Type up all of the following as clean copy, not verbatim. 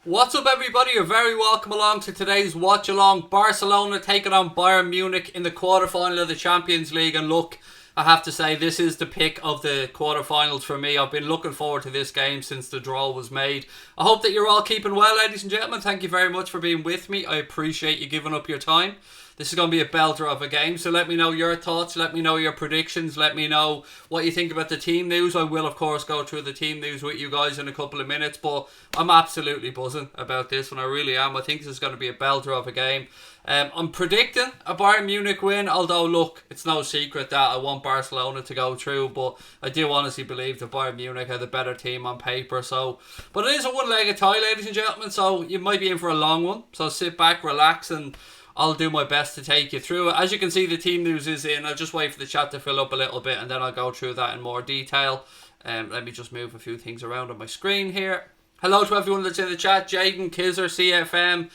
What's up, everybody? You're very welcome along to today's Watchalong. Barcelona taking on Bayern Munich in the quarterfinal of the Champions League. And look, I have to say, this is the pick of the quarterfinals for me. I've been looking forward to this game since the draw was made. I hope that you're all keeping well, ladies and gentlemen. Thank you very much for being with me. I appreciate you giving up your time. This is going to be a belter of a game, so let me know your thoughts, let me know your predictions, let me know what you think about the team news. I will, of course, go through the team news with you guys in a couple of minutes, but I'm absolutely buzzing about this one. I really am. I think this is going to be a belter of a game. I'm predicting a Bayern Munich win, although, look, it's no secret that I want Barcelona to go through, but I do honestly believe that Bayern Munich are the better team on paper. But it is a one-legged tie, ladies and gentlemen, so you might be in for a long one. So sit back, relax, and I'll do my best to take you through it. As you can see, the team news is in. I'll just wait for the chat to fill up a little bit and then I'll go through that in more detail. Let me just move a few things around on my screen here. Hello to everyone that's in the chat. Jadon, Kizzer, CFM,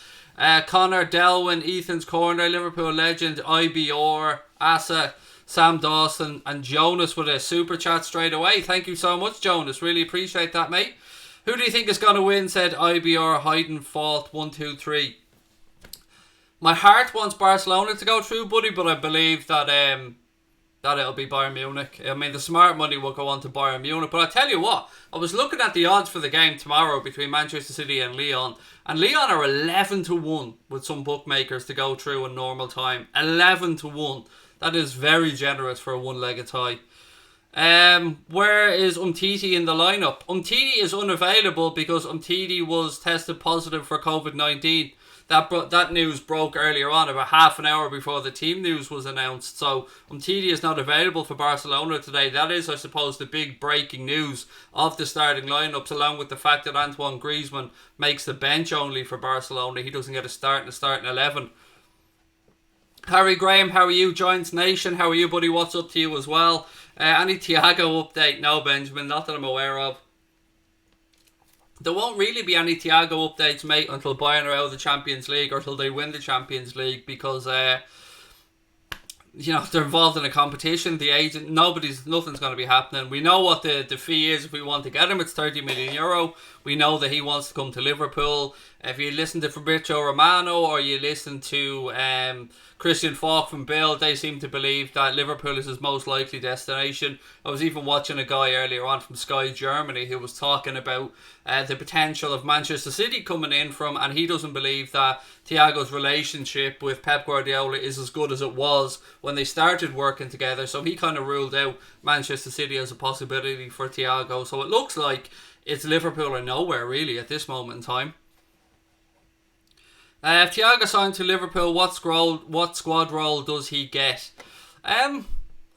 Connor, Delwyn, Ethan's Corner, Liverpool Legend, IBR, Asa, Sam Dawson and Jonas with a super chat straight away. Thank you so much, Jonas. Really appreciate that, mate. Who do you think is going to win, said IBR, Hayden Fault 123. My heart wants Barcelona to go through, buddy, but I believe that it'll be Bayern Munich. I mean, the smart money will go on to Bayern Munich. But I tell you what, I was looking at the odds for the game tomorrow between Manchester City and Lyon. And Lyon are 11 to 1 with some bookmakers to go through in normal time. 11 to 1. That is very generous for a one-legged tie. Where is Umtiti in the lineup? Umtiti is unavailable because Umtiti was tested positive for COVID-19. That news broke earlier on, about half an hour before the team news was announced. So Umtiti is not available for Barcelona today. That is, I suppose, the big breaking news of the starting lineups, along with the fact that Antoine Griezmann makes the bench only for Barcelona. He doesn't get a start in the starting 11. Harry Graham, how are you? Giants Nation, how are you, buddy? What's up to you as well? Any Thiago update? No, Benjamin, not that I'm aware of. There won't really be any Thiago updates, mate, until Bayern are out of the Champions League or until they win the Champions League, because they're involved in a competition. The agent, nothing's going to be happening. We know what the fee is if we want to get him. It's €30 million. We know that he wants to come to Liverpool. If you listen to Fabrizio Romano or you listen to Christian Falk from Bill, they seem to believe that Liverpool is his most likely destination. I was even watching a guy earlier on from Sky Germany who was talking about the potential of Manchester City coming in from, and he doesn't believe that Thiago's relationship with Pep Guardiola is as good as it was when they started working together. So he kind of ruled out Manchester City as a possibility for Thiago. So it looks like it's Liverpool or nowhere really at this moment in time. If Thiago signed to Liverpool, what squad role does he get?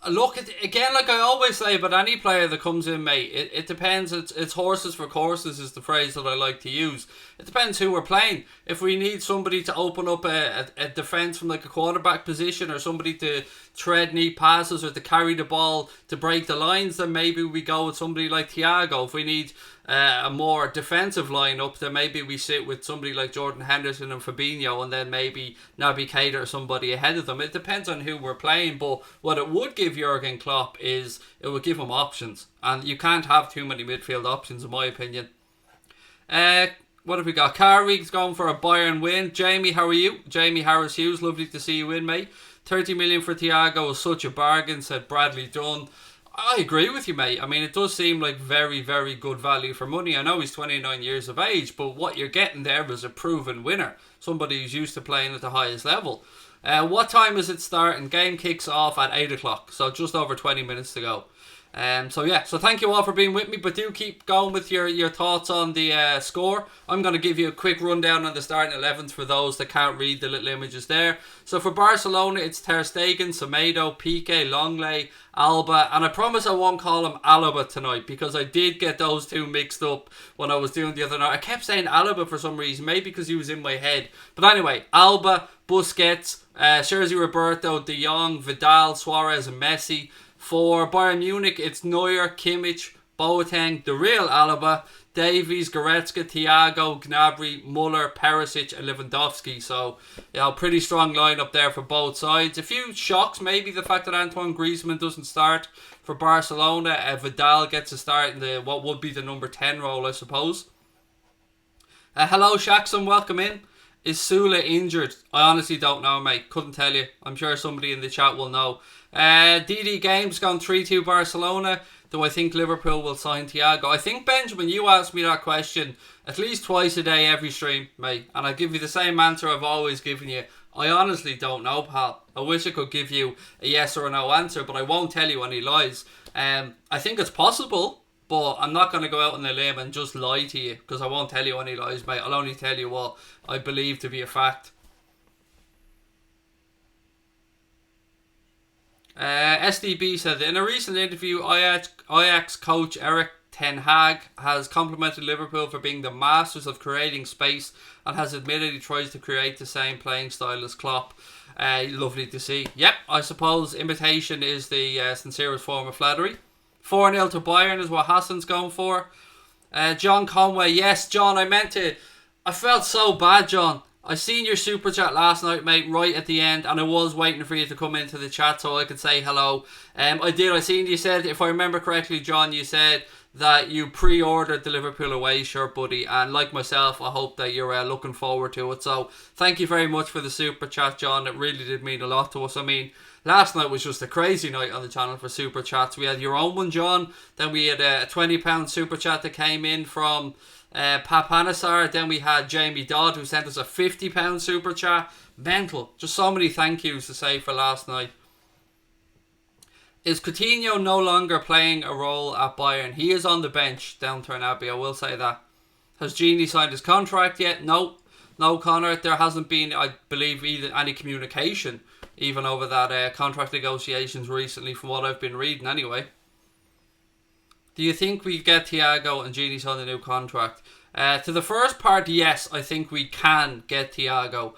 Look, again, like I always say about any player that comes in, mate, it depends. It's horses for courses is the phrase that I like to use. It depends who we're playing. If we need somebody to open up a defence from like a quarterback position, or somebody to tread neat passes or to carry the ball to break the lines, then maybe we go with somebody like Thiago. If we need a more defensive lineup, then maybe we sit with somebody like Jordan Henderson and Fabinho, and then maybe Naby Keita or somebody ahead of them. It depends on who we're playing, but what it would give Jurgen Klopp is it would give him options, and you can't have too many midfield options in my opinion. What have we got? Carrick's going for a Bayern win. Jamie, how are you? Jamie Harris Hughes, lovely to see you in, mate. 30 million for Thiago is such a bargain, said Bradley Dunn. I agree with you, mate. I mean, it does seem like very, very good value for money. I know he's 29 years of age, but what you're getting there is a proven winner. Somebody who's used to playing at the highest level. What time is it starting? Game kicks off at 8 o'clock, so just over 20 minutes to go. So thank you all for being with me, but do keep going with your thoughts on the score. I'm going to give you a quick rundown on the starting 11s for those that can't read the little images there. So for Barcelona, it's Ter Stegen, Semedo, Piqué, Longley, Alba, and I promise I won't call him Alaba tonight, because I did get those two mixed up when I was doing the other night. I kept saying Alaba for some reason, maybe because he was in my head. But anyway, Alba, Busquets, Sergi Roberto, De Jong, Vidal, Suarez and Messi. For Bayern Munich, it's Neuer, Kimmich, Boateng, the real Alaba, Davies, Goretzka, Thiago, Gnabry, Muller, Perisic and Lewandowski. So, pretty strong lineup there for both sides. A few shocks, maybe the fact that Antoine Griezmann doesn't start for Barcelona. Vidal gets a start in what would be the number 10 role, I suppose. Hello, Shaxon. Welcome in. Is Sula injured? I honestly don't know, mate. Couldn't tell you. I'm sure somebody in the chat will know. DD Games gone 3-2 Barcelona. Do I think Liverpool will sign Thiago? I think, Benjamin, you asked me that question at least twice a day every stream, mate. And I give you the same answer I've always given you. I honestly don't know, pal. I wish I could give you a yes or a no answer, but I won't tell you any lies. I think it's possible. But I'm not going to go out on a limb and just lie to you, because I won't tell you any lies, mate. I'll only tell you what I believe to be a fact. SDB said, in a recent interview, Ajax coach Erik ten Hag has complimented Liverpool for being the masters of creating space and has admitted he tries to create the same playing style as Klopp. Lovely to see. Yep, I suppose imitation is the sincerest form of flattery. 4-0 to Bayern is what Hassan's going for. John Conway. Yes, John, I felt so bad, John. I seen your super chat last night, mate, right at the end, and I was waiting for you to come into the chat so I could say hello. I did. I seen you said, if I remember correctly, John, you said that you pre-ordered the Liverpool away shirt, buddy, and like myself, I hope that you're looking forward to it. So thank you very much for the super chat, John. It really did mean a lot to us. I mean, last night was just a crazy night on the channel for super chats. We had your own one, John. Then we had a £20 super chat that came in from Papanasar. Then we had Jamie Dodd, who sent us a £50 super chat. Mental. Just so many thank yous to say for last night. Is Coutinho no longer playing a role at Bayern? He is on the bench, Downturn Abbey, I will say that. Has Genie signed his contract yet? No, Connor. There hasn't been, I believe, any communication even over that contract negotiations recently, from what I've been reading anyway. Do you think we get Thiago and Genie sign a new contract? To the first part, yes, I think we can get Thiago.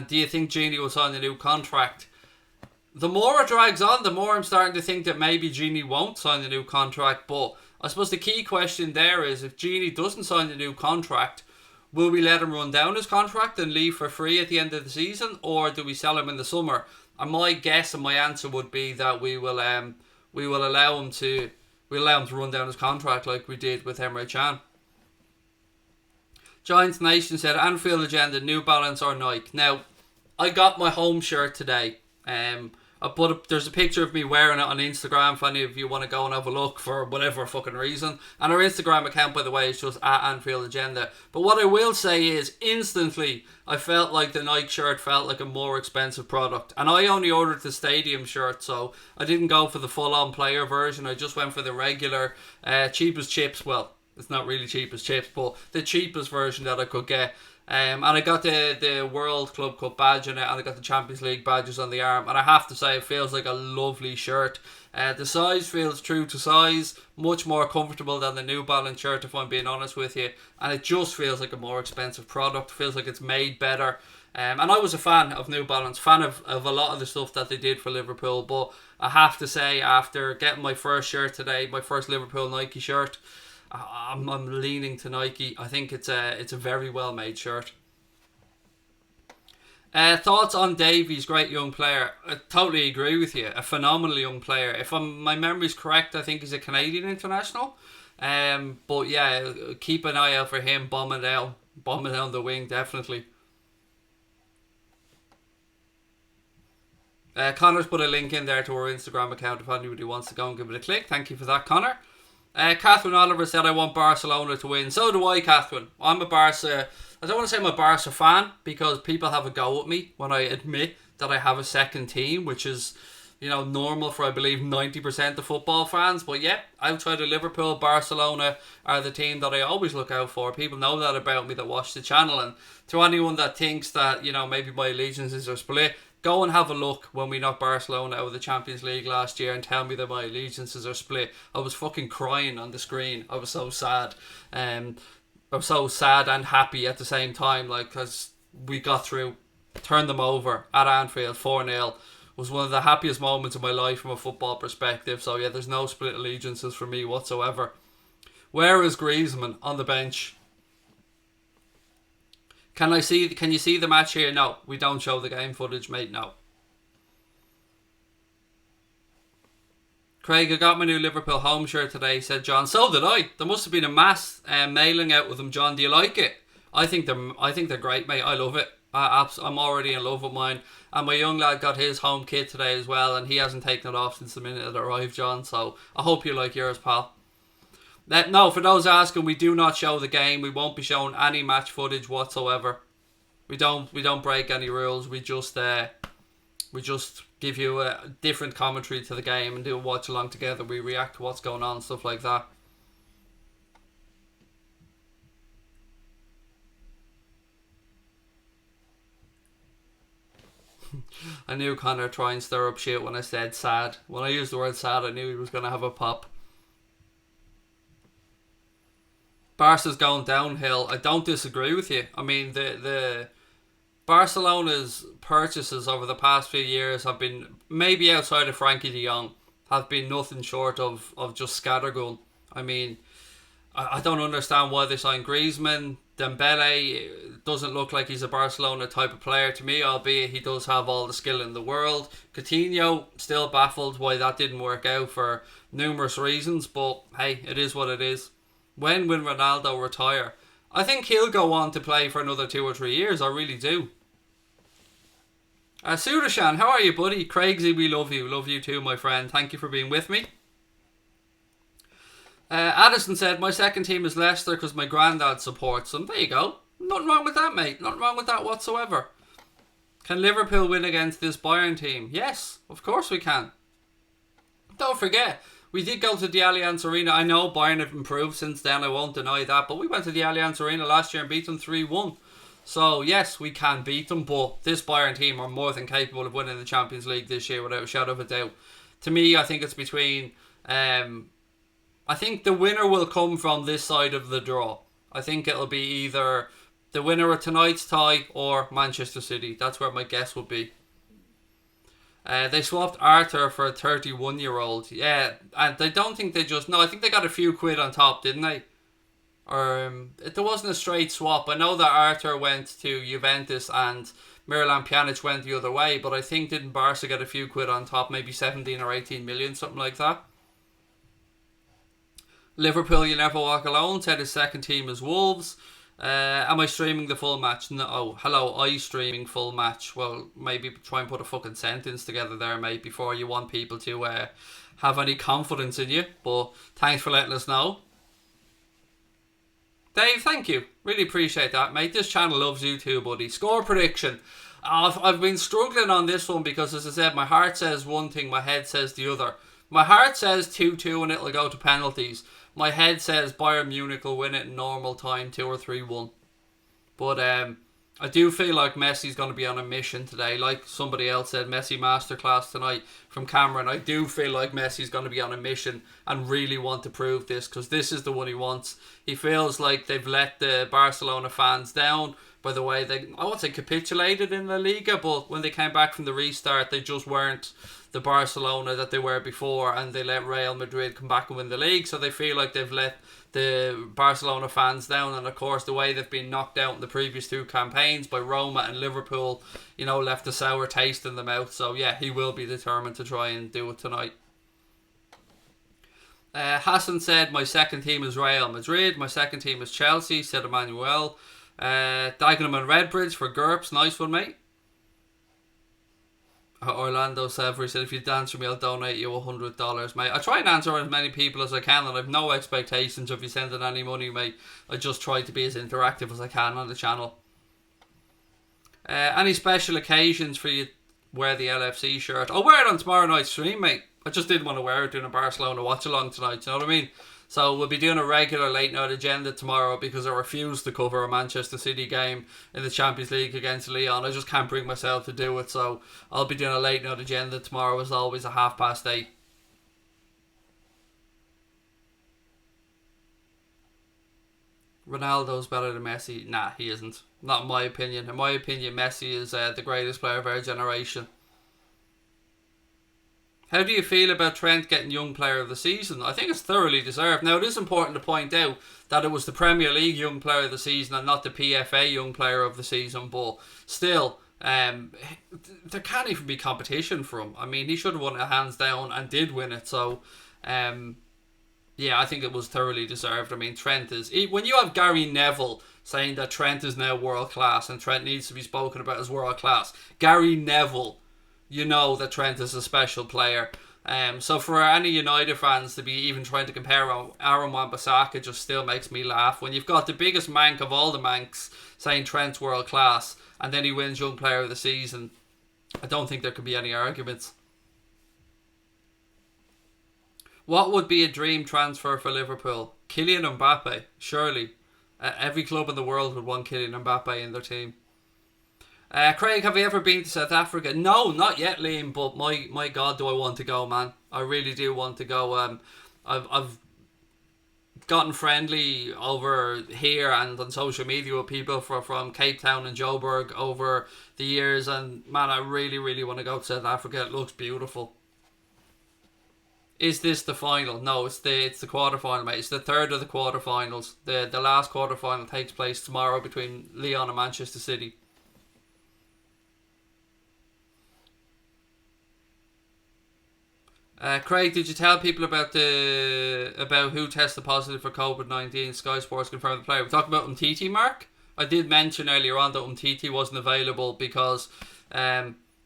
Do you think Genie will sign a new contract? The more it drags on, the more I'm starting to think that maybe Genie won't sign a new contract. But I suppose the key question there is, if Genie doesn't sign a new contract, will we let him run down his contract and leave for free at the end of the season, or do we sell him in the summer? And my guess and my answer would be that we will allow him to run down his contract like we did with Emre Can. Giants Nation said, Anfield agenda, New Balance or Nike. Now, I got my home shirt today. There's a picture of me wearing it on Instagram if any of you want to go and have a look for whatever fucking reason. And our Instagram account, by the way, is just at Anfield Agenda. But what I will say is, instantly, I felt like the Nike shirt felt like a more expensive product. And I only ordered the stadium shirt, so I didn't go for the full-on player version. I just went for the regular, cheap as chips. Well, it's not really cheap as chips, but the cheapest version that I could get. And I got the World Club Cup badge in it, and I got the Champions League badges on the arm, and I have to say it feels like a lovely shirt. The size feels true to size, much more comfortable than the New Balance shirt, if I'm being honest with you, and it just feels like a more expensive product. Feels like it's made better. And I was a fan of New Balance, fan of a lot of the stuff that they did for Liverpool, but I have to say, after getting my first shirt today, my first Liverpool Nike shirt, I'm leaning to Nike. I think it's a very well made shirt. Thoughts on Davies? Great young player. I totally agree with you. A phenomenal young player. If my memory's correct, I think he's a Canadian international. But yeah, keep an eye out for him bombing down the wing, definitely. Connor's put a link in there to our Instagram account if anybody wants to go and give it a click. Thank you for that, Connor. Catherine Oliver said, I want Barcelona to win. So do I, Catherine. I don't want to say I'm a Barca fan, because people have a go at me when I admit that I have a second team, which is, normal for, I believe, 90% of football fans. But yeah, outside of Liverpool, Barcelona are the team that I always look out for. People know that about me that watch the channel. And to anyone that thinks that, maybe my allegiances are split, go and have a look when we knocked Barcelona out of the Champions League last year and tell me that my allegiances are split. I was fucking crying on the screen. I was so sad. I was so sad and happy at the same time, because we got through, turned them over at Anfield 4-0. Was one of the happiest moments of my life from a football perspective. So yeah, there's no split allegiances for me whatsoever. Where is Griezmann? On the bench. Can you see the match here? No, we don't show the game footage, mate. No. Craig, I got my new Liverpool home shirt today, said John. So did I. There must have been a mass mailing out with them, John. Do you like it? I think they're great, mate. I love it. I'm already in love with mine. And my young lad got his home kit today as well, and he hasn't taken it off since the minute it arrived, John. So I hope you like yours, pal. No, for those asking, we do not show the game. We won't be showing any match footage whatsoever. We don't break any rules. We just give you a different commentary to the game and do a watch along together. We react to what's going on, stuff like that. I knew Connor try and stir up shit when I said sad. When I used the word sad, I knew he was going to have a pop. Barca's going downhill. I don't disagree with you. I mean, the Barcelona's purchases over the past few years have been, maybe outside of Frankie de Jong, have been nothing short of just scattergun. I mean, I don't understand why they signed Griezmann. Dembele doesn't look like he's a Barcelona type of player to me, albeit he does have all the skill in the world. Coutinho, still baffled why that didn't work out for numerous reasons, but hey, it is what it is. When will Ronaldo retire? I think he'll go on to play for another 2 or 3 years. I really do. Sudashan, how are you, buddy? Craigsy, we love you. Love you too, my friend. Thank you for being with me. Addison said, my second team is Leicester because my granddad supports them. There you go. Nothing wrong with that, mate. Nothing wrong with that whatsoever. Can Liverpool win against this Bayern team? Yes, of course we can. Don't forget, we did go to the Allianz Arena. I know Bayern have improved since then, I won't deny that, but we went to the Allianz Arena last year and beat them 3-1. So yes, we can beat them, but this Bayern team are more than capable of winning the Champions League this year without a shadow of a doubt. To me, I think it's between... I think the winner will come from this side of the draw. I think it'll be either the winner of tonight's tie or Manchester City. That's where my guess would be. They swapped Arthur for a 31-year-old. Yeah, and I don't think they just... No, I think they got a few quid on top, didn't they? Or there wasn't a straight swap. I know that Arthur went to Juventus and Miralem Pjanic went the other way, but I think didn't Barca get a few quid on top, maybe 17 or 18 million, something like that. Liverpool, you never walk alone, said his second team is Wolves. Am I streaming the full match? No. Oh, hello, I streaming full match. Well, maybe try and put a fucking sentence together there, mate, before you want people to have any confidence in you. But thanks for letting us know. Dave, thank you. Really appreciate that, mate. This channel loves you too, buddy. Score prediction. I've been struggling on this one because, as I said, my heart says one thing, my head says the other. My heart says 2-2 and it'll go to penalties. My head says Bayern Munich will win it in normal time, 2 or 3-1. But I do feel like Messi's going to be on a mission today. Like somebody else said, Messi masterclass tonight from Cameron. I do feel like Messi's going to be on a mission and really want to prove this because this is the one he wants. He feels like they've let the Barcelona fans down by the way they, I won't say capitulated in La Liga, but when they came back from the restart, they just weren't the Barcelona that they were before, and they let Real Madrid come back and win the league, so they feel like they've let the Barcelona fans down. And of course the way they've been knocked out in the previous two campaigns by Roma and Liverpool, you know, left a sour taste in the mouth. So yeah, he will be determined to try and do it tonight. Hassan said my second team is Real Madrid, my second team is Chelsea, said Emmanuel. Dagenham and Redbridge for GURPS, nice one, mate. Orlando Severy said, if you dance for me, I'll donate you $100, mate. I try and answer as many people as I can, and I've no expectations of you sending any money, mate. I just try to be as interactive as I can on the channel. Any special occasions for you wear the LFC shirt? I'll wear it on tomorrow night's stream, mate. I just didn't want to wear it doing a Barcelona watch-along tonight, you know what I mean? So we'll be doing a regular late night agenda tomorrow because I refuse to cover a Manchester City game in the Champions League against Lyon. I just can't bring myself to do it. So I'll be doing a late night agenda tomorrow as always at 8:30. Ronaldo's better than Messi. Nah, he isn't. Not in my opinion. In my opinion, Messi is the greatest player of our generation. How do you feel about Trent getting Young Player of the Season? I think it's thoroughly deserved. Now, it is important to point out that it was the Premier League Young Player of the Season and not the PFA Young Player of the Season, but still, there can't even be competition for him. I mean, he should have won it hands down and did win it, so Yeah, I think it was thoroughly deserved. I mean, Trent is... When you have Gary Neville saying that Trent is now world class and Trent needs to be spoken about as world class, Gary Neville, you know that Trent is a special player. So for any United fans to be even trying to compare Aaron Wan-Bissaka just still makes me laugh. When you've got the biggest mank of all the manks saying Trent's world class and then he wins Young Player of the Season, I don't think there could be any arguments. What would be a dream transfer for Liverpool? Kylian Mbappe, surely. Every club in the world would want Kylian Mbappe in their team. Craig, have you ever been to South Africa? No, not yet, Liam, but my God, do I want to go, man. I really do want to go. I've gotten friendly over here and on social media with people from Cape Town and Joburg over the years, and man, I really, really want to go to South Africa. It looks beautiful. Is this the final? No, it's the quarterfinal, mate. It's the third of the quarterfinals. The last quarterfinal takes place tomorrow between Lyon and Manchester City. Craig, did you tell people about who tested positive for COVID-19? Sky Sports confirmed the player. We're talking about Umtiti, Mark. I did mention earlier on that Umtiti wasn't available because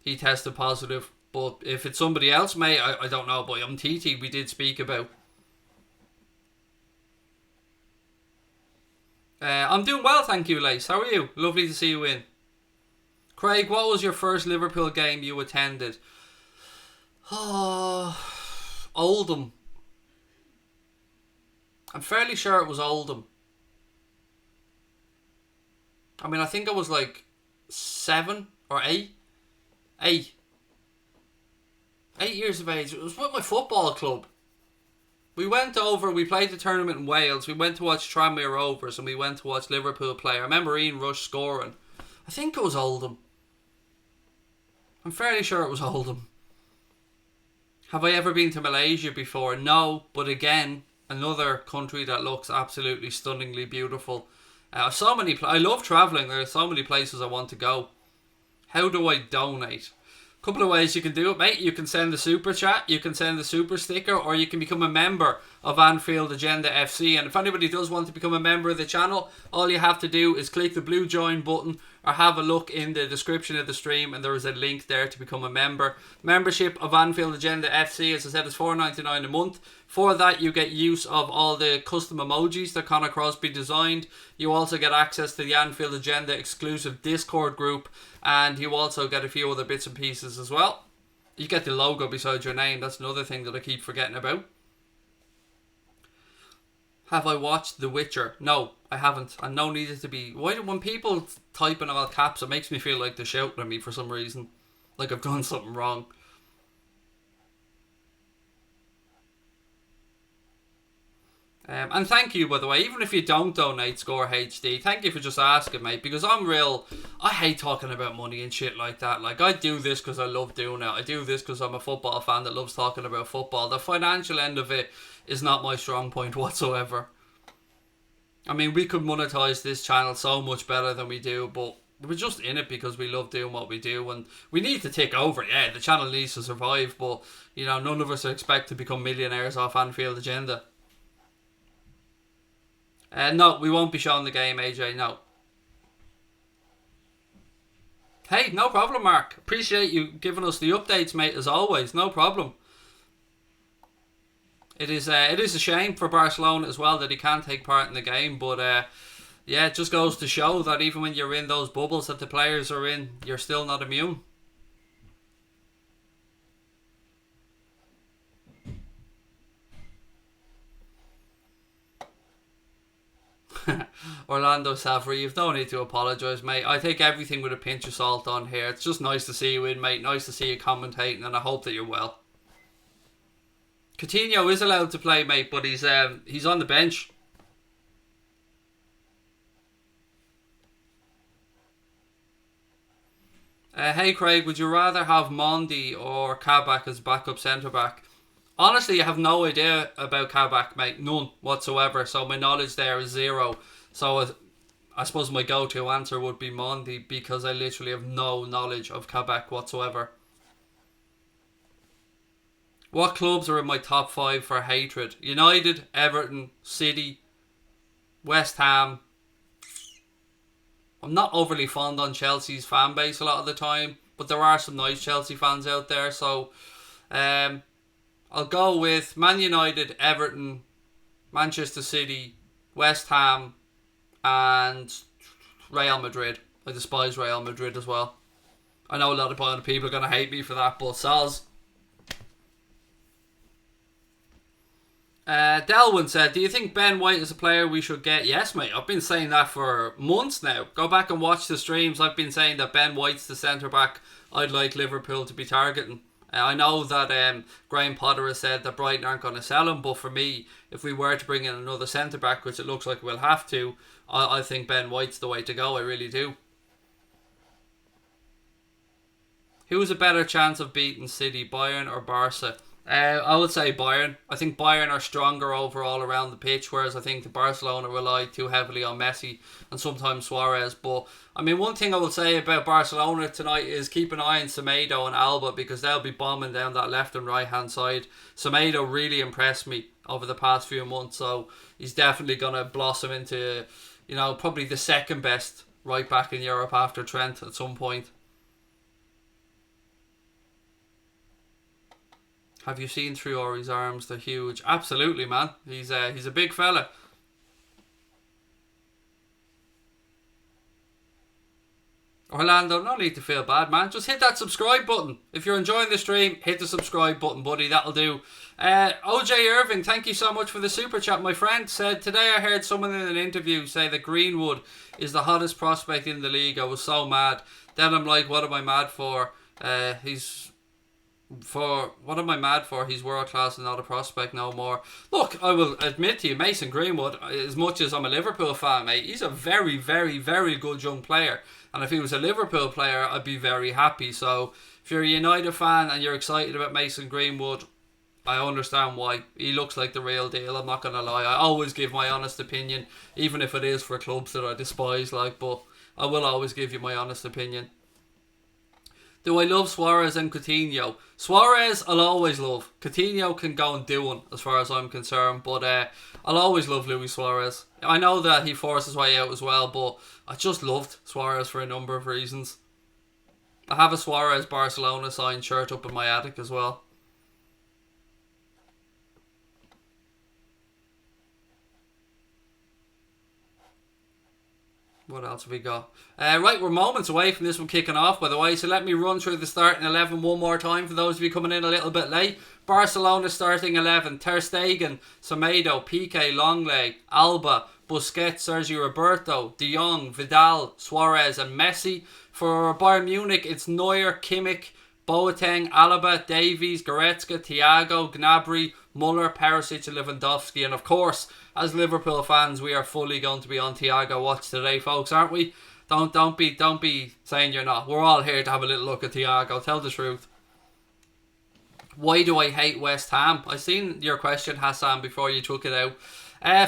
he tested positive. But if it's somebody else, mate, I don't know. But Umtiti, we did speak about. I'm doing well, thank you, Lace. How are you? Lovely to see you in. Craig, what was your first Liverpool game you attended? Oh, Oldham. I'm fairly sure it was Oldham. I mean, I think I was like 7 or 8. 8 years of age. It was with my football club. We went over, we played the tournament in Wales. We went to watch Tranmere Rovers and we went to watch Liverpool play. I remember Ian Rush scoring. I think it was Oldham. I'm fairly sure it was Oldham. Have I ever been to Malaysia before? No, but again, another country that looks absolutely stunningly beautiful. I love travelling. There are so many places I want to go. How do I donate? Couple of ways you can do it, mate. You can send the super chat, you can send the super sticker, or you can become a member of Anfield Agenda FC. And if anybody does want to become a member of the channel, all you have to do is click the blue join button or have a look in the description of the stream and there is a link there to become a member. Membership of Anfield Agenda FC, as I said, is $4.99 a month. For that, you get use of all the custom emojis that Conor Crosby designed. You also get access to the Anfield Agenda exclusive Discord group, and you also get a few other bits and pieces as well. You get the logo beside your name. That's another thing that I keep forgetting about. Have I watched The Witcher? No, I haven't. And no needed to be. Why do when people type in all caps, it makes me feel like they're shouting at me for some reason. Like I've done something wrong. And thank you, by the way, even if you don't donate Score HD, thank you for just asking, mate, because I hate talking about money and shit like that. Like, I do this because I love doing it. I do this because I'm a football fan that loves talking about football. The financial end of it is not my strong point whatsoever. I mean, we could monetize this channel so much better than we do, but we're just in it because we love doing what we do, and we need to take over. Yeah, the channel needs to survive, but, you know, none of us expect to become millionaires off Anfield Agenda. No, we won't be showing the game, AJ, no. Hey, no problem, Mark. Appreciate you giving us the updates, mate, as always. No problem. It is a shame for Barcelona as well that he can't take part in the game, but yeah, it just goes to show that even when you're in those bubbles that the players are in, you're still not immune. Orlando Savory, you've no need to apologise, mate. I take everything with a pinch of salt on here. It's just nice to see you in, mate. Nice to see you commentating, and I hope that you're well. Coutinho is allowed to play, mate, but he's on the bench. Hey Craig, would you rather have Mondi or Kabak as backup centre back? Honestly, I have no idea about Kabak, mate. None whatsoever. So my knowledge there is zero. So I suppose my go-to answer would be Mondi, because I literally have no knowledge of Kabak whatsoever. What clubs are in my top 5 for hatred? United, Everton, City, West Ham. I'm not overly fond on Chelsea's fan base a lot of the time, but there are some nice Chelsea fans out there. So I'll go with Man United, Everton, Manchester City, West Ham, and Real Madrid. I despise Real Madrid as well. I know a lot of people are going to hate me for that, but Sal's. Delwyn said, do you think Ben White is a player we should get? Yes, mate. I've been saying that for months now. Go back and watch the streams. I've been saying that Ben White's the centre-back I'd like Liverpool to be targeting. I know that Graham Potter has said that Brighton aren't going to sell him, but for me, if we were to bring in another centre-back, which it looks like we'll have to, I think Ben White's the way to go. I really do. Who's a better chance of beating City, Bayern or Barca? I would say Bayern. I think Bayern are stronger overall around the pitch, whereas I think the Barcelona rely too heavily on Messi and sometimes Suarez. But I mean, one thing I will say about Barcelona tonight is keep an eye on Sadio and Alba, because they'll be bombing down that left and right hand side. Sadio really impressed me over the past few months, so he's definitely going to blossom into, probably the second best right back in Europe after Trent at some point. Have you seen Traore's arms? They're huge. Absolutely, man. He's a big fella. Orlando, no need to feel bad, man. Just hit that subscribe button. If you're enjoying the stream, hit the subscribe button, buddy. That'll do. OJ Irving, thank you so much for the super chat. My friend said, today I heard someone in an interview say that Greenwood is the hottest prospect in the league. I was so mad. Then I'm like, what am I mad for? What am I mad for? He's world class and not a prospect no more. Look, I will admit to you, Mason Greenwood, as much as I'm a Liverpool fan, mate, he's a very, very, very good young player. And if he was a Liverpool player, I'd be very happy. So if you're a United fan and you're excited about Mason Greenwood, I understand why. He looks like the real deal, I'm not going to lie. I always give my honest opinion, even if it is for clubs that I despise, but I will always give you my honest opinion. Do I love Suarez and Coutinho? Suarez I'll always love. Coutinho can go and do one as far as I'm concerned, but I'll always love Luis Suarez. I know that he forced his way out as well, but I just loved Suarez for a number of reasons. I have a Suarez Barcelona signed shirt up in my attic as well. What else have we got? Right, we're moments away from this one kicking off, by the way, so let me run through the starting 11 one more time for those of you coming in a little bit late. Barcelona starting 11, Ter Stegen, Semedo, Piqué, Longley, Alba, Busquets, Sergio Roberto, De Jong, Vidal, Suarez and Messi. For Bayern Munich, it's Neuer, Kimmich, Boateng, Alaba, Davies, Goretzka, Thiago, Gnabry, Muller, Perisic and Lewandowski. And of course, as Liverpool fans, we are fully going to be on Thiago watch today, folks, aren't we? Don't be saying you're not. We're all here to have a little look at Thiago. Tell the truth. Why do I hate West Ham? I seen your question, Hassan, before you took it out.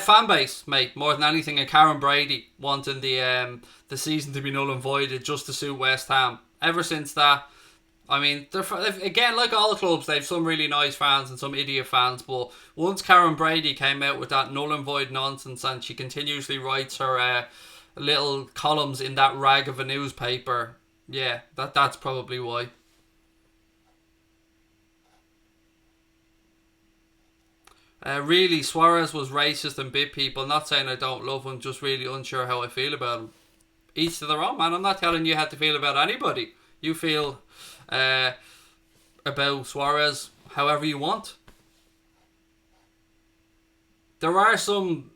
Fan base, mate, more than anything. And Karen Brady wanting the season to be null and voided just to suit West Ham. Ever since that, I mean, again, like all clubs, they have some really nice fans and some idiot fans, but once Karen Brady came out with that null and void nonsense, and she continuously writes her little columns in that rag of a newspaper, yeah, that's probably why. Really, Suarez was racist and bit people. Not saying I don't love him, just really unsure how I feel about him. Each to their own, man. I'm not telling you how to feel about anybody. You feel about Suarez however you want. There are some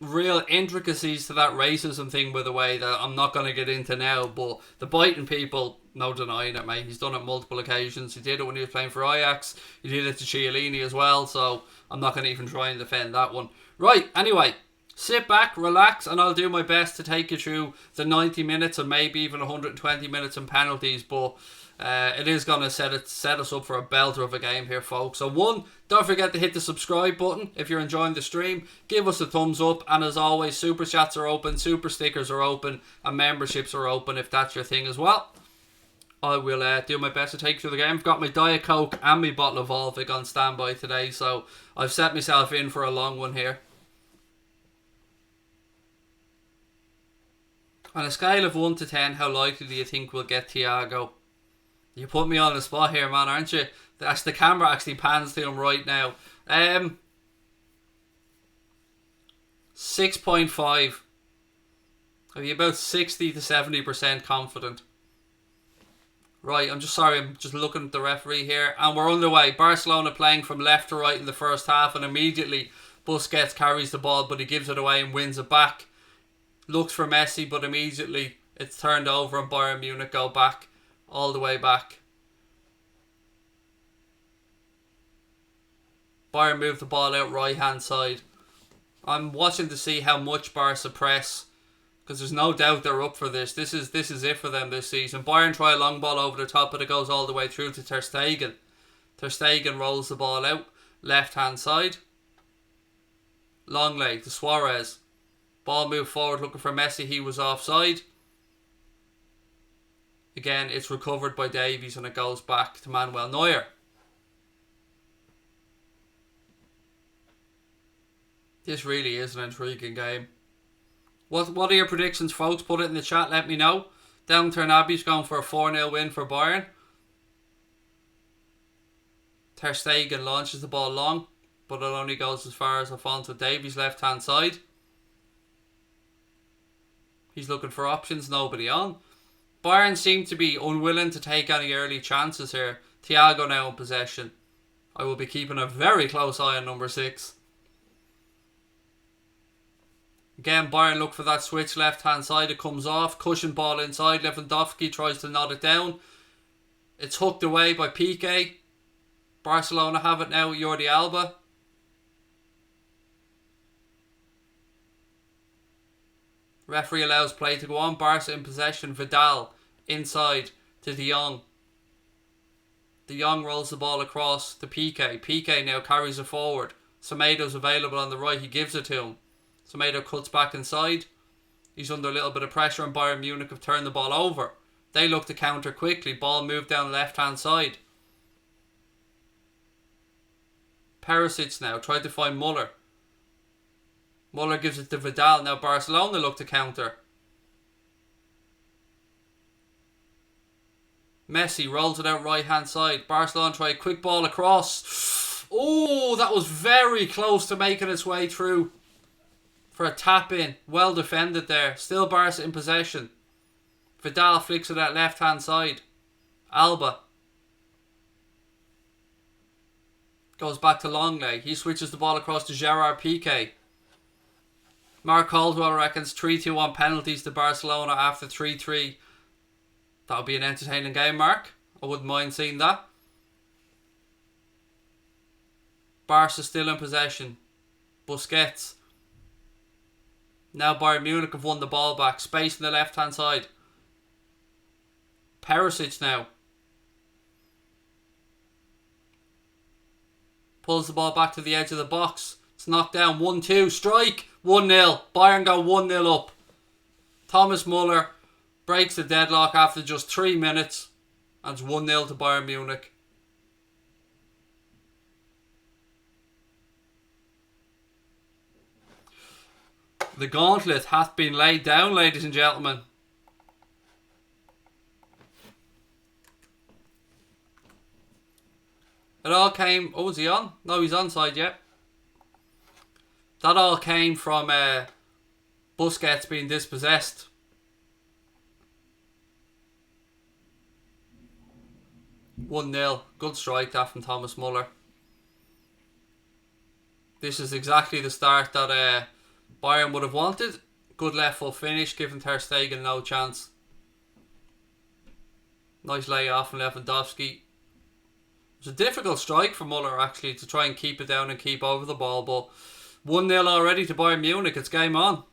real intricacies to that racism thing, by the way, that I'm not going to get into now, but the biting people, no denying it, mate. He's done it multiple occasions. He did it when he was playing for Ajax. He did it to Chiellini as well, so I'm not going to even try and defend that one. Right, anyway, sit back, relax, and I'll do my best to take you through the 90 minutes and maybe even 120 minutes in penalties, but it is going to set us up for a belter of a game here, folks. So one, don't forget to hit the subscribe button if you're enjoying the stream. Give us a thumbs up, and as always, super chats are open, super stickers are open, and memberships are open if that's your thing as well. I will do my best to take you through the game. I've got my Diet Coke and my bottle of Volvic on standby today, so I've set myself in for a long one here. On a scale of 1 to 10, how likely do you think we'll get Thiago? You put me on the spot here, man, aren't you? That's the camera actually pans to him right now. 6.5. Are you about 60 to 70% confident? Right, I'm just looking at the referee here. And we're underway. Barcelona playing from left to right in the first half, and immediately Busquets carries the ball, but he gives it away and wins it back. Looks for Messi, but immediately it's turned over and Bayern Munich go back, all the way back. Bayern move the ball out right hand side. I'm watching to see how much Barca press, because there's no doubt they're up for this. This is it for them this season. Bayern try a long ball over the top, but it goes all the way through to Ter Stegen. Ter Stegen rolls the ball out, left hand side. Long leg to Suarez. Ball moved forward looking for Messi. He was offside. Again, it's recovered by Davies and it goes back to Manuel Neuer. This really is an intriguing game. What are your predictions, folks? Put it in the chat, let me know. Downturn Abbey's going for a 4-0 win for Bayern. Ter Stegen launches the ball long, but it only goes as far as Alphonso Davies' left hand side. He's looking for options, nobody on. Bayern seem to be unwilling to take any early chances here. Thiago now in possession. I will be keeping a very close eye on number 6. Again, Bayern look for that switch left hand side. It comes off. Cushion ball inside. Lewandowski tries to knot it down. It's hooked away by Piqué. Barcelona have it now with Jordi Alba. Referee allows play to go on. Barca in possession. Vidal inside to De Jong. De Jong rolls the ball across to Piqué. Piqué now carries it forward. Semedo's available on the right. He gives it to him. Sadio cuts back inside. He's under a little bit of pressure, and Bayern Munich have turned the ball over. They look to counter quickly. Ball moved down left hand side. Pearce now tried to find Muller. Muller gives it to Vidal. Now Barcelona look to counter. Messi rolls it out right hand side. Barcelona try a quick ball across. Oh, that was very close to making its way through for a tap in. Well defended there. Still Barca in possession. Vidal flicks it at left hand side. Alba goes back to Longley. He switches the ball across to Gerard Piqué. Mark Caldwell reckons 3-2 on penalties to Barcelona after 3-3. That'll be an entertaining game, Mark. I wouldn't mind seeing that. Barca still in possession. Busquets. Now Bayern Munich have won the ball back. Space on the left hand side. Perisic now. Pulls the ball back to the edge of the box. It's knocked down. 1-2. Strike. 1-0. Bayern go 1-0 up. Thomas Muller breaks the deadlock after just 3 minutes. And it's 1-0 to Bayern Munich. The gauntlet hath been laid down, ladies and gentlemen. It all came... Oh, is he on? No, he's onside yet. That all came from Busquets being dispossessed. (1-0). Good strike that from Thomas Muller. This is exactly the start that Bayern would have wanted. Good left foot finish, giving Ter Stegen no chance. Nice layoff from Lewandowski. It was a difficult strike for Muller actually to try and keep it down and keep over the ball, but 1-0 already to Bayern Munich. It's game on.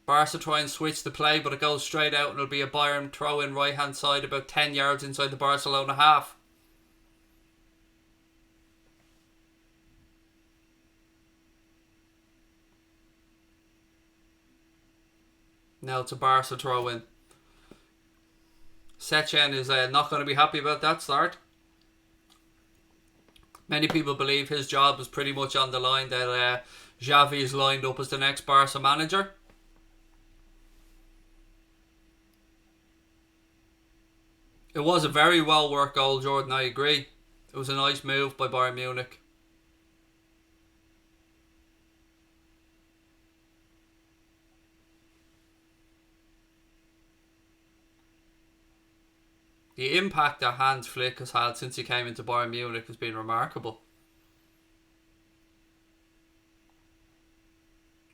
Barca try and switch the play, but it goes straight out and it'll be a Bayern throw in right hand side about 10 yards inside the Barcelona half. Now it's a Barca throw in. Setien is not going to be happy about that start. Many people believe his job is pretty much on the line, that Xavi is lined up as the next Barca manager. It was a very well worked goal, Jordan, I agree. It was a nice move by Bayern Munich. The impact that Hans Flick has had since he came into Bayern Munich has been remarkable.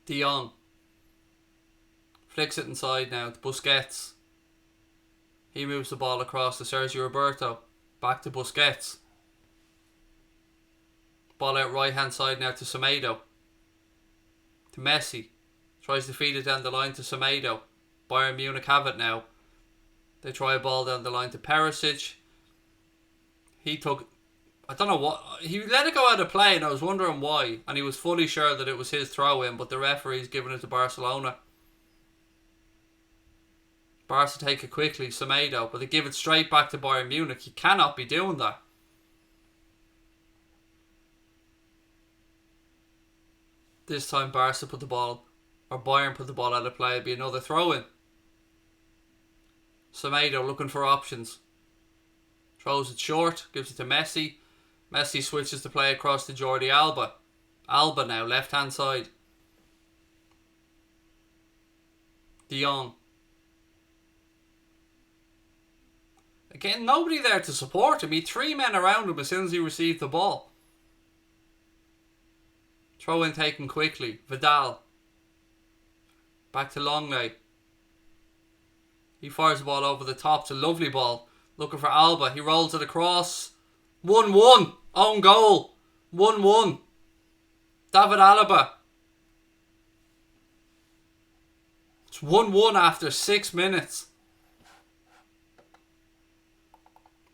De Jong flicks it inside now to Busquets. He moves the ball across to Sergio Roberto. Back to Busquets. Ball out right hand side now to Semedo. To Messi. Tries to feed it down the line to Semedo. Bayern Munich have it now. They try a ball down the line to Perisic. He took... I don't know what... He let it go out of play and I was wondering why. And he was fully sure that it was his throw-in, but the referee's given it to Barcelona. Barca take it quickly, Semedo, but they give it straight back to Bayern Munich. You cannot be doing that. This time Barca put the ball... Or Bayern put the ball out of play. It'd be another throw-in. Semedo looking for options. Throws it short, gives it to Messi. Messi switches to play across to Jordi Alba. Alba now, left hand side. De Jong. Again, nobody there to support him. He had 3 men around him as soon as he received the ball. Throw in taken quickly. Vidal. Back to Longley. He fires the ball over the top. It's a lovely ball. Looking for Alba. He rolls it across. 1-1. Own goal. 1-1. David Alaba. It's 1-1 after 6 minutes.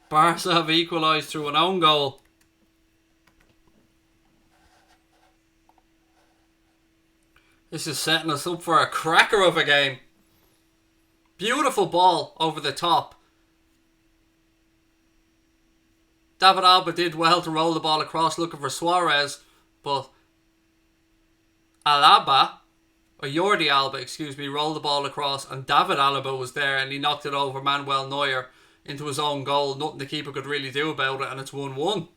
Barca have equalised through an own goal. This is setting us up for a cracker of a game. Beautiful ball over the top. David Alba did well to roll the ball across looking for Suarez, but Jordi Alba, rolled the ball across and David Alaba was there and he knocked it over Manuel Neuer into his own goal. Nothing the keeper could really do about it, and it's 1-1.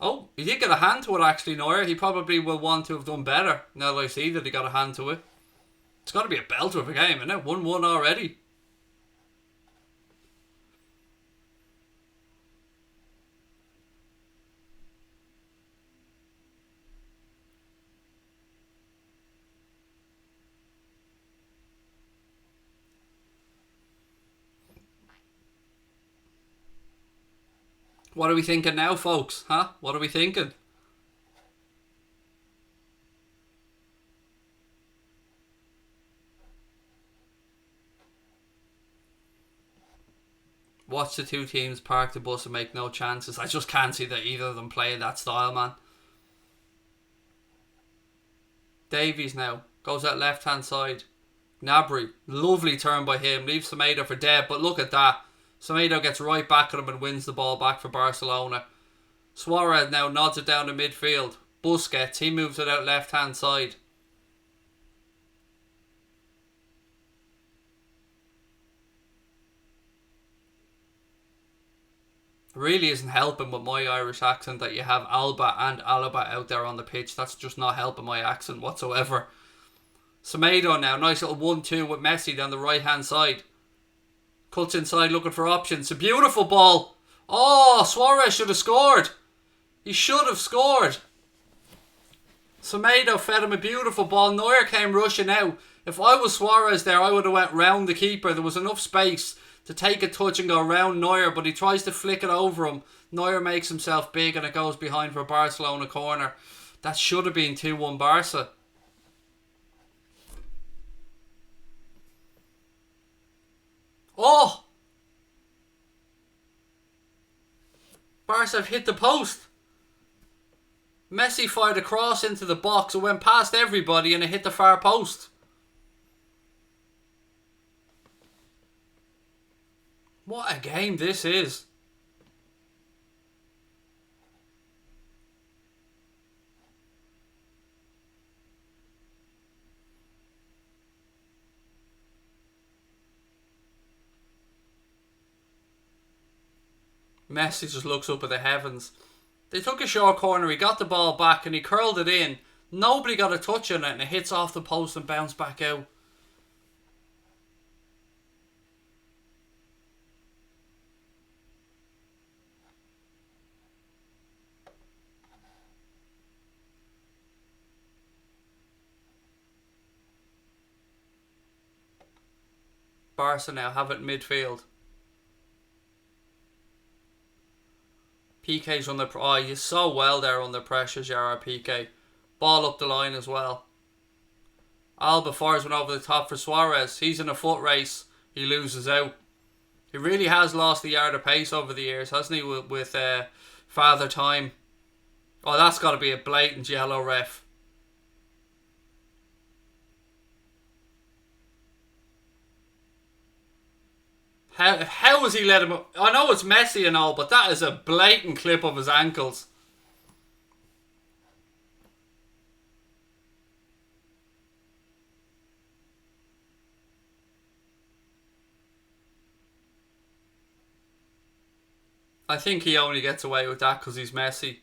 Oh, he did get a hand to it actually, Neuer. He probably will want to have done better now that I see that he got a hand to it. It's got to be a belter of a game, isn't it? 1-1 already. What are we thinking now, folks? Huh? What are we thinking? Watch the two teams park the bus and make no chances. I just can't see that either of them play that style, man. Davies now goes out left hand side. Gnabry, lovely turn by him. Leaves Semedo for dead, but look at that. Semedo gets right back at him and wins the ball back for Barcelona. Suarez now nods it down to midfield. Busquets, he moves it out left hand side. Really isn't helping with my Irish accent that you have Alba and Alaba out there on the pitch. That's just not helping my accent whatsoever. Semedo now, nice little 1-2 with Messi down the right hand side. Cuts inside looking for options. A beautiful ball. Oh, Suarez should have scored. He should have scored. Semedo fed him a beautiful ball. Neuer came rushing out. If I was Suarez there, I would have went round the keeper. There was enough space to take a touch and go round Neuer, but he tries to flick it over him. Neuer makes himself big and it goes behind for a Barcelona corner. That should have been 2-1 Barca. Oh! Barca have hit the post. Messi fired a cross into the box. It went past everybody and it hit the far post. What a game this is. Messi just looks up at the heavens. They took a short corner, he got the ball back and he curled it in. Nobody got a touch on it and it hits off the post and bounced back out. Barca now have it in midfield. PK's under... Oh, he's so well there under pressure, Gerard Piqué. Ball up the line as well. Alba fires one over the top for Suarez. He's in a foot race. He loses out. He really has lost the yard of pace over the years, hasn't he, with Father Time. Oh, that's got to be a blatant yellow, ref. How has he let him... I know it's Messi and all, but that is a blatant clip of his ankles. I think he only gets away with that because he's Messi.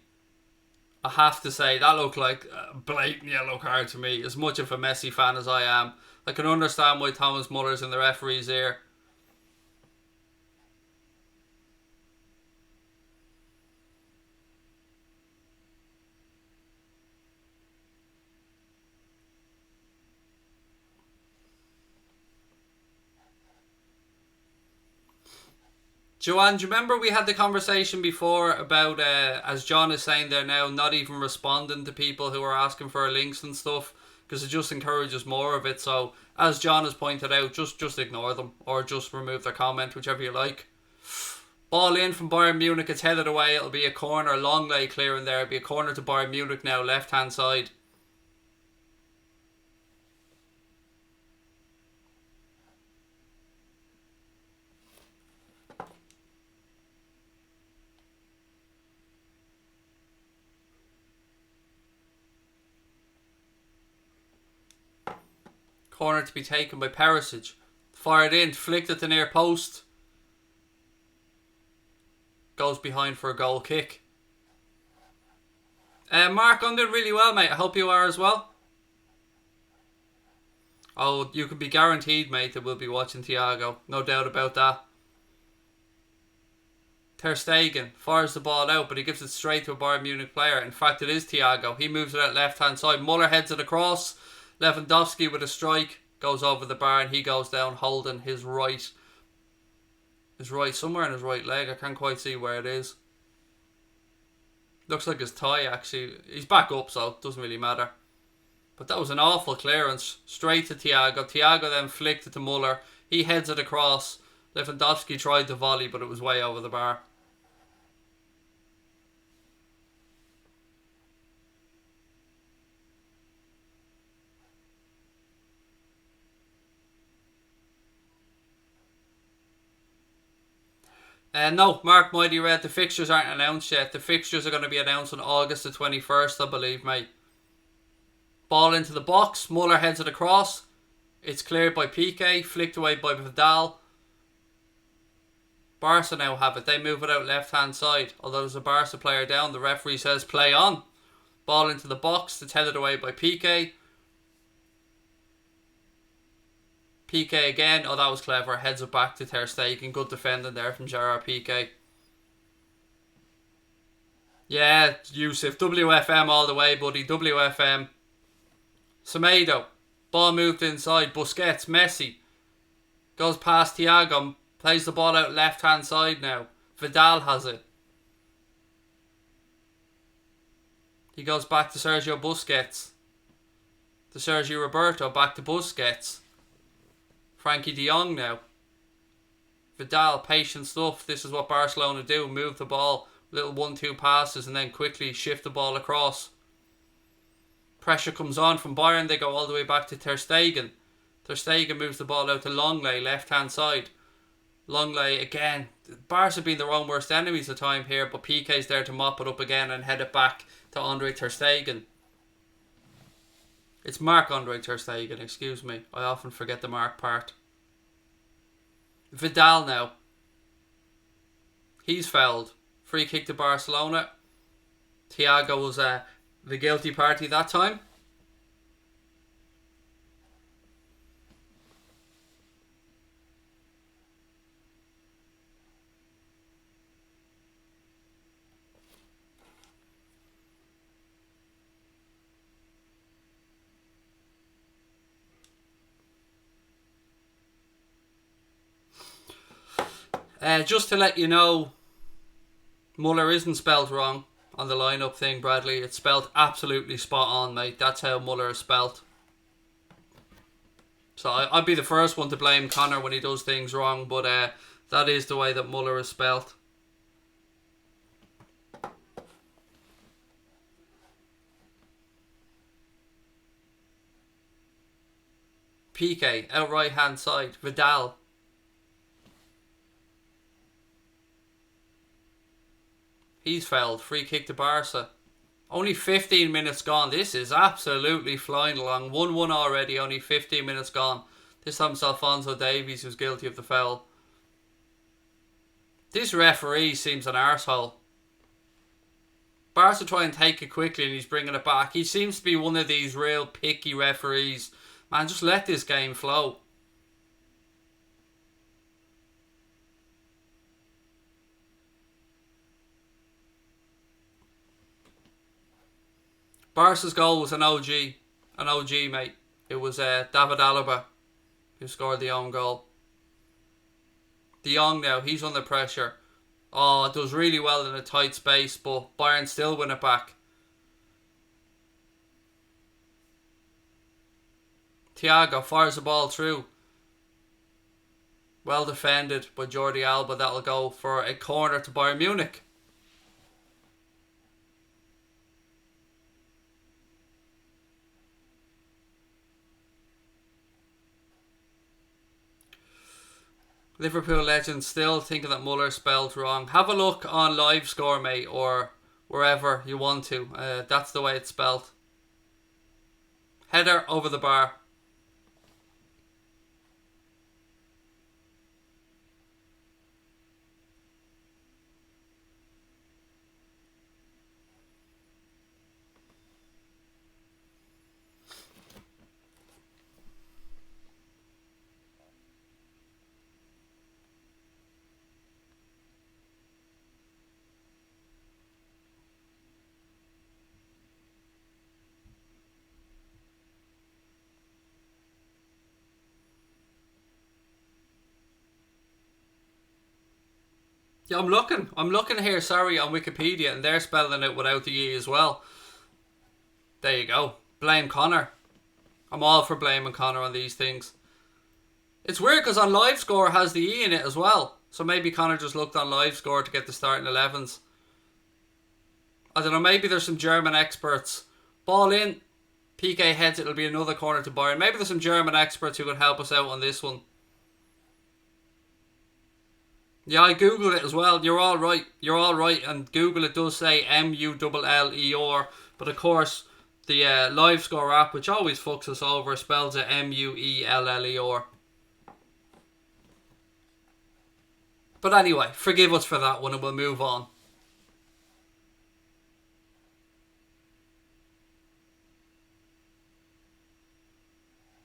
I have to say, that looked like a blatant yellow card to me. As much of a Messi fan as I am, I can understand why Thomas Muller's in the referee's ear. Joanne, do you remember we had the conversation before about, as John is saying there now, not even responding to people who are asking for links and stuff, because it just encourages more of it. So, as John has pointed out, just ignore them, or just remove their comment, whichever you like. Ball in from Bayern Munich, it's headed away, it'll be a corner, long lay clearing there, it'll be a corner to Bayern Munich now, left hand side. Corner to be taken by Pearce. Fired in, flicked at the near post. Goes behind for a goal kick. Mark, I'm doing really well, mate. I hope you are as well. Oh, you can be guaranteed, mate, that we'll be watching Thiago. No doubt about that. Ter Stegen fires the ball out, but he gives it straight to a Bayern Munich player. In fact, it is Thiago. He moves it out left-hand side. Muller heads it across. Lewandowski with a strike goes over the bar and he goes down holding his right somewhere in his right leg. I can't quite see where it is. Looks like his thigh actually. He's back up, so it doesn't really matter. But that was an awful clearance. Straight to Thiago. Thiago then flicked it to Muller. He heads it across. Lewandowski tried to volley, but it was way over the bar. No, Mark Mighty Red, the fixtures aren't announced yet. The fixtures are going to be announced on August the 21st, I believe, mate. Ball into the box. Muller heads it across. It's cleared by Piqué, flicked away by Vidal. Barca now have it. They move it out left-hand side. Although there's a Barca player down, the referee says play on. Ball into the box. It's headed away by Piqué. Piqué again. Oh, that was clever. Heads it back to Ter Stegen. Good defending there from Gerard Piqué. Yeah, Yusuf. WFM all the way, buddy. WFM. Sadio. Ball moved inside. Busquets. Messi. Goes past Thiago. Plays the ball out left hand side now. Vidal has it. He goes back to Sergio Busquets. To Sergio Roberto. Back to Busquets. Frankie de Jong now. Vidal, patient stuff. This is what Barcelona do. Move the ball. Little 1-2 passes and then quickly shift the ball across. Pressure comes on from Bayern. They go all the way back to Ter Stegen. Ter Stegen moves the ball out to Longley, left hand side. Longley again. Barca have been their own worst enemies at time here, but PK's there to mop it up again and head it back to Andre Ter Stegen. It's Marc-Andre Ter Stegen, excuse me. I often forget the Marc part. Vidal now. He's fouled. Free kick to Barcelona. Thiago was the guilty party that time. Just to let you know, Muller isn't spelled wrong on the lineup thing, Bradley. It's spelled absolutely spot on, mate. That's how Muller is spelled. So I'd be the first one to blame Connor when he does things wrong, but that is the way that Muller is spelled. PK, out right hand side. Vidal. He's fouled. Free kick to Barca. Only 15 minutes gone. This is absolutely flying along. 1-1 already. Only 15 minutes gone. This time it's Alphonso Davies who's guilty of the foul. This referee seems an arsehole. Barca try and take it quickly and he's bringing it back. He seems to be one of these real picky referees. Man, just let this game flow. Barca's goal was an OG, mate. It was David Alaba who scored the own goal. De Jong now, he's under pressure. Oh, it does really well in a tight space, but Bayern still win it back. Thiago fires the ball through. Well defended by Jordi Alba. That'll go for a corner to Bayern Munich. Liverpool legends still thinking that Muller spelled wrong. Have a look on live score, mate, or wherever you want to. That's the way it's spelled. Header over the bar. Yeah, I'm looking here, sorry, on Wikipedia, and they're spelling it without the E as well. There you go. Blame Connor. I'm all for blaming Connor on these things. It's weird because on live score it has the E in it as well. So maybe Connor just looked on live score to get the starting 11s. I don't know, maybe there's some German experts. Ball in. PK heads, it'll be another corner to Bayern. Maybe there's some German experts who can help us out on this one. Yeah, I googled it as well. You're all right. You're all right. And Google, it does say Muller, but of course the live score app, which always fucks us over, spells it Mueller. But anyway, forgive us for that one and we'll move on.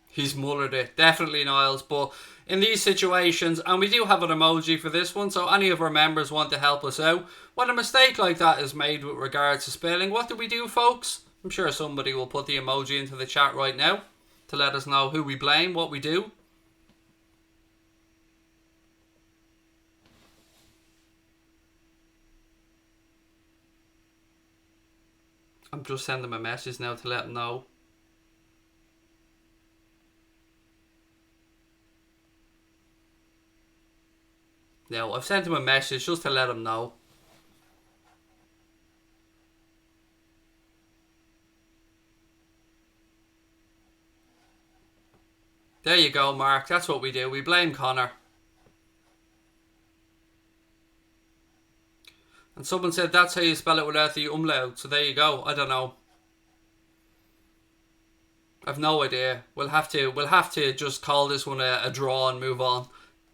He's mullered it. Definitely Niles. But in these situations, and we do have an emoji for this one, so any of our members want to help us out. When a mistake like that is made with regards to spelling, what do we do, folks? I'm sure somebody will put the emoji into the chat right now to let us know who we blame, what we do. I'm just sending them a message now to let them know. No, I've sent him a message just to let him know. There you go, Mark. That's what we do. We blame Connor. And someone said that's how you spell it without the umlaut. So there you go. I don't know. I've no idea. We'll have to just call this one a draw and move on.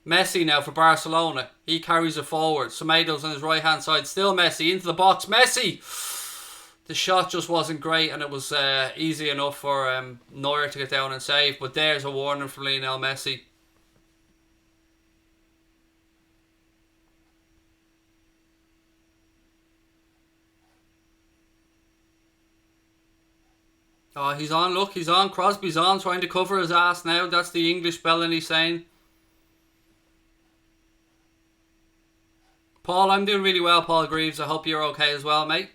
Messi now for Barcelona. He carries it forward. Samedo's on his right hand side. Still Messi into the box. Messi! The shot just wasn't great, and it was easy enough for Neuer to get down and save. But there's a warning from Lionel Messi. Oh, he's on. Look, he's on. Crosby's on, trying to cover his ass now. That's the English spelling he's saying. Paul, I'm doing really well, Paul Greaves. I hope you're okay as well, mate.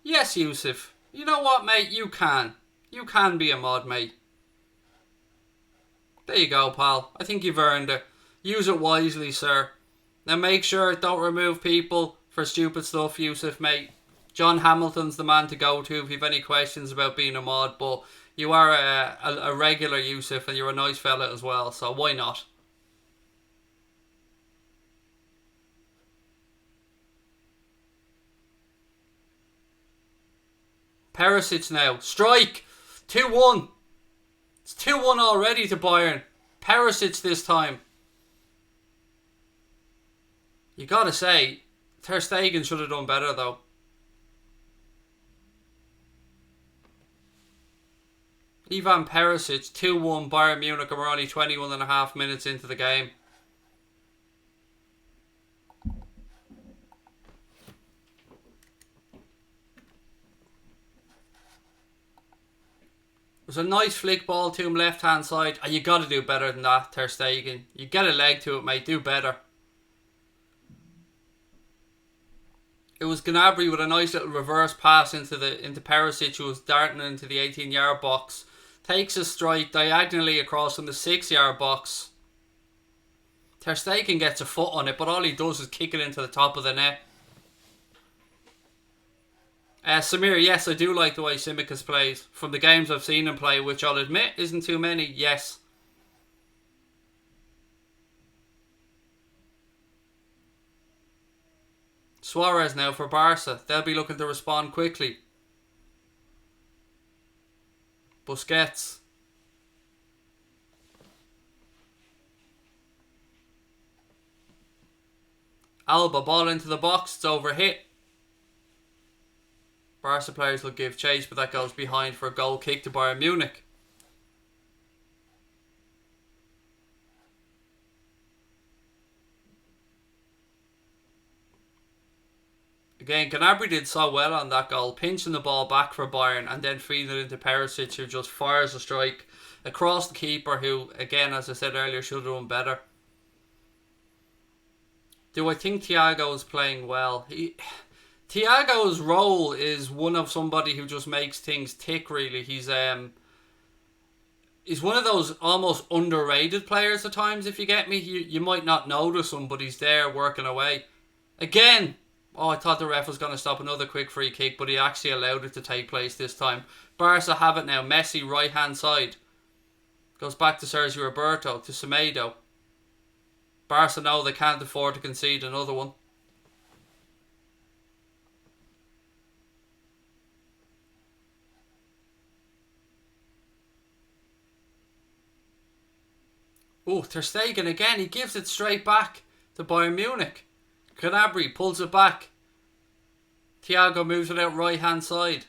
Yes, Yusuf. You know what, mate? You can. You can be a mod, mate. There you go, pal. I think you've earned it. Use it wisely, sir. Now make sure don't remove people for stupid stuff, Yusuf, mate. John Hamilton's the man to go to if you have any questions about being a mod, but you are a regular, Yusuf, and you're a nice fella as well, so why not? Perisic now. Strike! 2-1. It's 2-1 already to Bayern. Perisic this time. You gotta say, Ter Stegen should have done better though. Ivan Perisic, 2-1 Bayern Munich, and we're only 21.5 minutes into the game. It was a nice flick ball to him, left hand side. And you got to do better than that, Ter Stegen. You get a leg to it, mate. Do better. It was Gnabry with a nice little reverse pass into Perisic, who was darting into the 18-yard box. Takes a strike diagonally across from the 6-yard box. Ter Stegen gets a foot on it, but all he does is kick it into the top of the net. Samir, yes, I do like the way Tsimikas plays. From the games I've seen him play, which I'll admit isn't too many, yes. Suarez now for Barca. They'll be looking to respond quickly. Busquets. Alba, ball into the box. It's overhit. Barca players will give chase, but that goes behind for a goal kick to Bayern Munich. Again, Gnabry did so well on that goal, pinching the ball back for Bayern and then feeding it into Perisic, who just fires a strike across the keeper, who, again, as I said earlier, should have done better. Do I think Thiago is playing well? Thiago's role is one of somebody who just makes things tick, really. He's one of those almost underrated players at times, if you get me. You might not notice him, but he's there working away. Again, I thought the ref was going to stop another quick free kick, but he actually allowed it to take place this time. Barca have it now. Messi, right-hand side. Goes back to Sergio Roberto, to Samedo. Barca know they can't afford to concede another one. Oh, Ter Stegen again. He gives it straight back to Bayern Munich. Gnabry pulls it back. Thiago moves it out right hand side.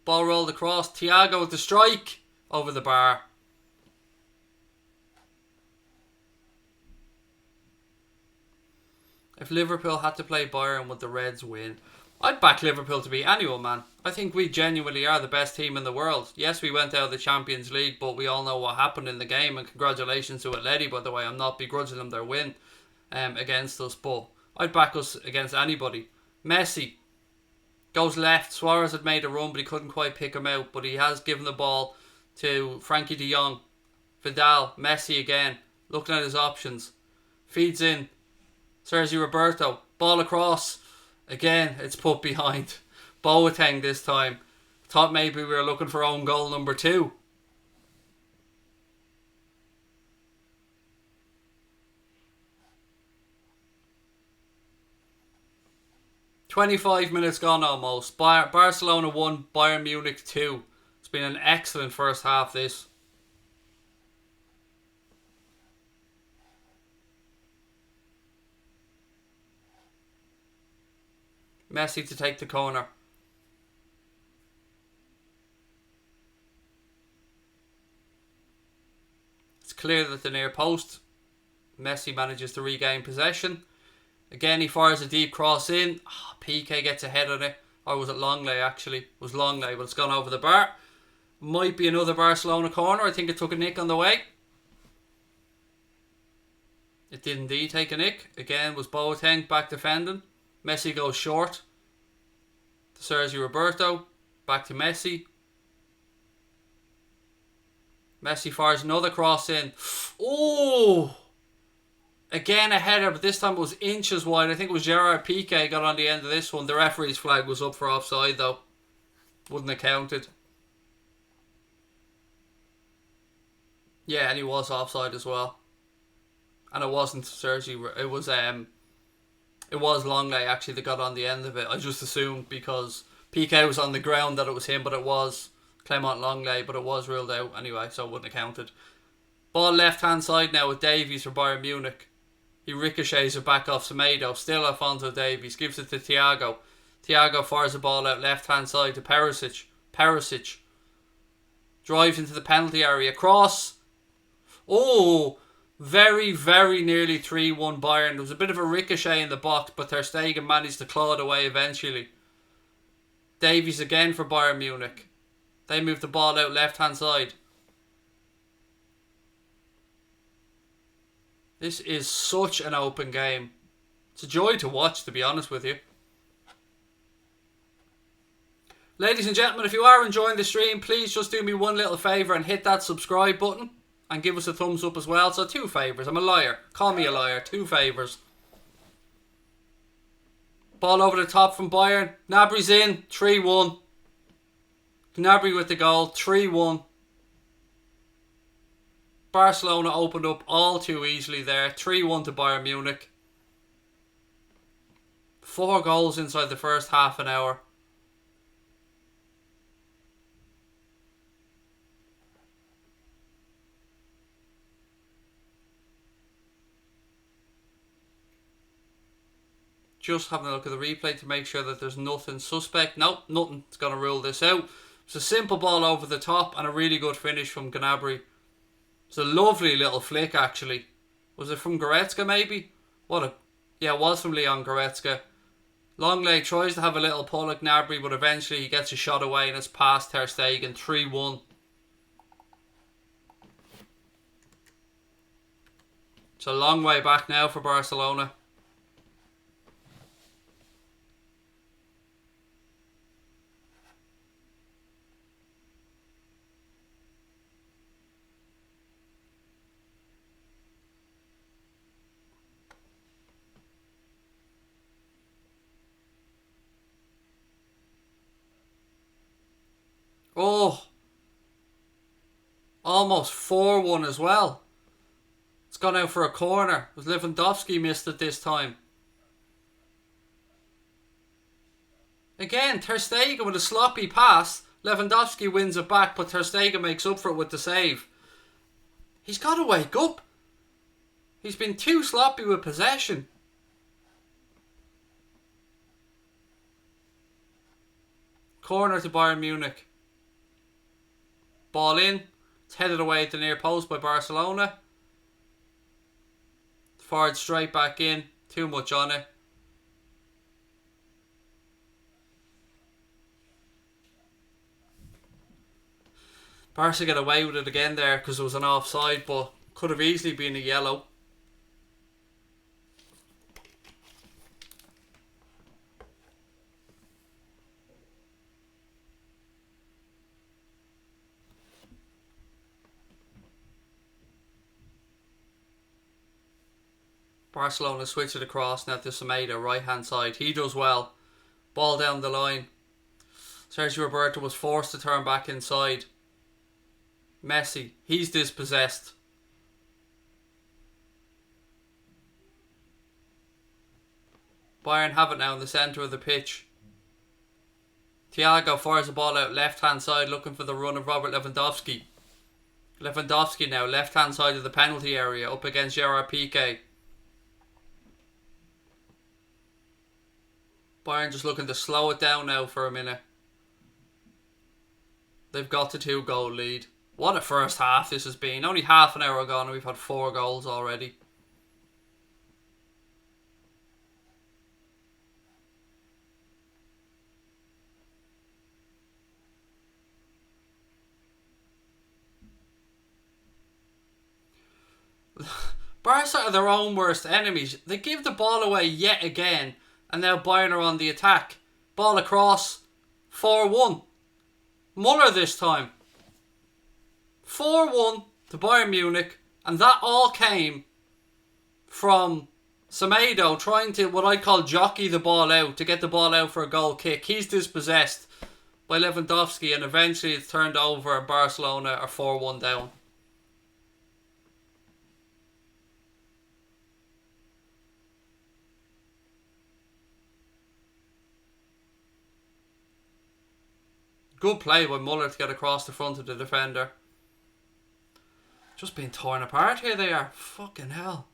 Ball rolled across. Thiago with the strike over the bar. If Liverpool had to play Bayern, would the Reds win? I'd back Liverpool to beat anyone, man. I think we genuinely are the best team in the world. Yes, we went out of the Champions League, but we all know what happened in the game. And congratulations to Atleti, by the way. I'm not begrudging them their win against us, but I'd back us against anybody. Messi goes left. Suarez had made a run, but he couldn't quite pick him out. But he has given the ball to Frankie de Jong. Vidal, Messi again, looking at his options. Feeds in. Sergio Roberto, ball across. Again, it's put behind. Boateng this time. Thought maybe we were looking for own goal number 2. 25 minutes gone almost. Barcelona 1, Bayern Munich 2. It's been an excellent first half this. Messi to take the corner. It's clear that the near post. Messi manages to regain possession. Again, he fires a deep cross in. PK gets ahead on it. Or was it Longley actually? It was Longley, but it's gone over the bar. Might be another Barcelona corner. I think it took a nick on the way. It did indeed take a nick. Again, was Boateng back defending. Messi goes short to Sergio Roberto. Back to Messi. Messi fires another cross in. Oh! Again a header, but this time it was inches wide. I think it was Gerard Piqué got on the end of this one. The referee's flag was up for offside though. Wouldn't have counted. Yeah, and he was offside as well. And it wasn't Sergio. It was Longley actually that got on the end of it. I just assumed because Piqué was on the ground that it was him, but it was Clement Longley, but it was ruled out anyway, so it wouldn't have counted. Ball left hand side now with Davies for Bayern Munich. He ricochets it back off Sadio. Still Alphonso Davies. Gives it to Thiago. Thiago fires the ball out left hand side to Perisic. Perisic drives into the penalty area. Cross. Oh, very, very nearly 3-1 Bayern. There was a bit of a ricochet in the box, but Ter Stegen managed to claw it away eventually. Davies again for Bayern Munich. They move the ball out left hand side. This is such an open game. It's a joy to watch, to be honest with you. Ladies and gentlemen, if you are enjoying the stream, please just do me one little favour and hit that subscribe button. And give us a thumbs up as well. So 2 favours. I'm a liar. Call me a liar. 2 favours. Ball over the top from Bayern. Gnabry's in. 3-1. Gnabry with the goal. 3-1. Barcelona opened up all too easily there. 3-1 to Bayern Munich. 4 goals inside the first half an hour. Just having a look at the replay to make sure that there's nothing suspect. Nope, nothing's going to rule this out. It's a simple ball over the top and a really good finish from Gnabry. It's a lovely little flick actually. Was it from Goretzka maybe? Yeah, it was from Leon Goretzka. Longley tries to have a little pull at Gnabry, but eventually he gets a shot away and it's past Ter Stegen. 3-1. It's a long way back now for Barcelona. Oh, almost 4-1 as well. It's gone out for a corner. It was Lewandowski missed it this time. Again, Ter Stegen with a sloppy pass. Lewandowski wins it back, but Ter Stegen makes up for it with the save. He's got to wake up. He's been too sloppy with possession. Corner to Bayern Munich. Ball in. It's headed away at the near post by Barcelona. Forward straight back in. Too much on it. Barca get away with it again there because it was an offside, but could have easily been a yellow. Barcelona switch it across now to Semedo, right hand side. He does well. Ball down the line. Sergio Roberto was forced to turn back inside. Messi, he's dispossessed. Bayern have it now in the centre of the pitch. Thiago fires the ball out left hand side looking for the run of Robert Lewandowski. Lewandowski now left hand side of the penalty area up against Gerard Piqué. Bayern just looking to slow it down now for a minute. They've got the 2-goal lead. What a first half this has been. Only half an hour gone and we've had 4 goals already. Barca are their own worst enemies. They give the ball away yet again, and now Bayern are on the attack. Ball across, 4-1. Muller this time. 4-1 to Bayern Munich, and that all came from Sadio trying to, what I call, jockey the ball out, to get the ball out for a goal kick. He's dispossessed by Lewandowski, and eventually it's turned over and Barcelona are 4-1 down. Good play by Muller to get across the front of the defender. Just being torn apart here they are. Fucking hell.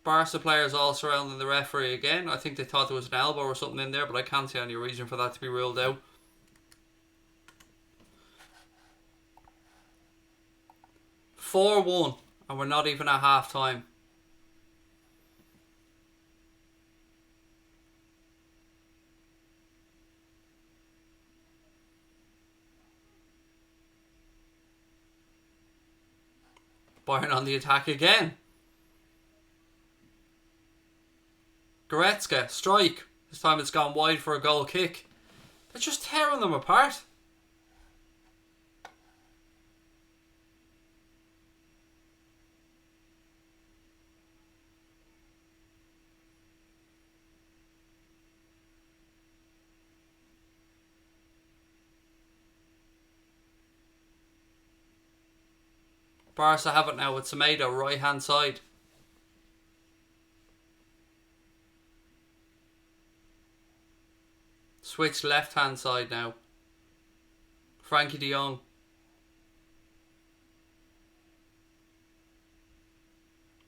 Barca players all surrounding the referee again. I think they thought there was an elbow or something in there, but I can't see any reason for that to be ruled out. 4-1 and we're not even at half time. Bayern on the attack again. Goretzka, strike. This time it's gone wide for a goal kick. They're just tearing them apart. Barca have it now with Sadio, right hand side. Switch left hand side now. Frankie de Jong.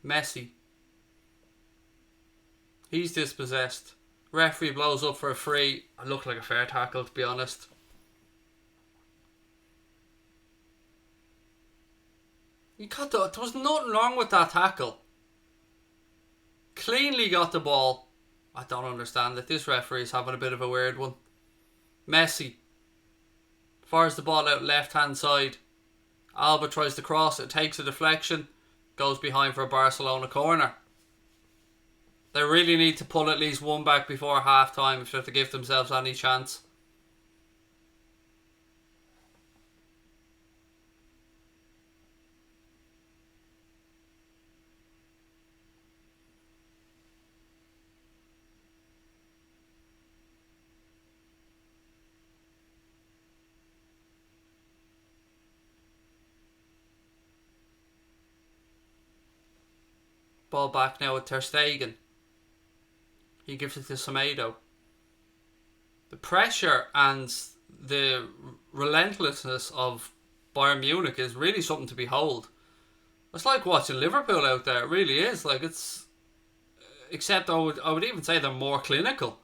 Messi. He's dispossessed. Referee blows up for a free. It looked like a fair tackle, to be honest. There was nothing wrong with that tackle. Cleanly got the ball. I don't understand it. This referee is having a bit of a weird one. Messi fires the ball out left hand side. Alba tries to cross it, takes a deflection, goes behind for a Barcelona corner. They really need to pull at least one back before half time if they have to give themselves any chance. Ball back now with Ter Stegen. He gives it to Sadio. The pressure and the relentlessness of Bayern Munich is really something to behold. It's like watching Liverpool out there. It really is. Like, it's, except I would even say they're more clinical.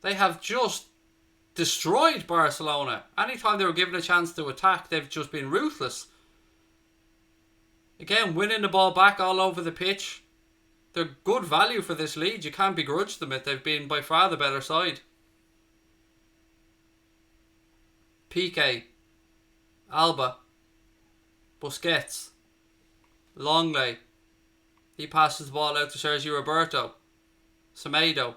They have just destroyed Barcelona. Anytime they were given a chance to attack, they've just been ruthless. Again, winning the ball back all over the pitch. They're good value for this lead. You can't begrudge them it. They've been by far the better side. Piqué. Alba. Busquets. Longley. He passes the ball out to Sergio Roberto. Sadio.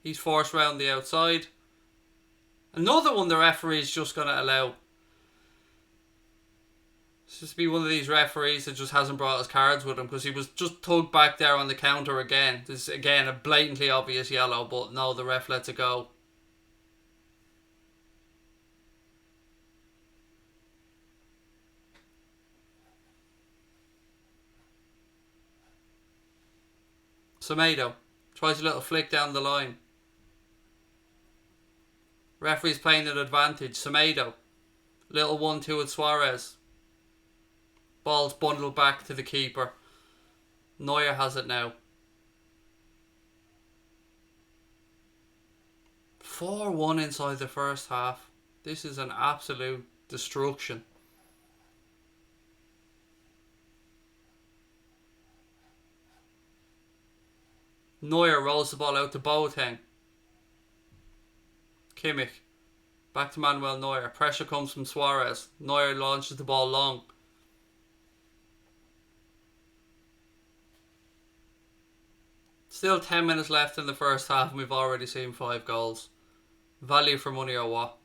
He's forced round the outside. Another one the referee is just going to allow. It's just be one of these referees that just hasn't brought his cards with him, because he was just tugged back there on the counter again. This is, again, a blatantly obvious yellow, but no, the ref lets it go. Sadio tries a little flick down the line. Referee's playing an advantage. Sadio, little 1-2 with Suarez. Ball's bundled back to the keeper. Neuer has it now. 4-1 inside the first half. This is an absolute destruction. Neuer rolls the ball out to Boateng. Kimmich. Back to Manuel Neuer. Pressure comes from Suarez. Neuer launches the ball long. Still 10 minutes left in the first half and we've already seen 5 goals. Value for money or what?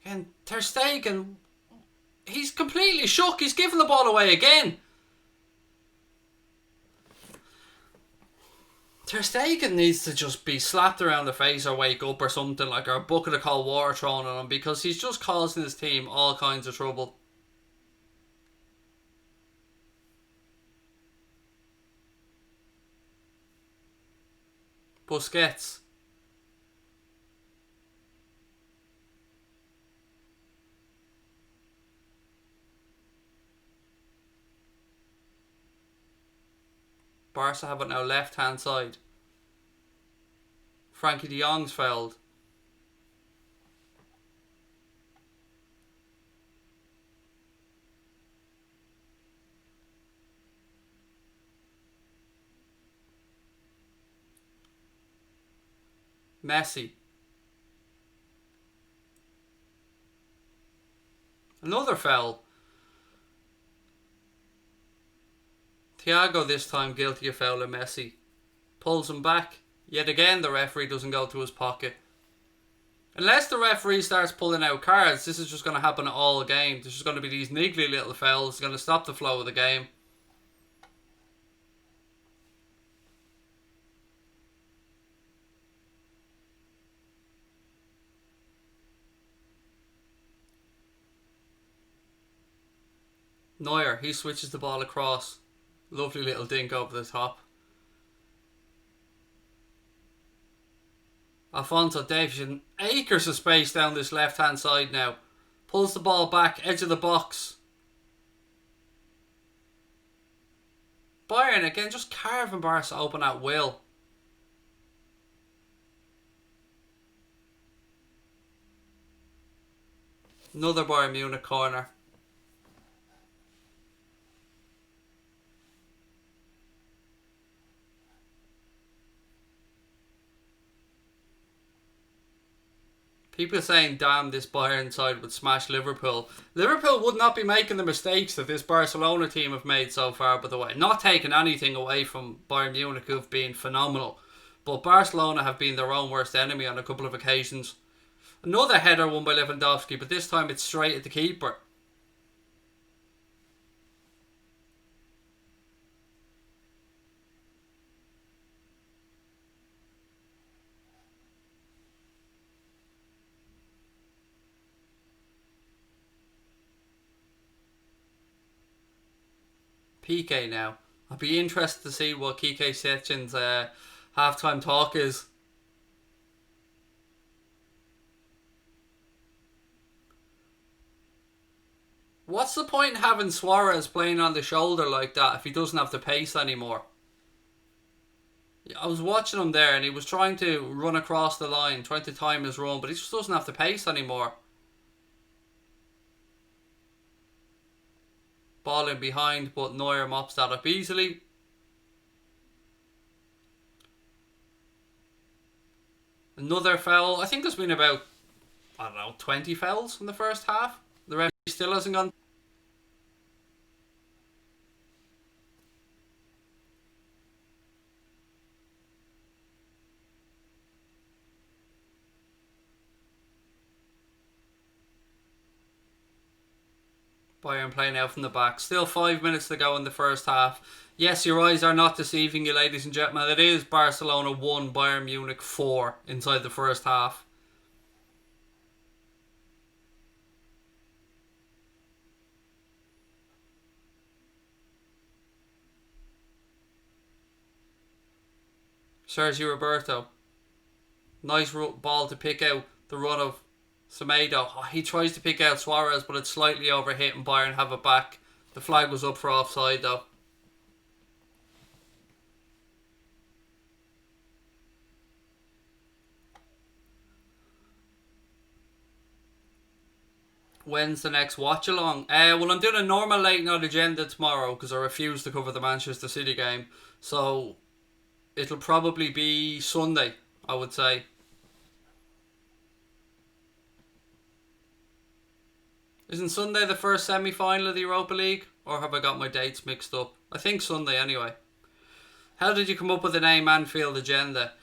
And Ter Stegen, he's completely shook. He's given the ball away again. Ter Stegen needs to just be slapped around the face or wake up or something, like, or a bucket of cold water thrown at him, because he's just causing his team all kinds of trouble. Busquets. Barca have it now left hand side. Frankie de Jong's fouled. Messi. Another foul. Thiago this time guilty of fouling Messi. Pulls him back. Yet again the referee doesn't go to his pocket. Unless the referee starts pulling out cards, this is just going to happen all game. There's just going to be these niggly little fouls. It's going to stop the flow of the game. Neuer, he switches the ball across. Lovely little dink over the top. Alphonso Davies in acres of space down this left hand side now. Pulls the ball back, edge of the box. Bayern again just carving Barca open at will. Another Bayern Munich corner. People are saying, damn, this Bayern side would smash Liverpool. Liverpool would not be making the mistakes that this Barcelona team have made so far, by the way. Not taking anything away from Bayern Munich, who've been phenomenal. But Barcelona have been their own worst enemy on a couple of occasions. Another header won by Lewandowski, but this time it's straight at the keeper. Piqué now. I'd be interested to see what Kike Setchin's halftime talk is. What's the point in having Suarez playing on the shoulder like that if he doesn't have the pace anymore? I was watching him there and he was trying to run across the line, trying to time his run, but he just doesn't have the pace anymore. Ball in behind, but Neuer mops that up easily. Another foul. I think there's been about, 20 fouls in the first half. The referee still hasn't gone. Bayern playing out from the back. Still 5 minutes to go in the first half. Yes, your eyes are not deceiving you, ladies and gentlemen. It is Barcelona 1, Bayern Munich 4 inside the first half. Sergio Roberto. Nice ball to pick out the run of Sadio. Oh, he tries to pick out Suarez, but it's slightly overhit and Bayern have it back. The flag was up for offside though. When's the next watch-along? Well, I'm doing a normal late night agenda tomorrow because I refuse to cover the Manchester City game. So it'll probably be Sunday, I would say. Isn't Sunday the first semi-final of the Europa League? Or have I got my dates mixed up? I think Sunday anyway. How did you come up with the name Anfield Agenda?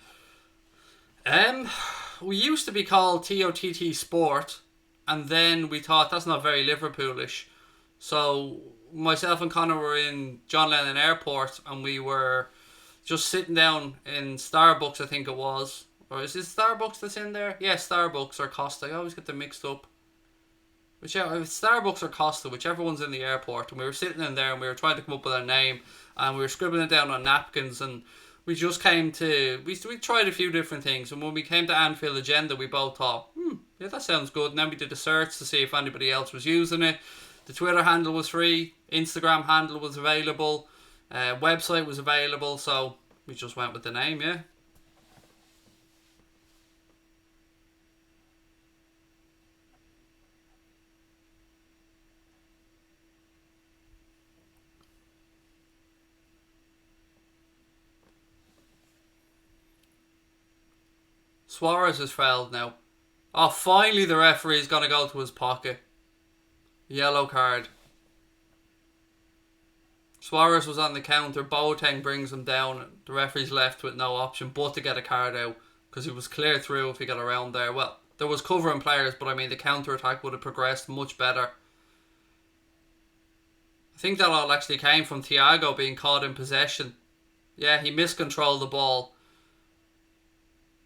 We used to be called TOTT Sport, and then we thought that's not very Liverpoolish. So myself and Connor were in John Lennon Airport, and we were just sitting down in Starbucks, I think it was. Or is it Starbucks that's in there? Yeah, Starbucks or Costa. I always get them mixed up. Whichever, Starbucks or Costa, whichever one's in the airport. And we were sitting in there and we were trying to come up with a name. And we were scribbling it down on napkins. And we just came to... We tried a few different things. And when we came to Anfield Agenda, we both thought, yeah, that sounds good. And then we did a search to see if anybody else was using it. The Twitter handle was free. Instagram handle was available. Website was available. So we just went with the name, yeah. Suarez is fouled now. Oh, finally the referee's going to go to his pocket. Yellow card. Suarez was on the counter. Boateng brings him down. The referee's left with no option but to get a card out because he was clear through if he got around there. Well, there was covering players, but I mean the counter-attack would have progressed much better. I think that all actually came from Thiago being caught in possession. Yeah, he miscontrolled the ball.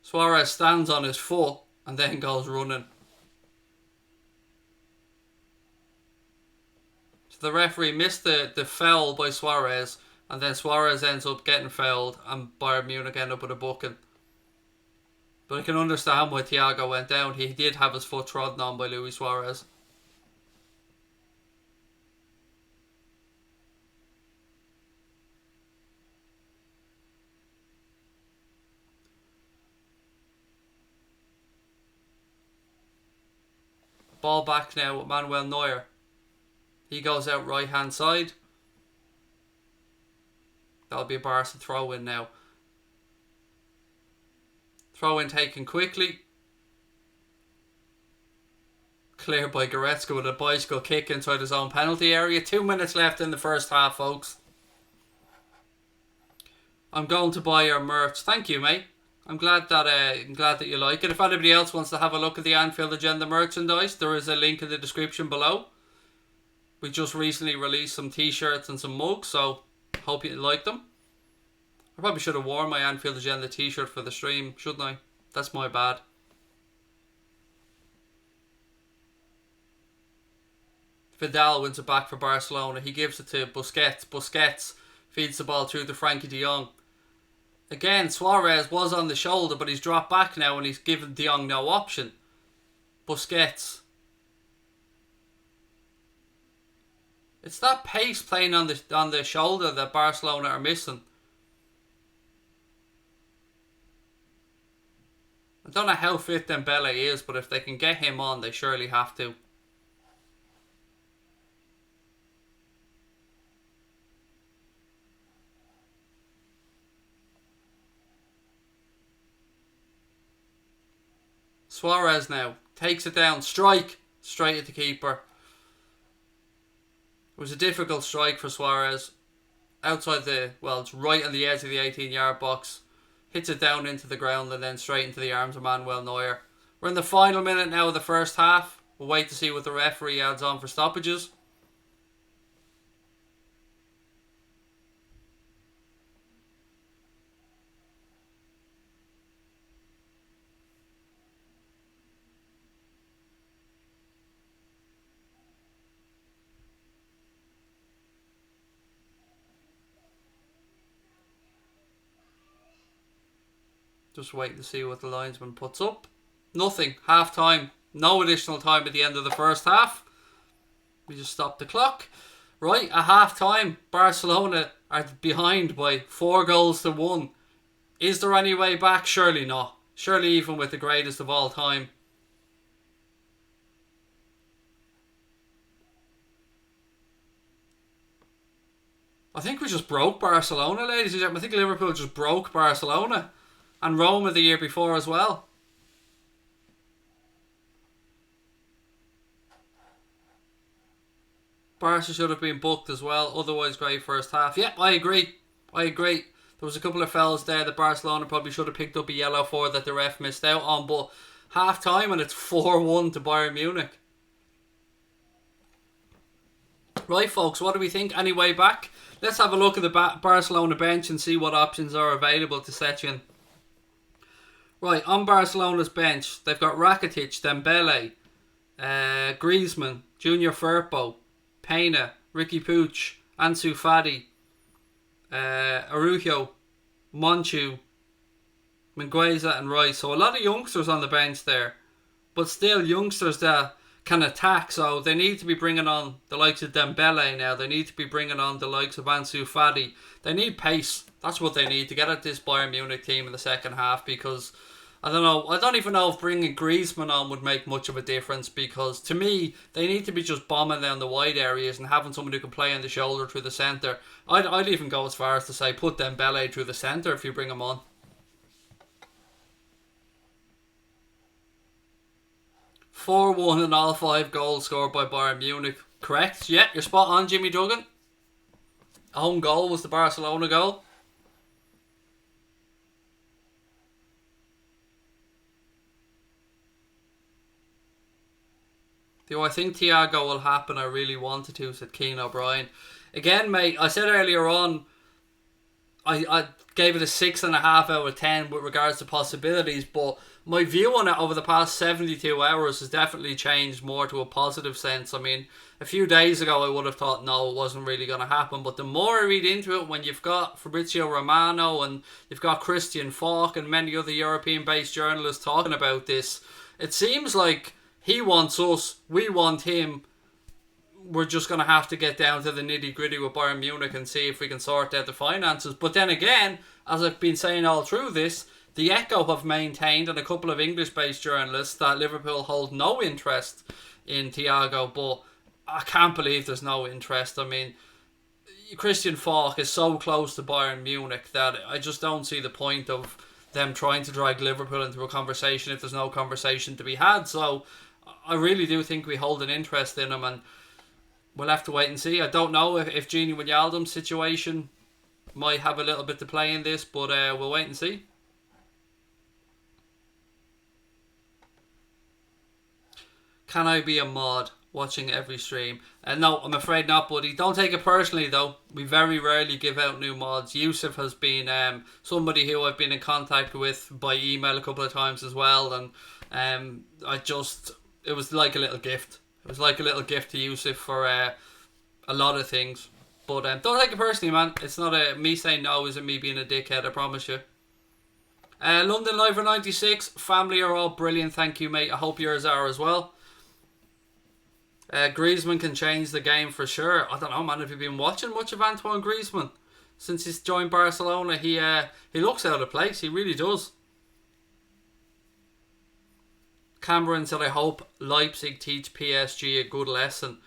Suarez stands on his foot and then goes running. So the referee missed the foul by Suarez, and then Suarez ends up getting fouled and Bayern Munich end up with a booking. But I can understand why Thiago went down. He did have his foot trodden on by Luis Suarez. Ball back now with Manuel Neuer. He goes out right hand side. That'll be a Barca throw in now. Throw in taken quickly. Cleared by Goretzka with a bicycle kick inside his own penalty area. 2 minutes left in the first half, folks. I'm going to buy your merch. Thank you, mate. I'm glad that you like it. If anybody else wants to have a look at the Anfield Agenda merchandise, there is a link in the description below. We just recently released some t-shirts and some mugs, so hope you like them. I probably should have worn my Anfield Agenda t-shirt for the stream, shouldn't I? That's my bad. Vidal wins it back for Barcelona. He gives it to Busquets. Busquets feeds the ball through to Frankie de Jong. Again, Suarez was on the shoulder, but he's dropped back now and he's given de Jong no option. Busquets. It's that pace playing on the shoulder that Barcelona are missing. I don't know how fit Dembele is, but if they can get him on, they surely have to. Suarez now takes it down, strike straight at the keeper. It was a difficult strike for Suarez. Outside it's right on the edge of the 18-yard box. Hits it down into the ground and then straight into the arms of Manuel Neuer. We're in the final minute now of the first half. We'll wait to see what the referee adds on for stoppages. Just waiting to see what the linesman puts up. Nothing. Half time. No additional time at the end of the first half. We just stopped the clock. Right, at half time, Barcelona are behind by 4-1. Is there any way back? Surely not. Surely even with the greatest of all time. I think we just broke Barcelona, ladies and gentlemen. I think Liverpool just broke Barcelona. And Roma the year before as well. Barca should have been booked as well. Otherwise, great first half. Yep, I agree. There was a couple of fouls there that Barcelona probably should have picked up a yellow for that the ref missed out on. But half time and it's 4-1 to Bayern Munich. Right, folks, what do we think? Any way back? Let's have a look at the Barcelona bench and see what options are available to set you in. Right, on Barcelona's bench, they've got Rakitic, Dembele, Griezmann, Junior Firpo, Pena, Ricky Puig, Ansu Fati, Araujo, Monchu, Mingueza and Rice. So a lot of youngsters on the bench there. But still youngsters that can attack. So they need to be bringing on the likes of Dembele now. They need to be bringing on the likes of Ansu Fati. They need pace. That's what they need to get at this Bayern Munich team in the second half, because I don't know. I don't even know if bringing Griezmann on would make much of a difference, because to me, they need to be just bombing down the wide areas and having someone who can play on the shoulder through the centre. I'd even go as far as to say put Dembele through the centre if you bring him on. (4-1) and all 5 goals scored by Bayern Munich. Correct? Yeah, you're spot on, Jimmy Duggan. A home goal was the Barcelona goal. Do I think Thiago will happen? I really wanted to, said Keane O'Brien. Again, mate, I said earlier on, I gave it a 6.5 out of 10 with regards to possibilities, but my view on it over the past 72 hours has definitely changed more to a positive sense. I mean, a few days ago I would have thought no, it wasn't really going to happen, but the more I read into it, when you've got Fabrizio Romano and you've got Christian Falk and many other European-based journalists talking about this, it seems like he wants us, we want him. We're just going to have to get down to the nitty-gritty with Bayern Munich and see if we can sort out the finances. But then again, as I've been saying all through this, the Echo have maintained, and a couple of English-based journalists, that Liverpool hold no interest in Thiago. But I can't believe there's no interest. I mean, Christian Falk is so close to Bayern Munich that I just don't see the point of them trying to drag Liverpool into a conversation if there's no conversation to be had. So I really do think we hold an interest in him, and we'll have to wait and see. I don't know if Gini Wijnaldum's situation might have a little bit to play in this, but we'll wait and see. Can I be a mod watching every stream? No, I'm afraid not, buddy. Don't take it personally, though. We very rarely give out new mods. Yusuf has been somebody who I've been in contact with by email a couple of times as well, and it was like a little gift. It was like a little gift to Yusuf for a lot of things. But don't take it personally, man. It's not me saying no isn't me being a dickhead, I promise you. London Liver 96. Family are all brilliant, thank you, mate. I hope yours are as well. Griezmann can change the game for sure. I don't know, man. Have you been watching much of Antoine Griezmann since he's joined Barcelona? He looks out of place. He really does. Cameron said, I hope Leipzig teach PSG a good lesson.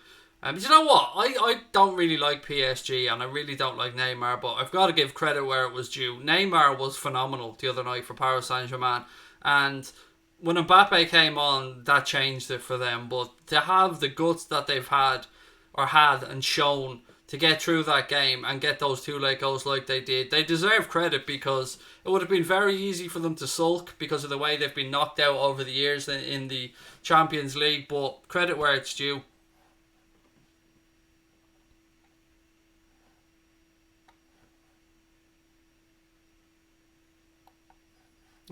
But you know what? I don't really like PSG, and I really don't like Neymar, but I've got to give credit where it was due. Neymar was phenomenal the other night for Paris Saint-Germain, and when Mbappe came on, that changed it for them. But to have the guts that they've had and shown to get through that game and get those 2 late goals like they did, they deserve credit, because it would have been very easy for them to sulk because of the way they've been knocked out over the years in the Champions League. But credit where it's due.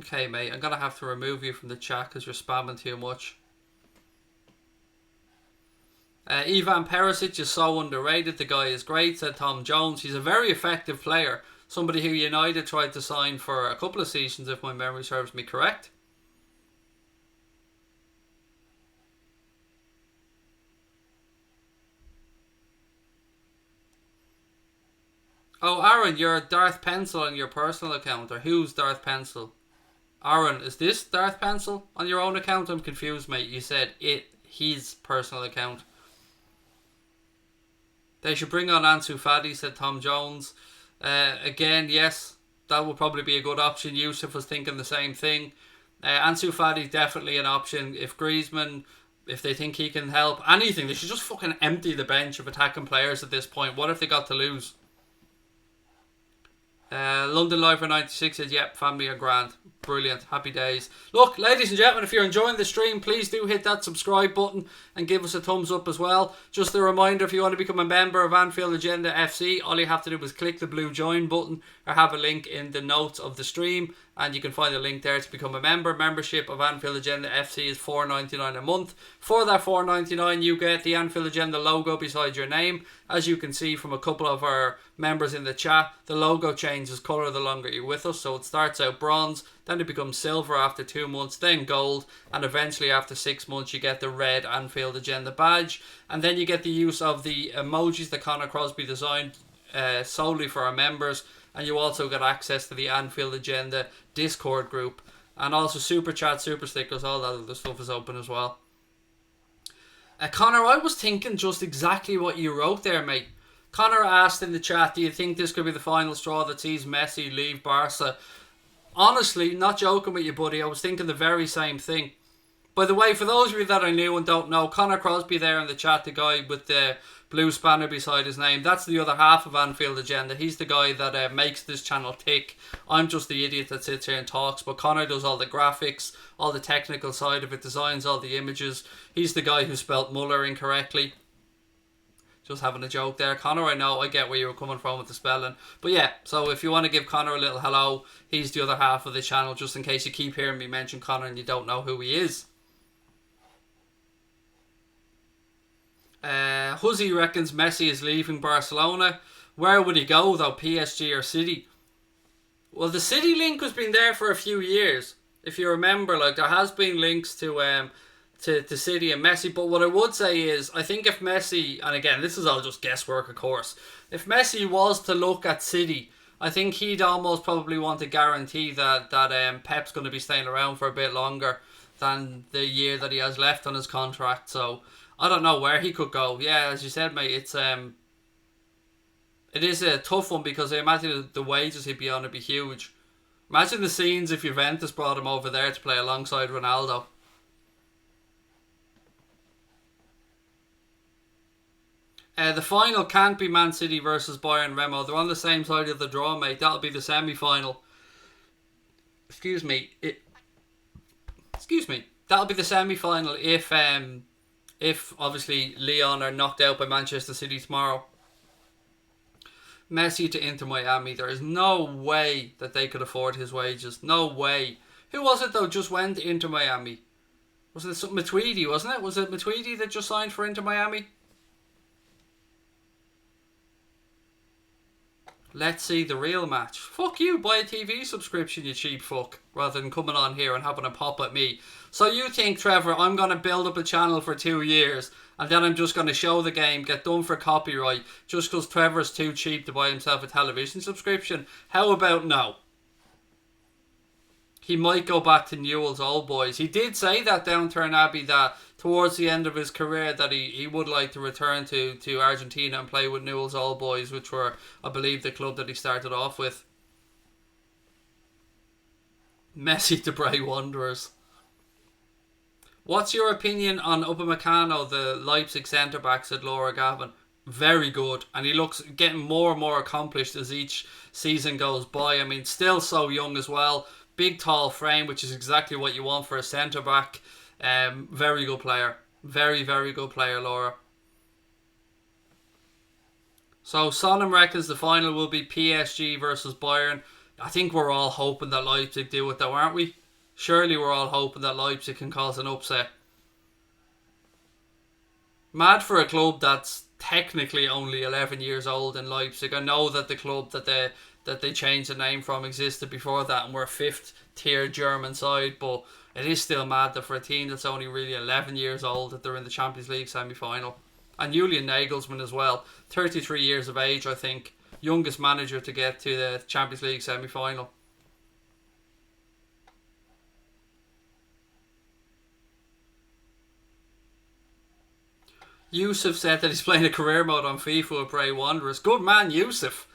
Okay, mate, I'm going to have to remove you from the chat because you're spamming too much. Ivan Perisic is so underrated. The guy is great, said Tom Jones. He's a very effective player. Somebody who United tried to sign for a couple of seasons, if my memory serves me correct. Oh, Aaron, you're Darth Pencil on your personal account. Or who's Darth Pencil? Aaron, is this Darth Pencil on your own account? I'm confused, mate. You said his personal account. They should bring on Ansu Fati, said Tom Jones. Again, yes, that would probably be a good option. Yusuf was thinking the same thing. Ansu Fati definitely an option. If Griezmann, if they think he can help, anything, they should just fucking empty the bench of attacking players at this point. What if they got to lose? London Live for 96 says, yep, family are grand. Brilliant. Happy days. Look, ladies and gentlemen, if you're enjoying the stream, please do hit that subscribe button and give us a thumbs up as well. Just a reminder, if you want to become a member of Anfield Agenda FC, all you have to do is click the blue join button or have a link in the notes of the stream, and you can find a link there to become a member. Membership of Anfield Agenda FC is $4.99 a month. For that $4.99, you get the Anfield Agenda logo beside your name. As you can see from a couple of our members in the chat, the logo changes colour the longer you're with us. So it starts out bronze, then it becomes silver after 2 months, then gold, and eventually after 6 months you get the red Anfield Agenda badge. And then you get the use of the emojis that Conor Crosby designed solely for our members, and you also get access to the Anfield Agenda Discord group, and also super chat, super stickers, all that other stuff is open as well. Connor, I was thinking just exactly what you wrote there, mate. Connor asked in the chat, do you think this could be the final straw that sees Messi leave Barca? Honestly, not joking with you, buddy, I was thinking the very same thing. By the way, for those of you that I knew and don't know, Conor Crosby there in the chat, the guy with the blue spanner beside his name, that's the other half of Anfield Agenda. He's the guy that makes this channel tick. I'm just the idiot that sits here and talks, but Conor does all the graphics, all the technical side of it, designs all the images. He's the guy who spelt Muller incorrectly. Just having a joke there. Connor, I know, I get where you were coming from with the spelling. But yeah, so if you want to give Connor a little hello, he's the other half of the channel, just in case you keep hearing me mention Connor and you don't know who he is. Huzzy reckons Messi is leaving Barcelona. Where would he go though, PSG or City? Well, the City link has been there for a few years. If you remember, like there has been links to City and Messi, but what I would say is, I think if Messi, and again this is all just guesswork of course, if Messi was to look at City, I think he'd almost probably want to guarantee that Pep's going to be staying around for a bit longer than the year that he has left on his contract. So I don't know where he could go. Yeah, as you said, mate, it is a tough one, because I imagine the wages he'd be on would be huge. Imagine the scenes if Juventus brought him over there to play alongside Ronaldo. The final can't be Man City versus Bayern, Remo. They're on the same side of the draw, mate. That'll be the semi-final. Excuse me. That'll be the semi-final if obviously Lyon are knocked out by Manchester City tomorrow. Messi to Inter Miami. There is no way that they could afford his wages. No way. Who was it though just went to Inter Miami? Was it Matuidi, wasn't it? Was it Matuidi that just signed for Inter Miami? Let's see the real match. Fuck you, buy a TV subscription, you cheap fuck, rather than coming on here and having a pop at me. So you think, Trevor, I'm going to build up a channel for 2 years and then I'm just going to show the game, get done for copyright, just because Trevor's too cheap to buy himself a television subscription? How about no? He might go back to Newell's Old Boys. He did say that Downturn Abbey, that towards the end of his career that he would like to return to Argentina and play with Newell's Old Boys, which were, I believe, the club that he started off with. Messi to Bray Wanderers. What's your opinion on Upamecano, the Leipzig centre-back, said Laura Gavin? Very good, and he looks getting more and more accomplished as each season goes by. I mean, still so young as well. Big tall frame, which is exactly what you want for a centre-back. Very good player. Very, very good player, Laura. So Sonam reckons the final will be PSG versus Bayern. I think we're all hoping that Leipzig do it though, aren't we? Surely we're all hoping that Leipzig can cause an upset. Mad for a club that's technically only 11 years old in Leipzig. I know that the club that they changed the name from existed before that and were a fifth tier German side, but it is still mad that for a team that's only really 11 years old that they're in the Champions League semi-final. And Julian Nagelsmann as well, 33 years of age, I think, youngest manager to get to the Champions League semi-final. Yusuf said that he's playing a career mode on FIFA with Bray Wanderers. Good man, Yusuf.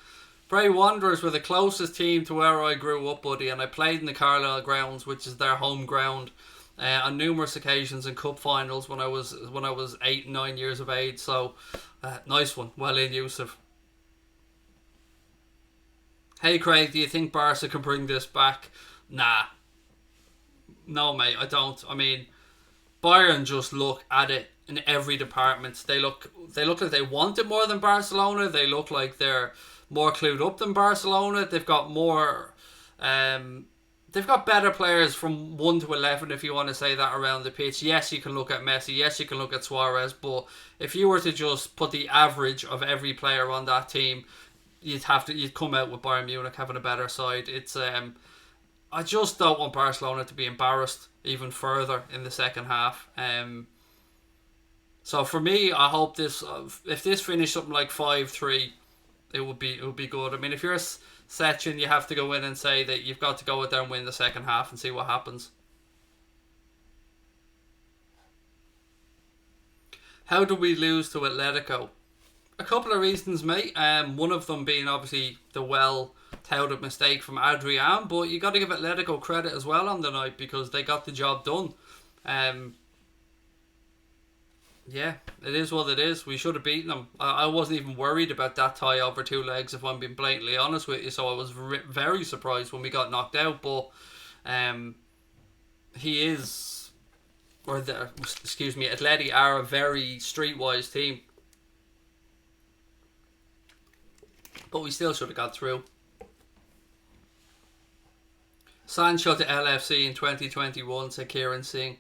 Bray Wanderers were the closest team to where I grew up, buddy, and I played in the Carlisle grounds, which is their home ground, on numerous occasions in cup finals when I was 8 and 9 years of age. So, nice one. Well in, Yusuf. Hey Craig, do you think Barca can bring this back? Nah. No, mate, I don't. I mean, Bayern just look at it in every department. They look like they want it more than Barcelona. They look like they're more clued up than Barcelona. They've got more. They've got better players from 1 to 11, if you want to say that, around the pitch. Yes, you can look at Messi. Yes, you can look at Suarez. But if you were to just put the average of every player on that team, you'd come out with Bayern Munich having a better side. It's I just don't want Barcelona to be embarrassed even further in the second half. So for me, I hope this if this finished something like 5-3, it would be good. I mean, if you're Sechin, you have to go in and say that you've got to go out there and win the second half and see what happens. How do we lose to Atletico? A couple of reasons, mate. One of them being obviously the well-touted mistake from Adrian, but you got to give Atletico credit as well on the night because they got the job done. Yeah, it is what it is. We should have beaten them. I wasn't even worried about that tie over 2 legs, if I'm being blatantly honest with you. So I was very surprised when we got knocked out. But he is, Atleti are a very streetwise team. But we still should have got through. Sancho to LFC in 2021, said Kieran Singh.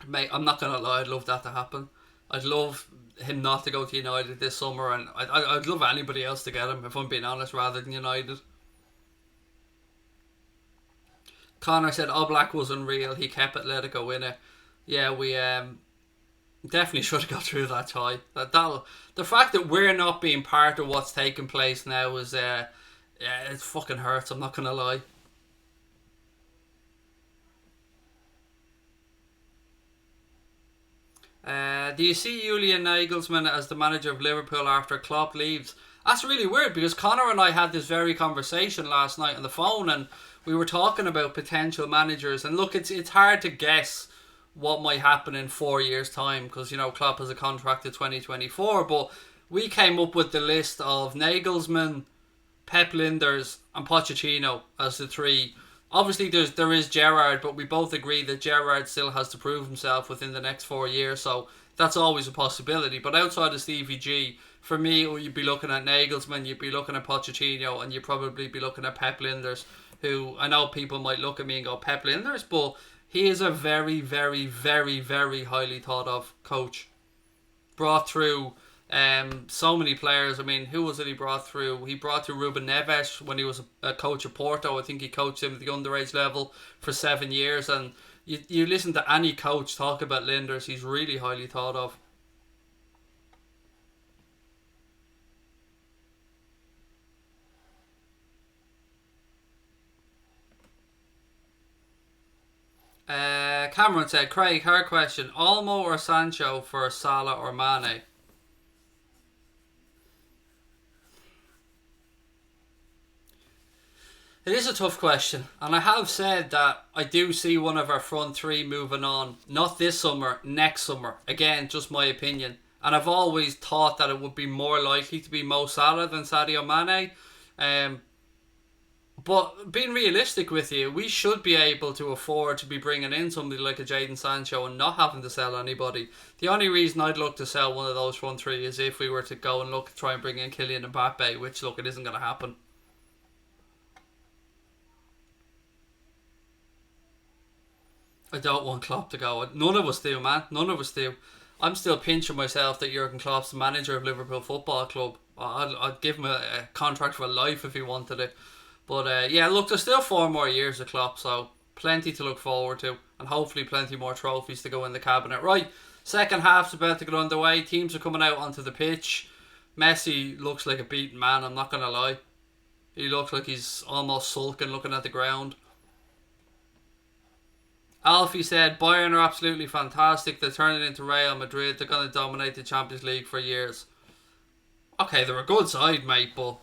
Mate, I'm not going to lie, I'd love that to happen. I'd love him not to go to United this summer, and I'd love anybody else to get him, if I'm being honest, rather than United. Connor said Oblak was unreal, he kept Atletico in it. Yeah, we definitely should have got through that tie. The fact that we're not being part of what's taking place now is, it fucking hurts, I'm not going to lie. Do you see Julian Nagelsmann as the manager of Liverpool after Klopp leaves? That's really weird because Connor and I had this very conversation last night on the phone and we were talking about potential managers. And look, it's hard to guess what might happen in 4 years' time because, you know, Klopp has a contract to 2024. But we came up with the list of Nagelsmann, Pep Linders and Pochettino as the three. Obviously, there is Gerrard, but we both agree that Gerrard still has to prove himself within the next 4 years, so that's always a possibility. But outside of Stevie G, for me, you'd be looking at Nagelsmann, you'd be looking at Pochettino, and you'd probably be looking at Pep Linders, who I know people might look at me and go, Pep Linders, but he is a very, very, very, very highly thought of coach. Brought through so many players. I mean, who was it he brought through? He brought through Ruben Neves when he was a coach of Porto. I think he coached him at the underage level for 7 years. And you listen to any coach talk about Linders, he's really highly thought of. Cameron said, Craig, hard question. Olmo or Sancho for Salah or Mane? It is a tough question, and I have said that I do see one of our front three moving on, not this summer, next summer. Again, just my opinion. And I've always thought that it would be more likely to be Mo Salah than Sadio Mane. But being realistic with you, we should be able to afford to be bringing in somebody like a Jadon Sancho and not having to sell anybody. The only reason I'd look to sell one of those front three is if we were to go and try and bring in Kylian Mbappe, which, look, it isn't going to happen. I don't want Klopp to go. None of us do, man. None of us do. I'm still pinching myself that Jurgen Klopp's the manager of Liverpool Football Club. I'd give him a contract for life if he wanted it. But yeah, look, there's still 4 more years of Klopp, so plenty to look forward to, and hopefully plenty more trophies to go in the cabinet. Right, second half's about to get underway. Teams are coming out onto the pitch. Messi looks like a beaten man, I'm not going to lie. He looks like he's almost sulking looking at the ground. Alfie said, Bayern are absolutely fantastic. They're turning into Real Madrid. They're going to dominate the Champions League for years. Okay, they're a good side, mate, but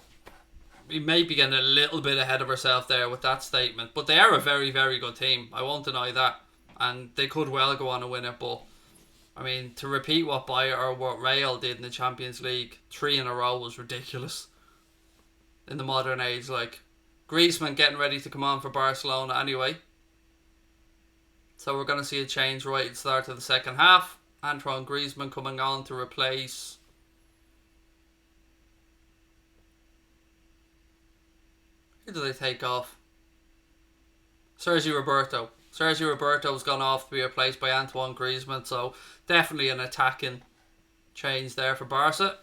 we may be getting a little bit ahead of ourselves there with that statement. But they are a very, very good team. I won't deny that. And they could well go on and win it. But, I mean, to repeat what Bayern or what Real did in the Champions League 3 in a row was ridiculous. In the modern age, like, Griezmann getting ready to come on for Barcelona anyway. So we're going to see a change right at the start of the second half. Antoine Griezmann coming on to replace... Who do they take off? Sergio Roberto. Sergio Roberto's gone off to be replaced by Antoine Griezmann. So definitely an attacking change there for Barca.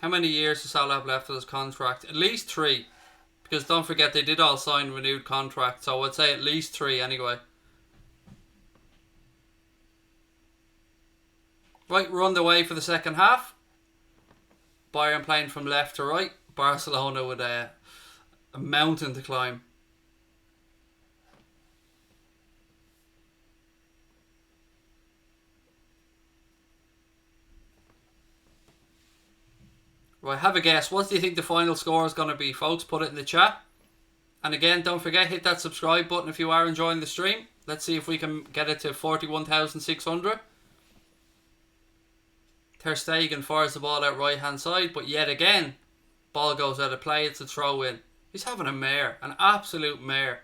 How many years does Salah have left of his contract? At least 3. Because don't forget, they did all sign renewed contracts. So I'd say at least 3 anyway. Right, we're on the way for the second half. Bayern playing from left to right. Barcelona with a mountain to climb. Right, have a guess. What do you think the final score is going to be, folks? Put it in the chat. And again, don't forget, hit that subscribe button if you are enjoying the stream. Let's see if we can get it to 41,600. Ter Stegen fires the ball out right hand side, but yet again, ball goes out of play. It's a throw in. He's having a mare, an absolute mare.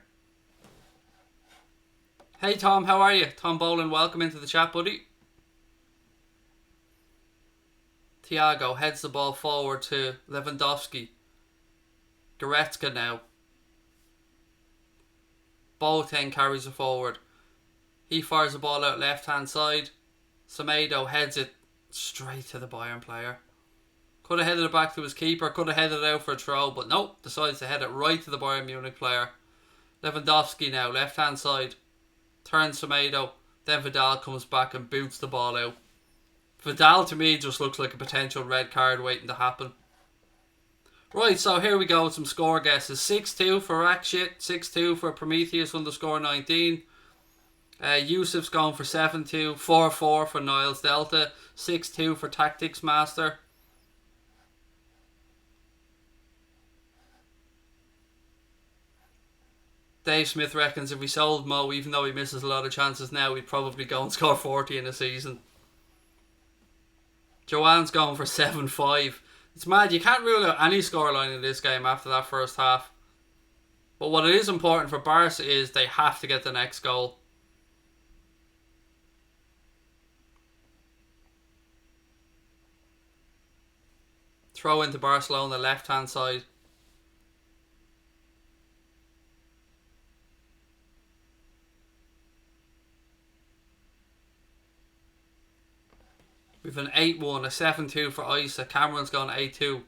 Hey Tom, how are you? Tom Boland, welcome into the chat, buddy. Thiago heads the ball forward to Lewandowski. Goretzka now. Boateng carries it forward. He fires the ball out left hand side. Semedo heads it straight to the Bayern player. Could have headed it back to his keeper. Could have headed it out for a throw. But nope. Decides to head it right to the Bayern Munich player. Lewandowski now. Left hand side. Turns Semedo. Then Vidal comes back and boots the ball out. Vidal to me just looks like a potential red card waiting to happen. Right, so here we go with some score guesses. 6-2 for Rakshit. 6-2 for Prometheus _19. Yusuf's going for 7-2. 4-4 for Niles Delta. 6-2 for Tactics Master. Dave Smith reckons if we sold Mo, even though he misses a lot of chances now, we'd probably go and score 40 in a season. Joanne's going for 7-5. It's mad, you can't rule out any scoreline in this game after that first half. But what it is important for Barca is they have to get the next goal. Throw into Barcelona, left hand side. We've an 8-1, a 7-2 for Isa. Cameron's gone 8-2.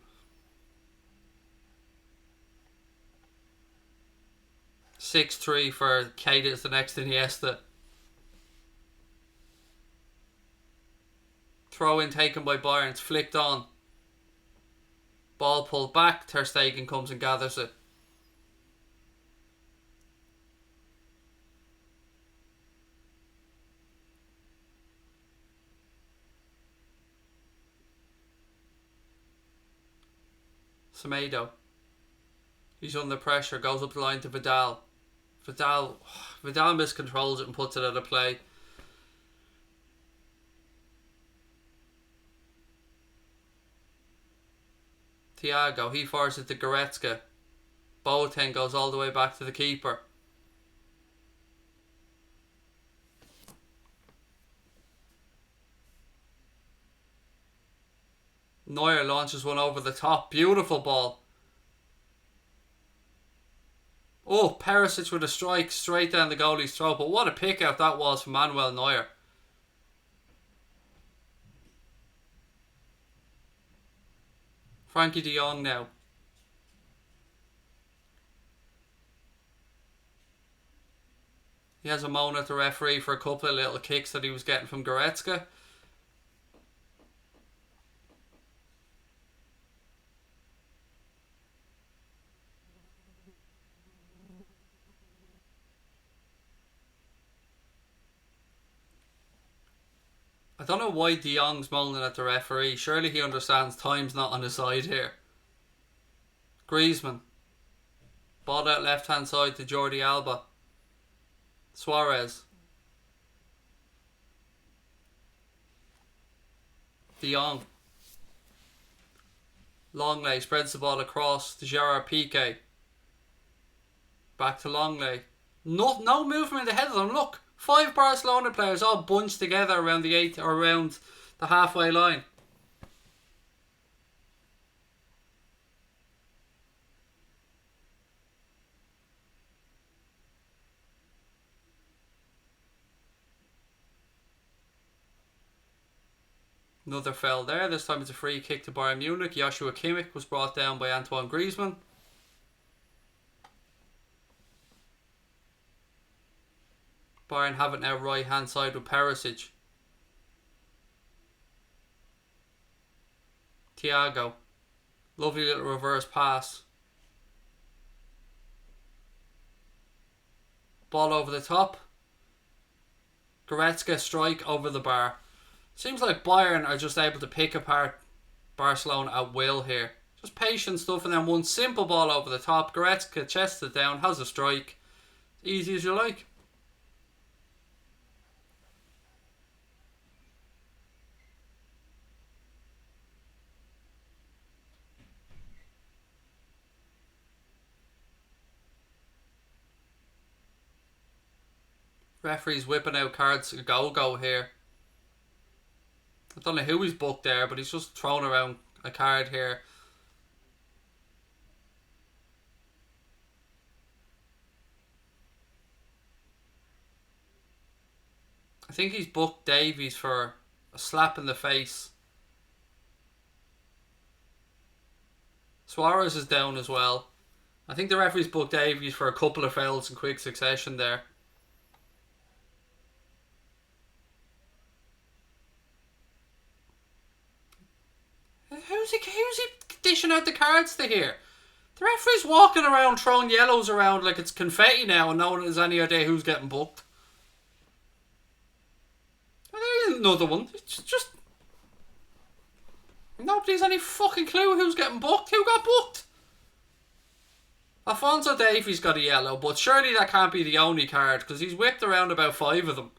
6-3 for Keita is the next Iniesta. Throw in taken by Bayern. It's flicked on. Ball pulled back. Ter Stegen comes and gathers it. Semedo. He's under pressure. Goes up the line to Vidal. Vidal miscontrols it and puts it out of play. Thiago. He fires it to Goretzka. Boateng goes all the way back to the keeper. Neuer launches one over the top. Beautiful ball. Oh, Perisic with a strike straight down the goalie's throat. But what a pick out that was from Manuel Neuer. Frankie de Jong now. He has a moan at the referee for a couple of little kicks that he was getting from Goretzka. I don't know why De Jong's moaning at the referee. Surely he understands time's not on his side here. Griezmann. Ball out left hand side to Jordi Alba. Suarez. De Jong. Longley spreads the ball across to Gerard Piqué. Back to Longley. No movement ahead of them. Look. 5 Barcelona players all bunched together around around the halfway line. Another foul there. This time it's a free kick to Bayern Munich. Joshua Kimmich was brought down by Antoine Griezmann. Bayern have it now right hand side with Perisic. Thiago. Lovely little reverse pass. Ball over the top. Goretzka strike over the bar. Seems like Bayern are just able to pick apart Barcelona at will here. Just patient stuff, and then one simple ball over the top. Goretzka chests it down, has a strike. Easy as you like. Referee's whipping out cards a go here. I don't know who he's booked there, but he's just thrown around a card here. I think he's booked Davies for a slap in the face. Suarez is down as well. I think the referee's booked Davies for a couple of fouls in quick succession there. Who's he dishing out the cards to here? The referee's walking around throwing yellows around like it's confetti now, and no one has any idea who's getting booked. Well, there isn't another one. It's just nobody's any fucking clue who's getting booked. Who got booked? Alphonso Davies got a yellow, but surely that can't be the only card because he's whipped around about 5 of them.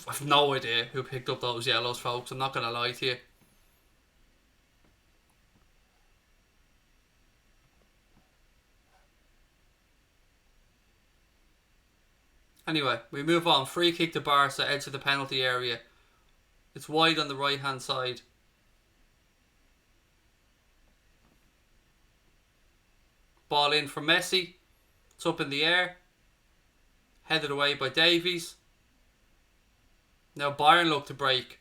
I've no idea who picked up those yellows, folks. I'm not going to lie to you. Anyway, we move on. Free kick to Barca, edge of the penalty area. It's wide on the right hand side. Ball in for Messi. It's up in the air. Headed away by Davies. Now Bayern look to break.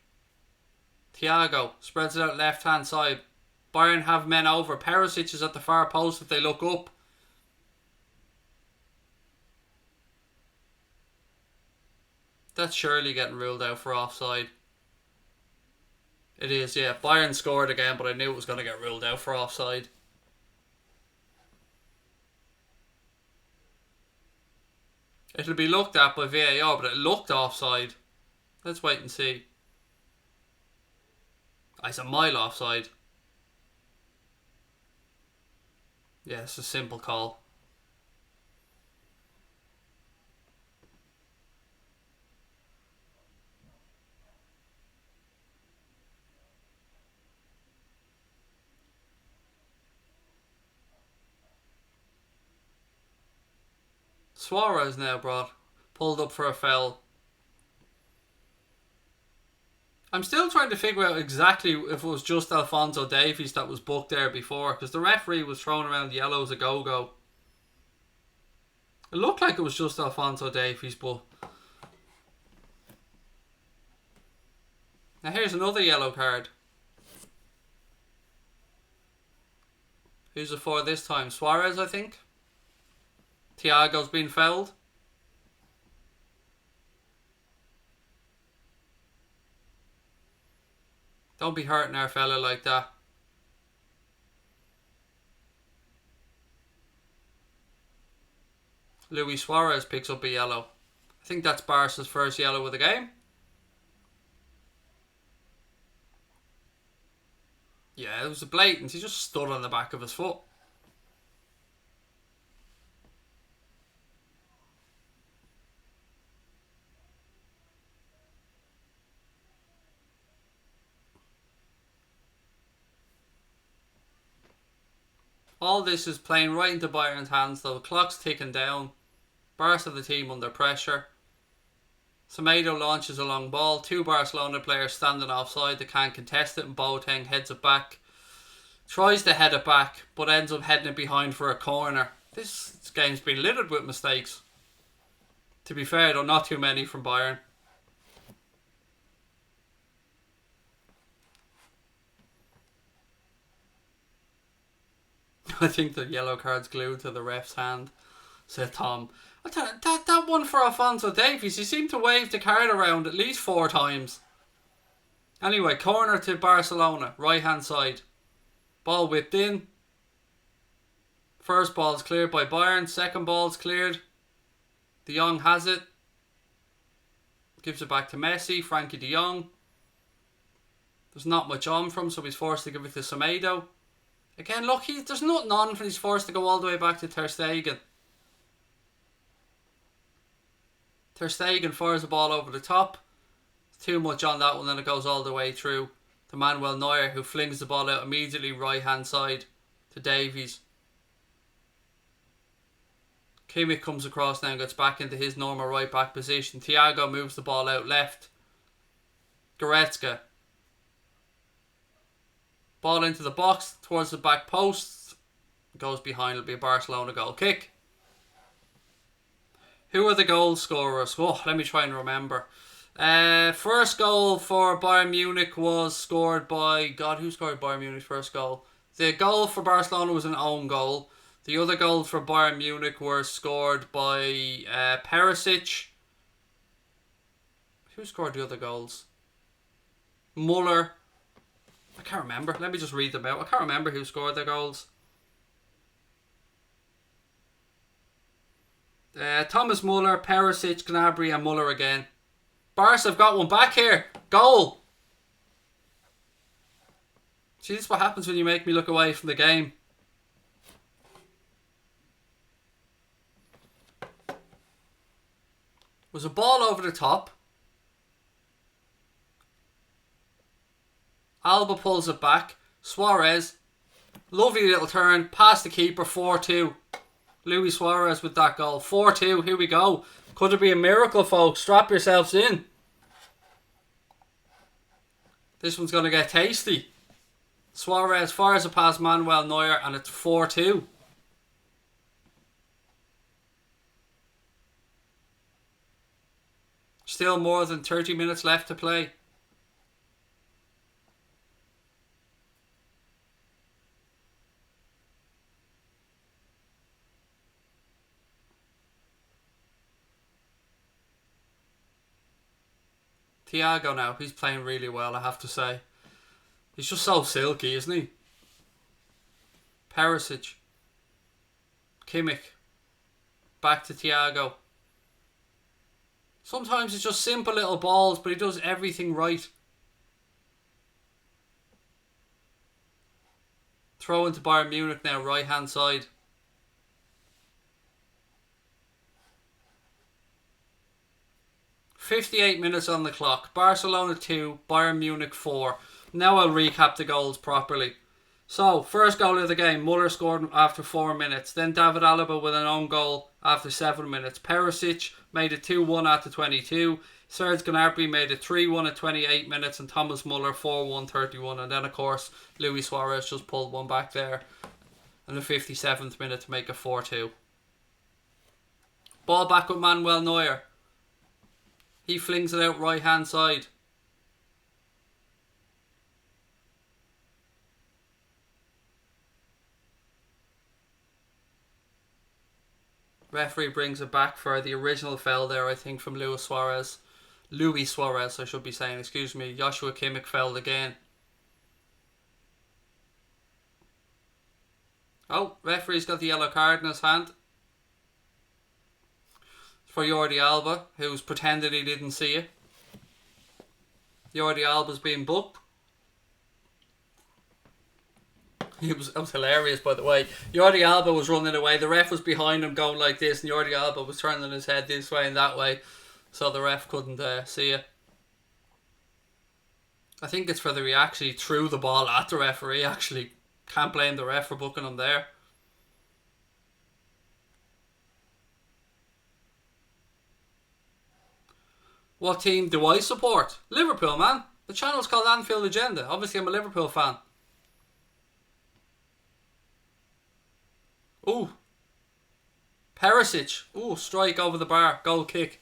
Thiago spreads it out left hand side. Bayern have men over. Perisic is at the far post if they look up. That's surely getting ruled out for offside. It is, yeah. Bayern scored again, but I knew it was going to get ruled out for offside. It'll be looked at by VAR, but it looked offside. Let's wait and see. It's a mile offside. Yeah, it's a simple call. Suarez now pulled up for a foul. I'm still trying to figure out exactly if it was just Alphonso Davies that was booked there before, because the referee was throwing around yellows a go-go. It looked like it was just Alphonso Davies, but... Now here's another yellow card. Who's it for this time? Suarez, I think. Thiago's been fouled. Don't be hurting our fella like that. Luis Suarez picks up a yellow. I think that's Barca's first yellow of the game. Yeah, it was a blatant. He just stood on the back of his foot. All this is playing right into Bayern's hands though. The clock's ticking down. Barca the team under pressure. Sadio launches a long ball. Two Barcelona players standing offside. They can't contest it, and Boateng heads it back. Tries to head it back, but ends up heading it behind for a corner. This game's been littered with mistakes. To be fair though, not too many from Bayern. I think the yellow card's glued to the ref's hand, said Tom. That one for Alphonso Davies, he seemed to wave the card around at least 4 times. Anyway, corner to Barcelona, right hand side. Ball whipped in. First ball's cleared by Bayern, second ball's cleared. De Jong has it. Gives it back to Messi, Frankie de Jong. There's not much on from, so he's forced to give it to Sadio. Again, look, there's nothing on when he's forced to go all the way back to Ter Stegen. Ter Stegen fires the ball over the top. Too much on that one, and it goes all the way through to Manuel Neuer, who flings the ball out immediately right hand side to Davies. Kimmich comes across now and gets back into his normal right back position. Thiago moves the ball out left. Goretzka. Ball into the box towards the back post. Goes behind. It'll be a Barcelona goal kick. Who are the goal scorers? Oh, let me try and remember. First goal for Bayern Munich was scored by... God, who scored Bayern Munich's first goal? The goal for Barcelona was an own goal. The other goals for Bayern Munich were scored by Perisic. Who scored the other goals? Muller. I can't remember. Let me just read them out. I can't remember who scored the goals. Thomas Muller, Perisic, Gnabry and Muller again. Barca have got one back here. Goal. See, this is what happens when you make me look away from the game. Was a ball over the top. Alba pulls it back. Suarez. Lovely little turn. Past the keeper. 4-2. Luis Suarez with that goal. 4-2. Here we go. Could it be a miracle, folks? Strap yourselves in. This one's going to get tasty. Suarez fires it past Manuel Neuer and it's 4-2. Still more than 30 minutes left to play. Thiago now, he's playing really well, I have to say. He's just so silky, isn't he? Perisic. Kimmich. Back to Thiago. Sometimes it's just simple little balls, but he does everything right. Throw into Bayern Munich now, right hand side. .58 minutes on the clock. Barcelona 2, Bayern Munich 4. Now I'll recap the goals properly. So, first goal of the game, Muller scored after 4 minutes. Then David Alaba with an own goal after 7 minutes. Perisic made it 2-1 after 22. Serge Gnabry made it 3-1 at 28 minutes. And Thomas Muller 4-1, 31. And then, of course, Luis Suarez just pulled one back there in the 57th minute to make it 4-2. Ball back with Manuel Neuer. He flings it out right hand side. Referee brings it back for the original foul there, I think, from Luis Suarez, I should be saying, excuse me. Joshua Kimmich fouled again. Oh, referee's got the yellow card in his hand. For Jordi Alba, who's pretended he didn't see it. Jordi Alba's being booked. It was hilarious, by the way. Jordi Alba was running away. The ref was behind him going like this, and Jordi Alba was turning his head this way and that way, so the ref couldn't see it. I think it's for he actually threw the ball at the referee, actually. Can't blame the ref for booking him there. What team do I support? Liverpool, man. The channel's called Anfield Agenda. Obviously, I'm a Liverpool fan. Ooh. Perisic. Ooh, strike over the bar. Goal kick.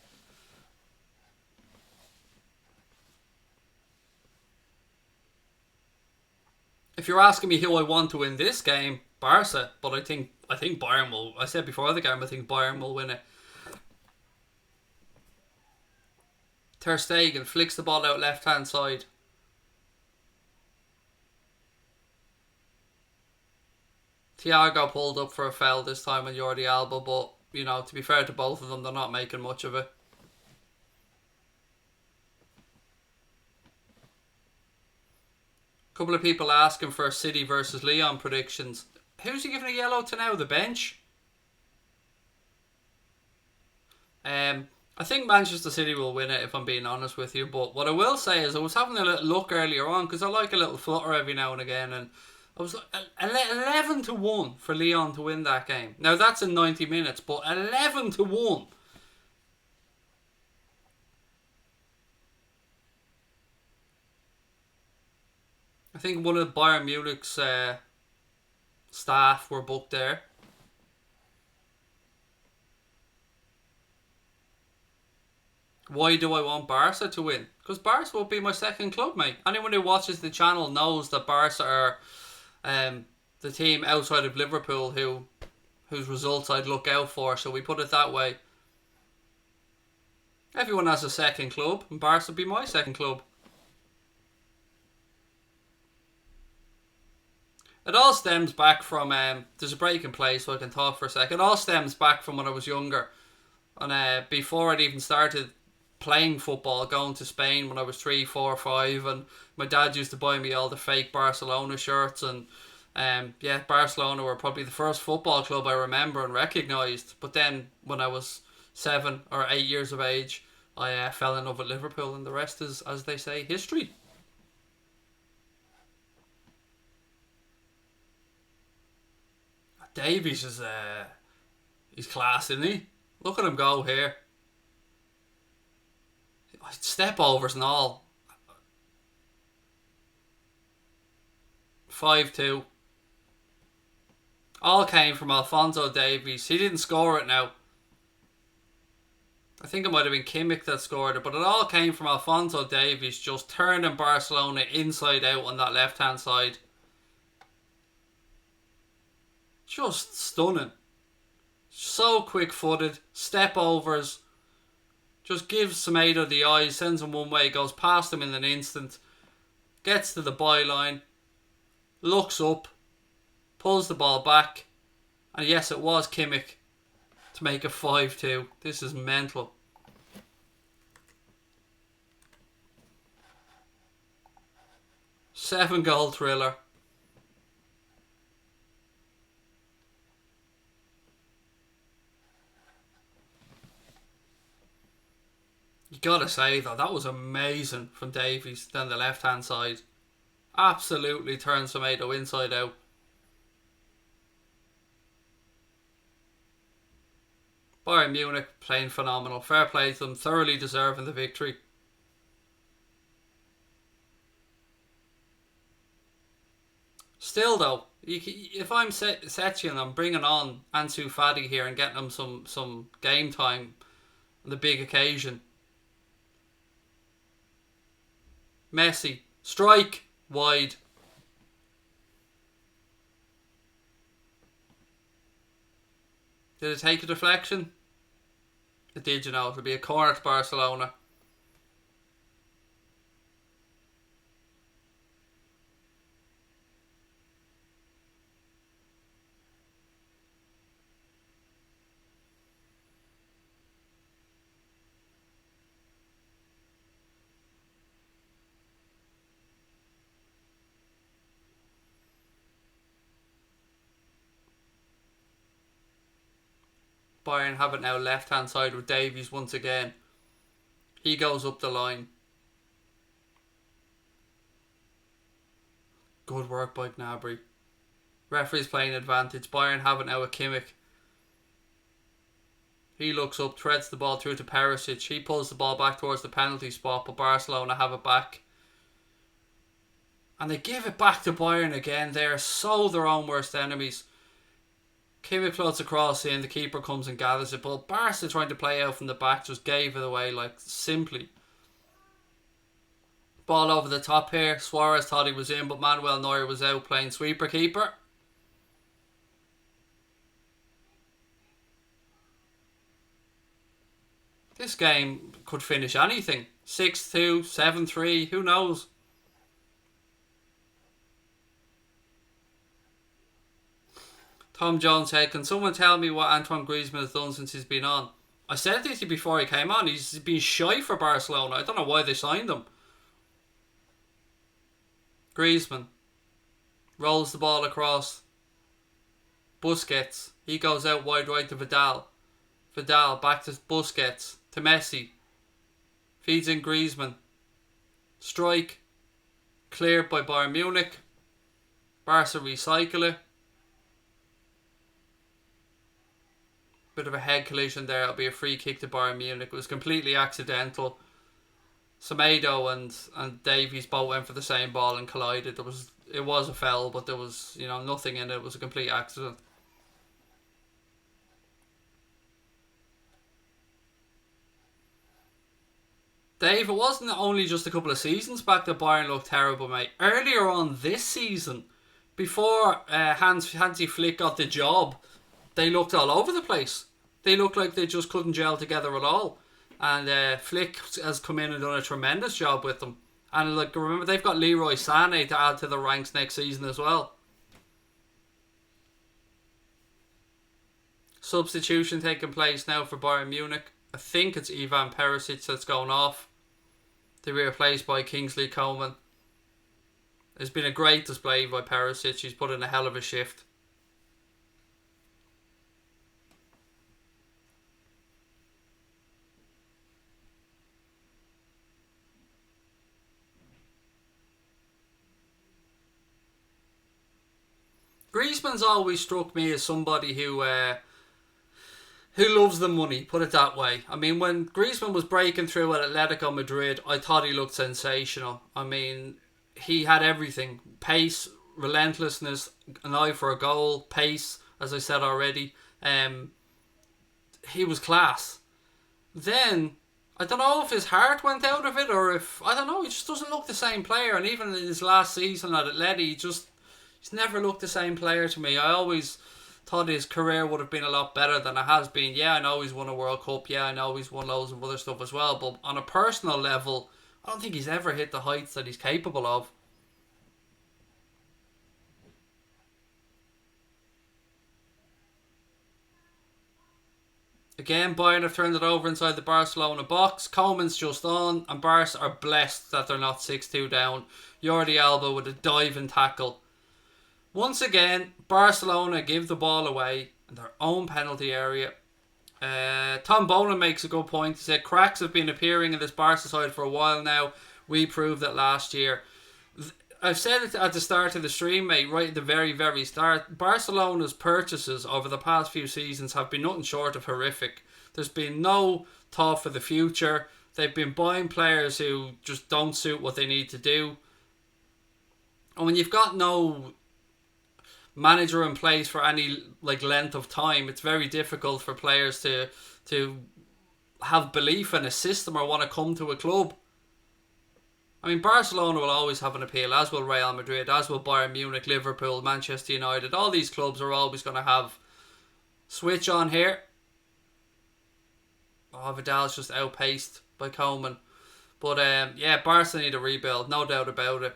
If you're asking me who I want to win this game, Barca. But I think Bayern will. I said before the game, I think Bayern will win it. Ter Stegen flicks the ball out left hand side. Thiago pulled up for a foul this time on Jordi Alba, but, you know, to be fair to both of them, they're not making much of it. A couple of people asking for City versus Lyon predictions. Who's he giving a yellow to now? The bench? I think Manchester City will win it, if I'm being honest with you. But what I will say is I was having a little look earlier on, because I like a little flutter every now and again, and I was 11-1 for Lyon to win that game. Now that's in 90 minutes, but 11-1. I think one of Bayern Munich's staff were booked there. Why do I want Barca to win? Because Barca will be my second club, mate. Anyone who watches the channel knows that Barca are the team outside of Liverpool whose results I'd look out for, so we put it that way. Everyone has a second club, and Barca will be my second club. It all stems back from, there's a break in play so I can talk for a second. It all stems back from when I was younger. And before I'd even started playing football, going to Spain when I was 3, 4, 5, and my dad used to buy me all the fake Barcelona shirts, and yeah, Barcelona were probably the first football club I remember and recognised. But then when I was 7 or 8 years of age, I fell in love with Liverpool, and the rest is, as they say, history. Davies is he's class, isn't he? Look at him go here. Step overs and all. 5-2. All came from Alphonso Davies. He didn't score it now. I think it might have been Kimmich that scored it, but it all came from Alphonso Davies just turning Barcelona inside out on that left hand side. Just stunning. So quick footed. Step overs. Just gives Sadio the eyes, sends him one way, goes past him in an instant, gets to the byline, looks up, pulls the ball back, and yes, it was Kimmich to make it 5-2. This is mental. Seven-goal thriller. You gotta say though, that was amazing from Davies down the left hand side. Absolutely turned Sadio inside out. Bayern Munich playing phenomenal. Fair play to them, thoroughly deserving the victory. Still though, If I'm Setien, I'm bringing on Ansu Fati here and getting him some game time on the big occasion. Messi, strike, wide. Did it take a deflection? It did, you know. It'll be a corner to Barcelona. Bayern have it now left hand side with Davies once again. He goes up the line. Good work by Gnabry. Referee's playing advantage. Bayern have it now with Kimmich. He looks up, threads the ball through to Perisic. He pulls the ball back towards the penalty spot, but Barcelona have it back. And they give it back to Bayern again. They are so their own worst enemies. Kimmich floats across in, the keeper comes and gathers it, but Barca trying to play out from the back just gave it away, like, simply. Ball over the top here. Suarez thought he was in, but Manuel Neuer was out playing sweeper keeper. This game could finish anything. 6-2, 7-3, who knows? Tom Jones said, can someone tell me what Antoine Griezmann has done since he's been on? I said this to you before he came on. He's been shy for Barcelona. I don't know why they signed him. Griezmann rolls the ball across. Busquets. He goes out wide right to Vidal. Vidal back to Busquets. To Messi. Feeds in Griezmann. Strike. Cleared by Bayern Munich. Barca recycle it. Bit of a head collision there. It'll be a free kick to Bayern Munich. It was completely accidental. Sadio and Davies both went for the same ball and collided. It was a foul, but there was, you know, nothing in it. It was a complete accident. Dave, it wasn't only just a couple of seasons back that Bayern looked terrible, mate. Earlier on this season, before Hansi Flick got the job, they looked all over the place. They looked like they just couldn't gel together at all. And Flick has come in and done a tremendous job with them. And like, remember, they've got Leroy Sané to add to the ranks next season as well. Substitution taking place now for Bayern Munich. I think it's Ivan Perisic that's going off to be replaced by Kingsley Coman. It's been a great display by Perisic. He's put in a hell of a shift. Griezmann's always struck me as somebody who loves the money, put it that way. I mean, when Griezmann was breaking through at Atletico Madrid, I thought he looked sensational. I mean, he had everything. Pace, relentlessness, an eye for a goal, pace, as I said already. He was class. Then, I don't know if his heart went out of it or if, I don't know, he just doesn't look the same player. And even in his last season at Atleti, he's never looked the same player to me. I always thought his career would have been a lot better than it has been. Yeah, I know he's won a World Cup. Yeah, I know he's won loads of other stuff as well. But on a personal level, I don't think he's ever hit the heights that he's capable of. Again, Bayern have turned it over inside the Barcelona box. Coman's just on, and Barca are blessed that they're not 6-2 down. Jordi Alba with a diving tackle. Once again, Barcelona give the ball away in their own penalty area. Tom Boland makes a good point. He said, cracks have been appearing in this Barca side for a while now. We proved it last year. I've said it at the start of the stream, mate, right at the very, very start. Barcelona's purchases over the past few seasons have been nothing short of horrific. There's been no thought for the future. They've been buying players who just don't suit what they need to do. And when you've got no manager in place for any like length of time, it's very difficult for players to have belief in a system or want to come to a club. I mean, Barcelona will always have an appeal, as will Real Madrid, as will Bayern Munich, Liverpool, Manchester United. All these clubs are always going to have switch on here. Oh, Vidal's just outpaced by Coleman. But yeah, Barca need a rebuild, no doubt about it.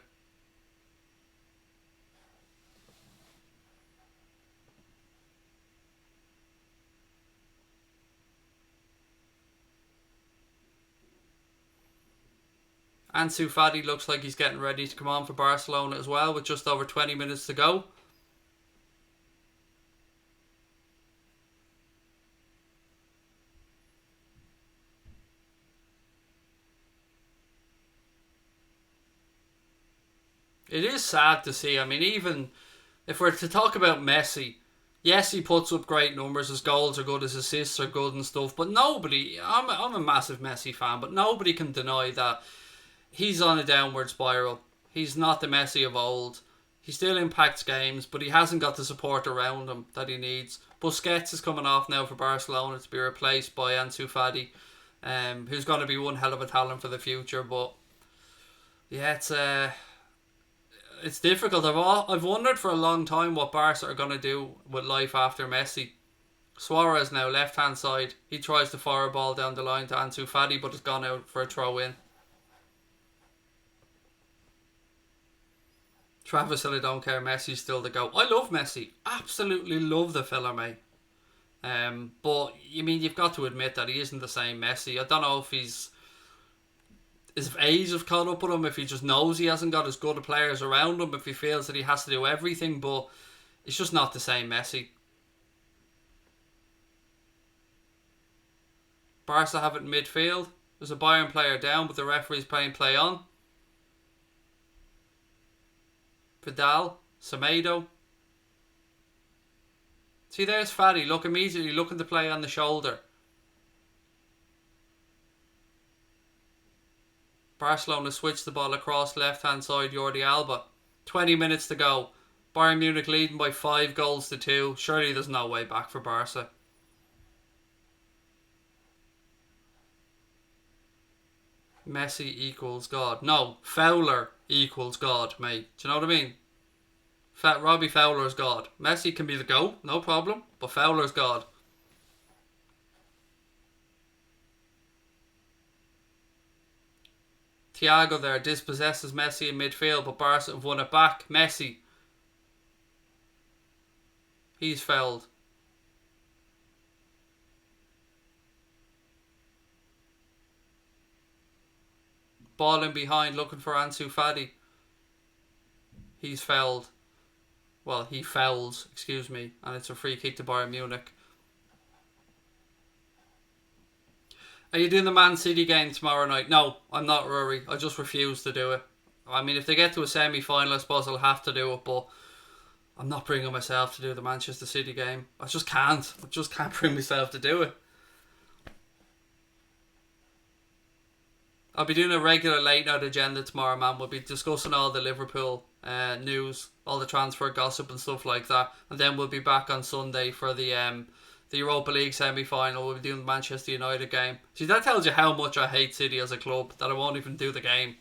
Ansu Fati looks like he's getting ready to come on for Barcelona as well, with just over 20 minutes to go. It is sad to see. I mean, even if we're to talk about Messi, yes, he puts up great numbers. His goals are good, his assists are good and stuff. But nobody, I'm a massive Messi fan, but nobody can deny that he's on a downward spiral. He's not the Messi of old. He still impacts games, but he hasn't got the support around him that he needs. Busquets is coming off now for Barcelona to be replaced by Ansu Fati, who's going to be one hell of a talent for the future. But yeah, it's difficult. I've wondered for a long time what Barca are going to do with life after Messi. Suarez now, left hand side. He tries to fire a ball down the line to Ansu Fati, but it's gone out for a throw in. Travis said I don't care, Messi's still the GOAT. I love Messi. Absolutely love the fella, mate. But you mean you've got to admit that he isn't the same Messi. I don't know if his age have caught up with him, if he just knows he hasn't got as good of players around him, if he feels that he has to do everything, but it's just not the same Messi. Barca have it in midfield. There's a Bayern player down, but the referee's playing play on. Vidal, Sadio. See, there's Fati. Look, immediately looking to play on the shoulder. Barcelona switch the ball across left hand side, Jordi Alba. 20 minutes to go. Bayern Munich leading by 5 goals to 2. Surely there's no way back for Barca. Messi equals God. No, Fowler equals God, mate. Do you know what I mean? Robbie Fowler's God. Messi can be the GOAT, no problem, but Fowler's God. Thiago there dispossesses Messi in midfield, but Barca have won it back. Messi. He's fouled. Ball in behind, looking for Ansu Fati. He's fouled. Well, he fouls, excuse me, and it's a free kick to Bayern Munich. Are you doing the Man City game tomorrow night? No, I'm not, Rory. I just refuse to do it. I mean, if they get to a semi-final, I suppose I'll have to do it, but I'm not bringing myself to do the Manchester City game. I just can't. I just can't bring myself to do it. I'll be doing a regular late night agenda tomorrow, man. We'll be discussing all the Liverpool news, all the transfer gossip and stuff like that, and then we'll be back on Sunday for the Europa League semi-final. We'll be doing the Manchester United game. See, that tells you how much I hate City as a club, that I won't even do the game.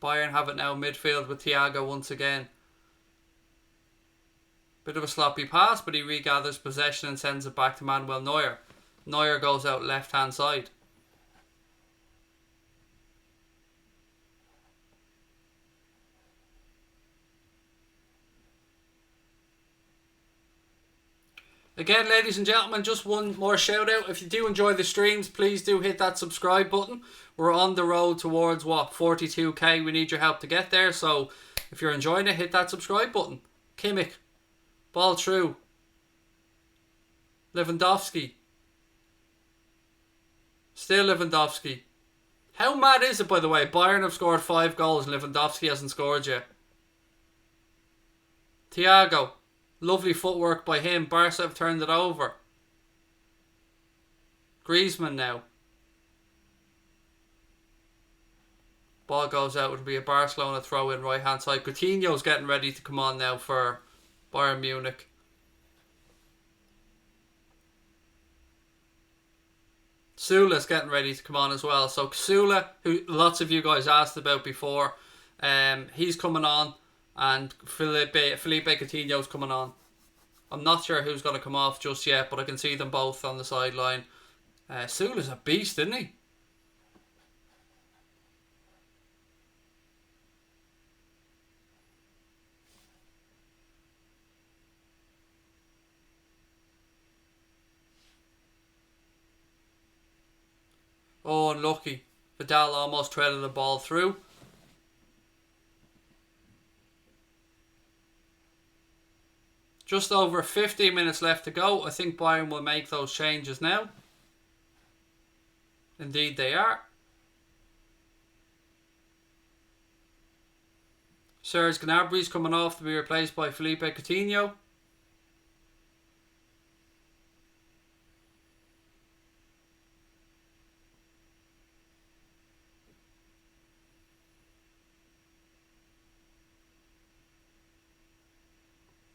Bayern have it now midfield with Thiago once again. Bit of a sloppy pass, but he regathers possession and sends it back to Manuel Neuer. Neuer goes out left hand side. Again, ladies and gentlemen, just one more shout out. If you do enjoy the streams, please do hit that subscribe button. We're on the road towards, 42k. We need your help to get there. So if you're enjoying it, hit that subscribe button. Kimmich. Ball through. Lewandowski. Still Lewandowski. How mad is it, by the way? Bayern have scored 5 goals and Lewandowski hasn't scored yet. Thiago. Lovely footwork by him. Barca have turned it over. Griezmann now. Ball goes out. It'll be a Barcelona throw in right hand side. Coutinho's getting ready to come on now for Bayern Munich. Sula's getting ready to come on as well. So Sula, who lots of you guys asked about before, he's coming on, and Felipe Coutinho's coming on. I'm not sure who's going to come off just yet, but I can see them both on the sideline. Sula's a beast, isn't he? Oh, unlucky. Vidal almost threaded the ball through. Just over 15 minutes left to go. I think Bayern will make those changes now. Indeed they are. Serge Gnabry's coming off to be replaced by Felipe Coutinho.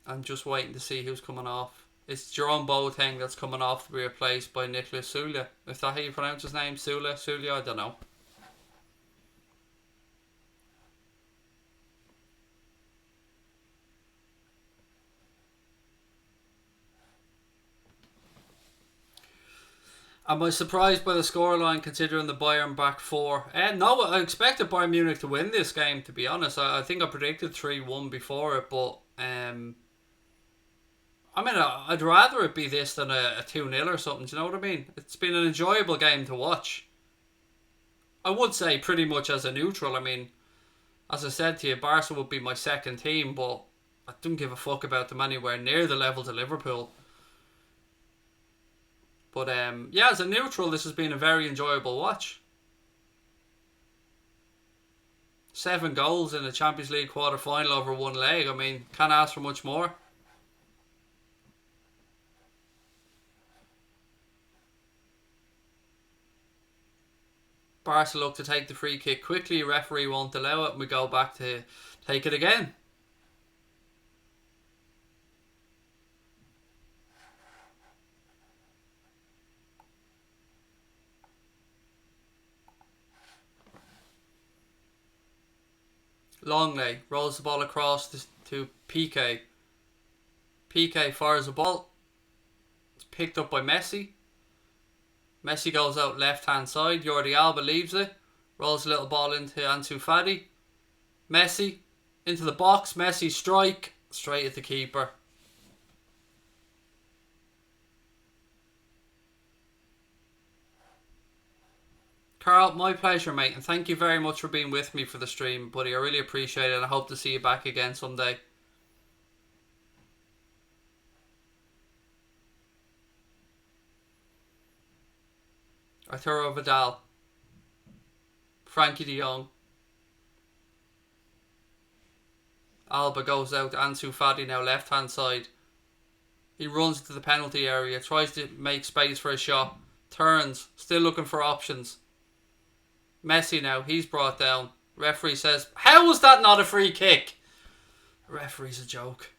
I'm just waiting to see who's coming off. It's Jerome Boateng that's coming off to be replaced by Nicolas Sula. If that's how you pronounce his name, Sula, I don't know. Am I surprised by the scoreline considering the Bayern back four? No, I expected Bayern Munich to win this game, to be honest. I think I predicted 3-1 before it, but I mean, I'd rather it be this than a 2-0 or something, do you know what I mean? It's been an enjoyable game to watch. I would say pretty much as a neutral. I mean, as I said to you, Barca would be my second team, but I don't give a fuck about them anywhere near the level to Liverpool. But yeah, as a neutral, this has been a very enjoyable watch. 7 goals in a Champions League quarter-final over one leg. I mean, can't ask for much more. Barca look to take the free kick quickly. Referee won't allow it, and we go back to take it again. Longley rolls the ball across to Piqué. Piqué fires the ball. It's picked up by Messi. Messi goes out left hand side. Jordi Alba leaves it. Rolls a little ball into Ansu Fati. Messi into the box. Messi strike. Straight at the keeper. Carl, my pleasure, mate. And thank you very much for being with me for the stream, buddy. I really appreciate it. And I hope to see you back again someday. Arturo Vidal. Frankie de Jong. Alba goes out. Ansu Fati now left hand side. He runs into the penalty area. Tries to make space for a shot. Turns. Still looking for options. Messi now. He's brought down. Referee says, how was that not a free kick? The referee's a joke.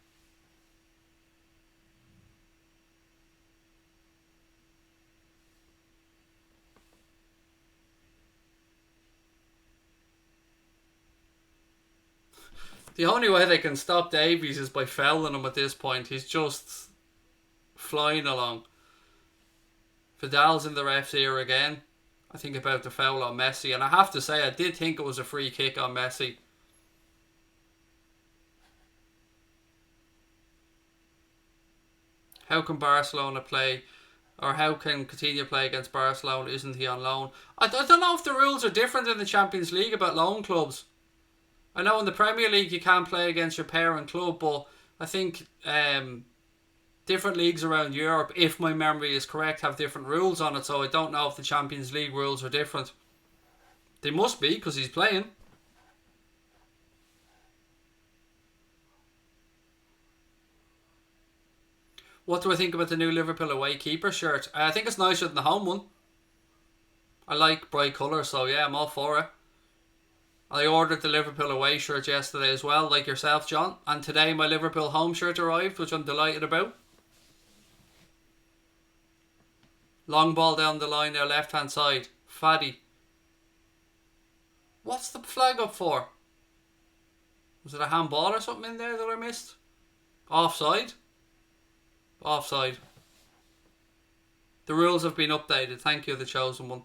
The only way they can stop Davies is by fouling him at this point. He's just flying along. Vidal's in the ref's ear again. I think about the foul on Messi. And I have to say, I did think it was a free kick on Messi. How can Barcelona play, or how can Coutinho play against Barcelona? Isn't he on loan? I don't know if the rules are different in the Champions League about loan clubs. I know in the Premier League you can't play against your parent club, but I think different leagues around Europe, if my memory is correct, have different rules on it. So I don't know if the Champions League rules are different. They must be, because he's playing. What do I think about the new Liverpool away keeper shirt? I think it's nicer than the home one. I like bright colours, so yeah, I'm all for it. I ordered the Liverpool away shirt yesterday as well, like yourself, John. And today my Liverpool home shirt arrived, which I'm delighted about. Long ball down the line now, left hand side. Faddy. What's the flag up for? Was it a handball or something in there that I missed? Offside? Offside. The rules have been updated. Thank you, the chosen one.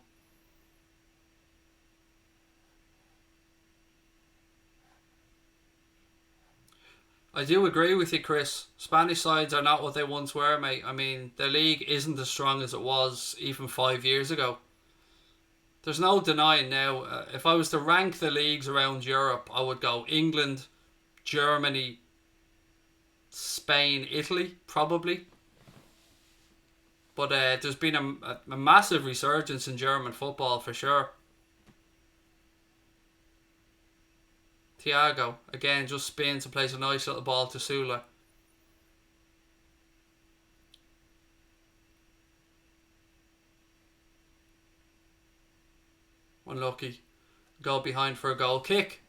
I do agree with you, Chris. Spanish sides are not what they once were, mate. I mean, the league isn't as strong as it was even 5 years ago. There's no denying now. If I was to rank the leagues around Europe, I would go England, Germany, Spain, Italy, probably. But there's been a massive resurgence in German football for sure. Thiago, again, just spins and plays a nice little ball to Sula. Unlucky. Go behind for a goal kick.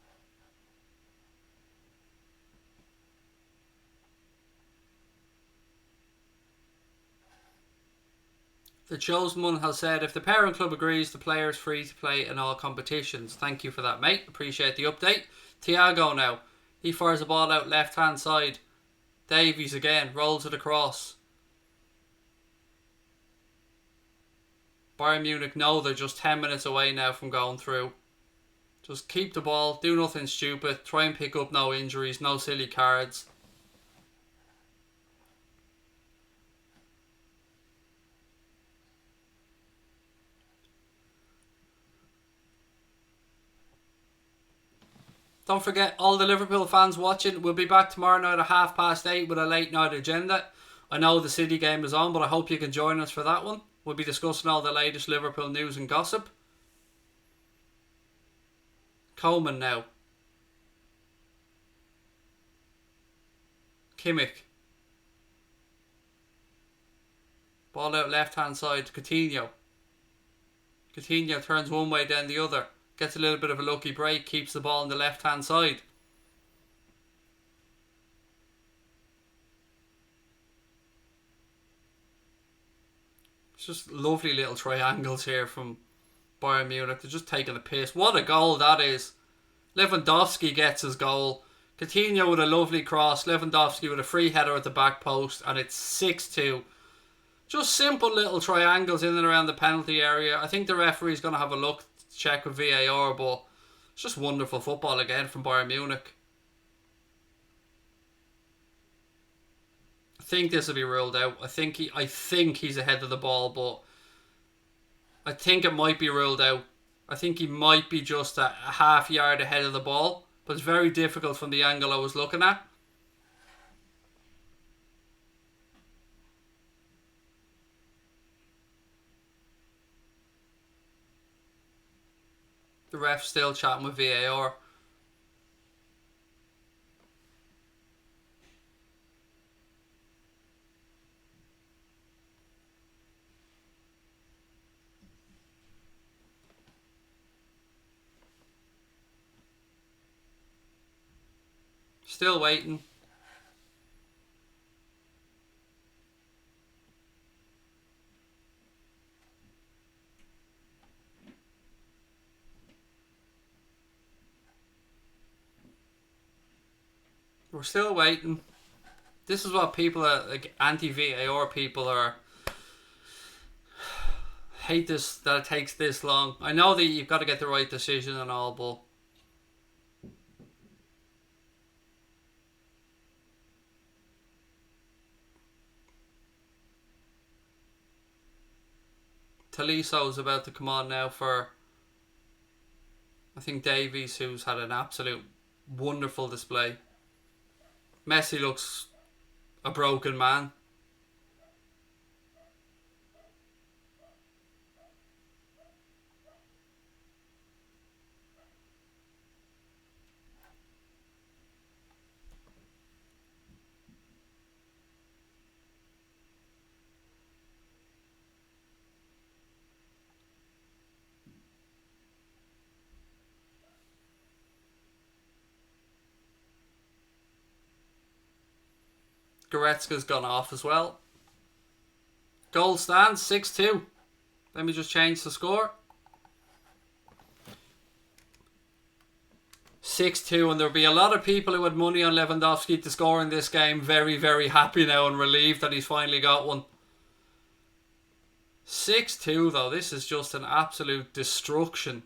The chosen one has said, if the parent club agrees, the player is free to play in all competitions. Thank you for that, mate. Appreciate the update. Thiago now. He fires the ball out left hand side. Davies again. Rolls it across. Bayern Munich know they're just 10 minutes away now from going through. Just keep the ball. Do nothing stupid. Try and pick up no injuries. No silly cards. Don't forget, all the Liverpool fans watching, we'll be back tomorrow night at 8:30 with a late night agenda. I know the City game is on, but I hope you can join us for that one. We'll be discussing all the latest Liverpool news and gossip. Coleman now. Kimmich. Ball out left hand side to Coutinho. Coutinho turns one way then the other. Gets a little bit of a lucky break. Keeps the ball on the left hand side. It's just lovely little triangles here from Bayern Munich. They're just taking a piss. What a goal that is. Lewandowski gets his goal. Coutinho with a lovely cross. Lewandowski with a free header at the back post. And it's 6-2. Just simple little triangles in and around the penalty area. I think the referee's going to have a look, check with VAR, but it's just wonderful football again from Bayern Munich. I think this will be ruled out. I think he's ahead of the ball, but I think it might be ruled out. I think he might be just a half yard ahead of the ball, but it's very difficult from the angle I was looking at. The ref's still chatting with VAR. Still waiting. We're still waiting. This is what people are, like anti-VAR people are, hate this, that it takes this long. I know that you've got to get the right decision and all, but Tolisso is about to come on now for, I think, Davies, who's had an absolute wonderful display. Messi looks a broken man. Goretzka's gone off as well. Goal stands 6-2. Let me just change the score. 6-2, and there'll be a lot of people who had money on Lewandowski to score in this game very, very happy now and relieved that he's finally got one. 6-2 though, this is just an absolute destruction.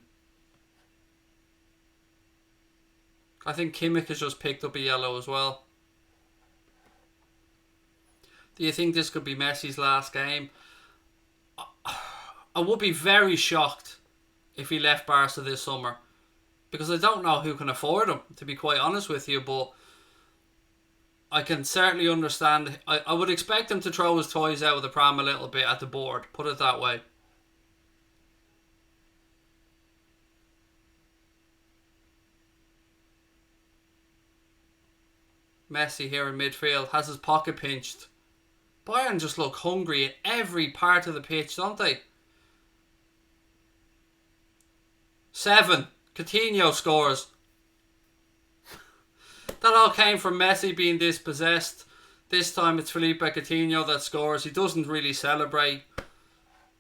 I think Kimmich has just picked up a yellow as well. Do you think this could be Messi's last game? I would be very shocked if he left Barca this summer, because I don't know who can afford him, to be quite honest with you, but I can certainly understand. I would expect him to throw his toys out of the pram a little bit at the board, put it that way. Messi here in midfield has his pocket pinched. Bayern just look hungry in every part of the pitch, don't they? 7. Coutinho scores. That all came from Messi being dispossessed. This time it's Felipe Coutinho that scores. He doesn't really celebrate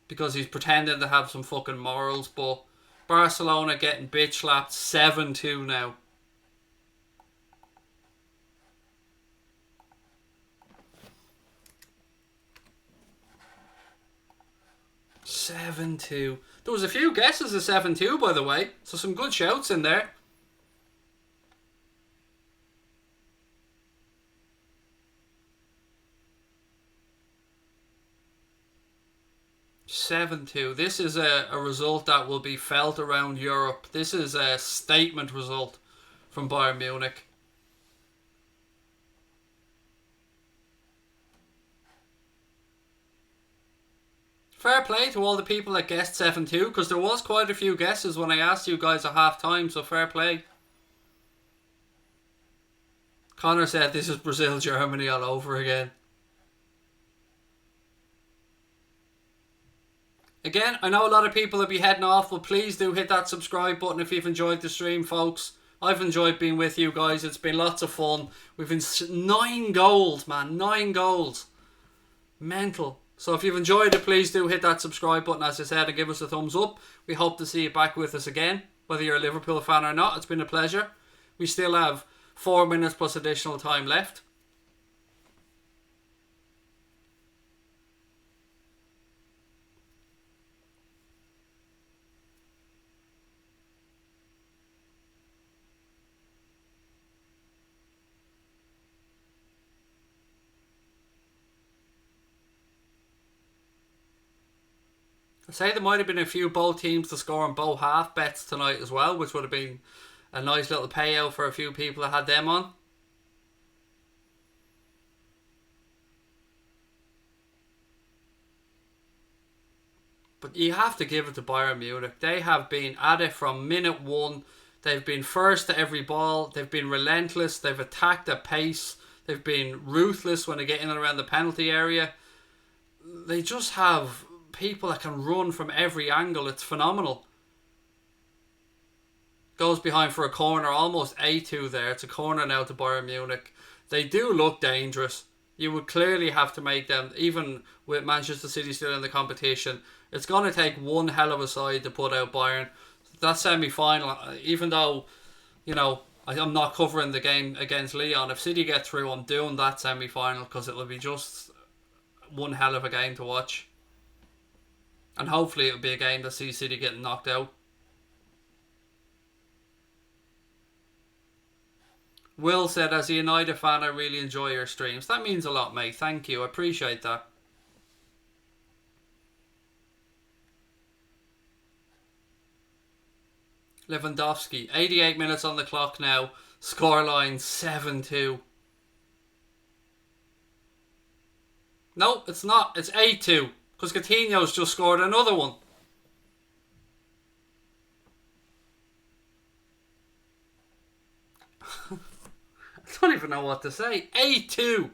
because he's pretending to have some fucking morals, but Barcelona getting bitch slapped 7-2 now. There was a few guesses of 7-2, by the way, so some good shouts in there. This is a result that will be felt around Europe. This is a statement result from Bayern Munich. Fair play to all the people that guessed 7-2, because there was quite a few guesses when I asked you guys at half time, so fair play. Connor said this is Brazil-Germany all over again. Again, I know a lot of people will be heading off, but please do hit that subscribe button if you've enjoyed the stream, folks. I've enjoyed being with you guys. It's been lots of fun. We've been 9 goals, man. 9 goals. Mental. So if you've enjoyed it, please do hit that subscribe button, as I said, and give us a thumbs up. We hope to see you back with us again, whether you're a Liverpool fan or not. It's been a pleasure. We still have 4 minutes plus additional time left. I say there might have been a few both teams to score on both half bets tonight as well, which would have been a nice little payout for a few people that had them on. But you have to give it to Bayern Munich. They have been at it from minute one. They've been first to every ball. They've been relentless. They've attacked at pace. They've been ruthless when they get in and around the penalty area. They just have people that can run from every angle. It's phenomenal. Goes behind for a corner, almost A2 there. It's a corner now to Bayern Munich. They do look dangerous. You would clearly have to make them, even with Manchester City still in the competition, it's going to take one hell of a side to put out Bayern. That semi-final, even though, you know, I'm not covering the game against Lyon, if City get through, I'm doing that semi-final, because it'll be just one hell of a game to watch. And hopefully it'll be a game that sees City getting knocked out. Will said, as a United fan, I really enjoy your streams. That means a lot, mate. Thank you. I appreciate that. Lewandowski. 88 minutes on the clock now. Scoreline 7-2. No, it's not. It's 8-2. Because Coutinho's just scored another one. I don't even know what to say. 8-2.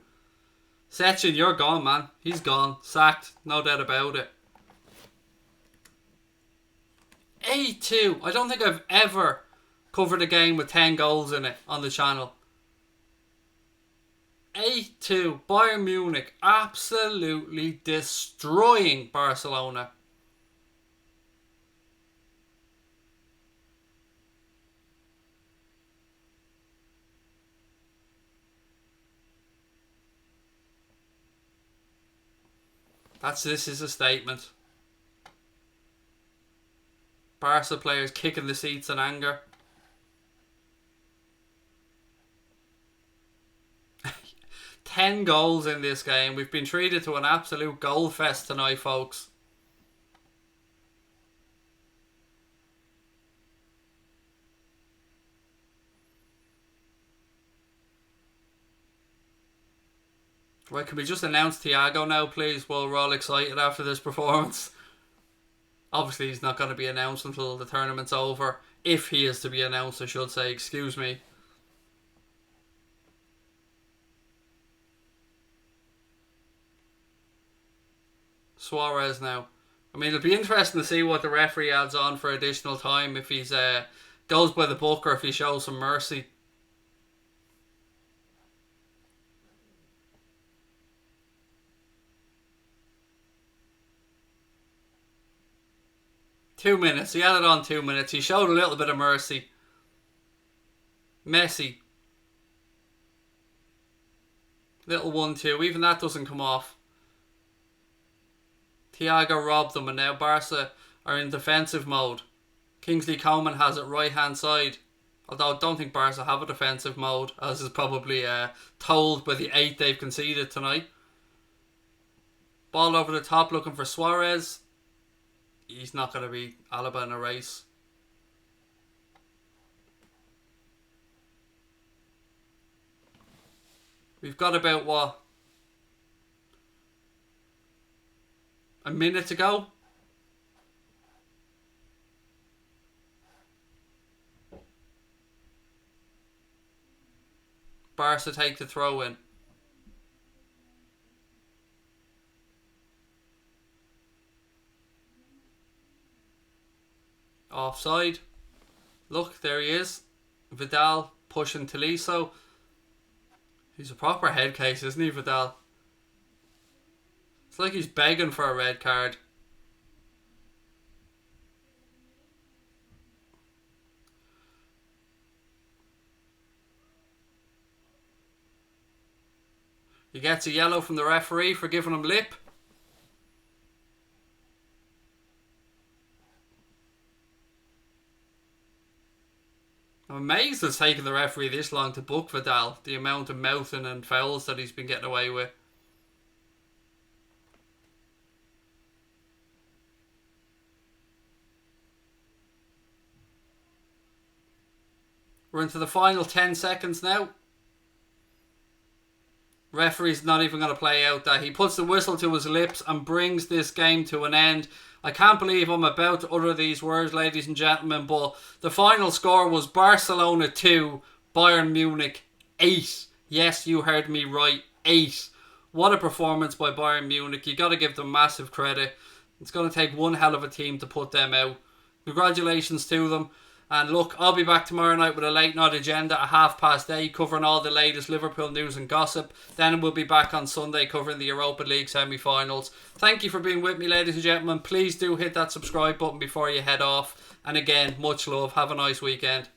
Sechin, you're gone, man. He's gone. Sacked. No doubt about it. 8-2. I don't think I've ever covered a game with 10 goals in it on the channel. 8-2. Bayern Munich absolutely destroying Barcelona. This is a statement. Barca players kicking the seats in anger. Ten goals in this game. We've been treated to an absolute goal fest tonight, folks. Right, can we just announce Thiago now, please, while we're all excited after this performance? Obviously, he's not going to be announced until the tournament's over. If he is to be announced, I should say. Excuse me. Suarez now. I mean, it'll be interesting to see what the referee adds on for additional time. If he's goes by the book or if he shows some mercy. Two minutes. He added on 2 minutes. He showed a little bit of mercy. Messi. Little 1-2. Even that doesn't come off. Thiago robbed them and now Barca are in defensive mode. Kingsley Coman has it right hand side. Although I don't think Barca have a defensive mode, as is probably told by the 8 they've conceded tonight. Ball over the top looking for Suarez. He's not going to beat Alaba in a race. We've got about, what, a minute to go? Barca take the throw in. Offside. Look, there he is. Vidal pushing Tolisso. He's a proper head case, isn't he, Vidal? It's like he's begging for a red card. He gets a yellow from the referee for giving him lip. I'm amazed it's taken the referee this long to book Vidal. The amount of mouthing and fouls that he's been getting away with. We're into the final 10 seconds now. Referee's not even going to play out that. He puts the whistle to his lips and brings this game to an end. I can't believe I'm about to utter these words, ladies and gentlemen, but the final score was Barcelona 2, Bayern Munich 8. Yes, you heard me right, 8. What a performance by Bayern Munich. You got to give them massive credit. It's going to take one hell of a team to put them out. Congratulations to them. And look, I'll be back tomorrow night with a late night agenda at 8:30, covering all the latest Liverpool news and gossip. Then we'll be back on Sunday covering the Europa League semi-finals. Thank you for being with me, ladies and gentlemen. Please do hit that subscribe button before you head off. And again, much love. Have a nice weekend.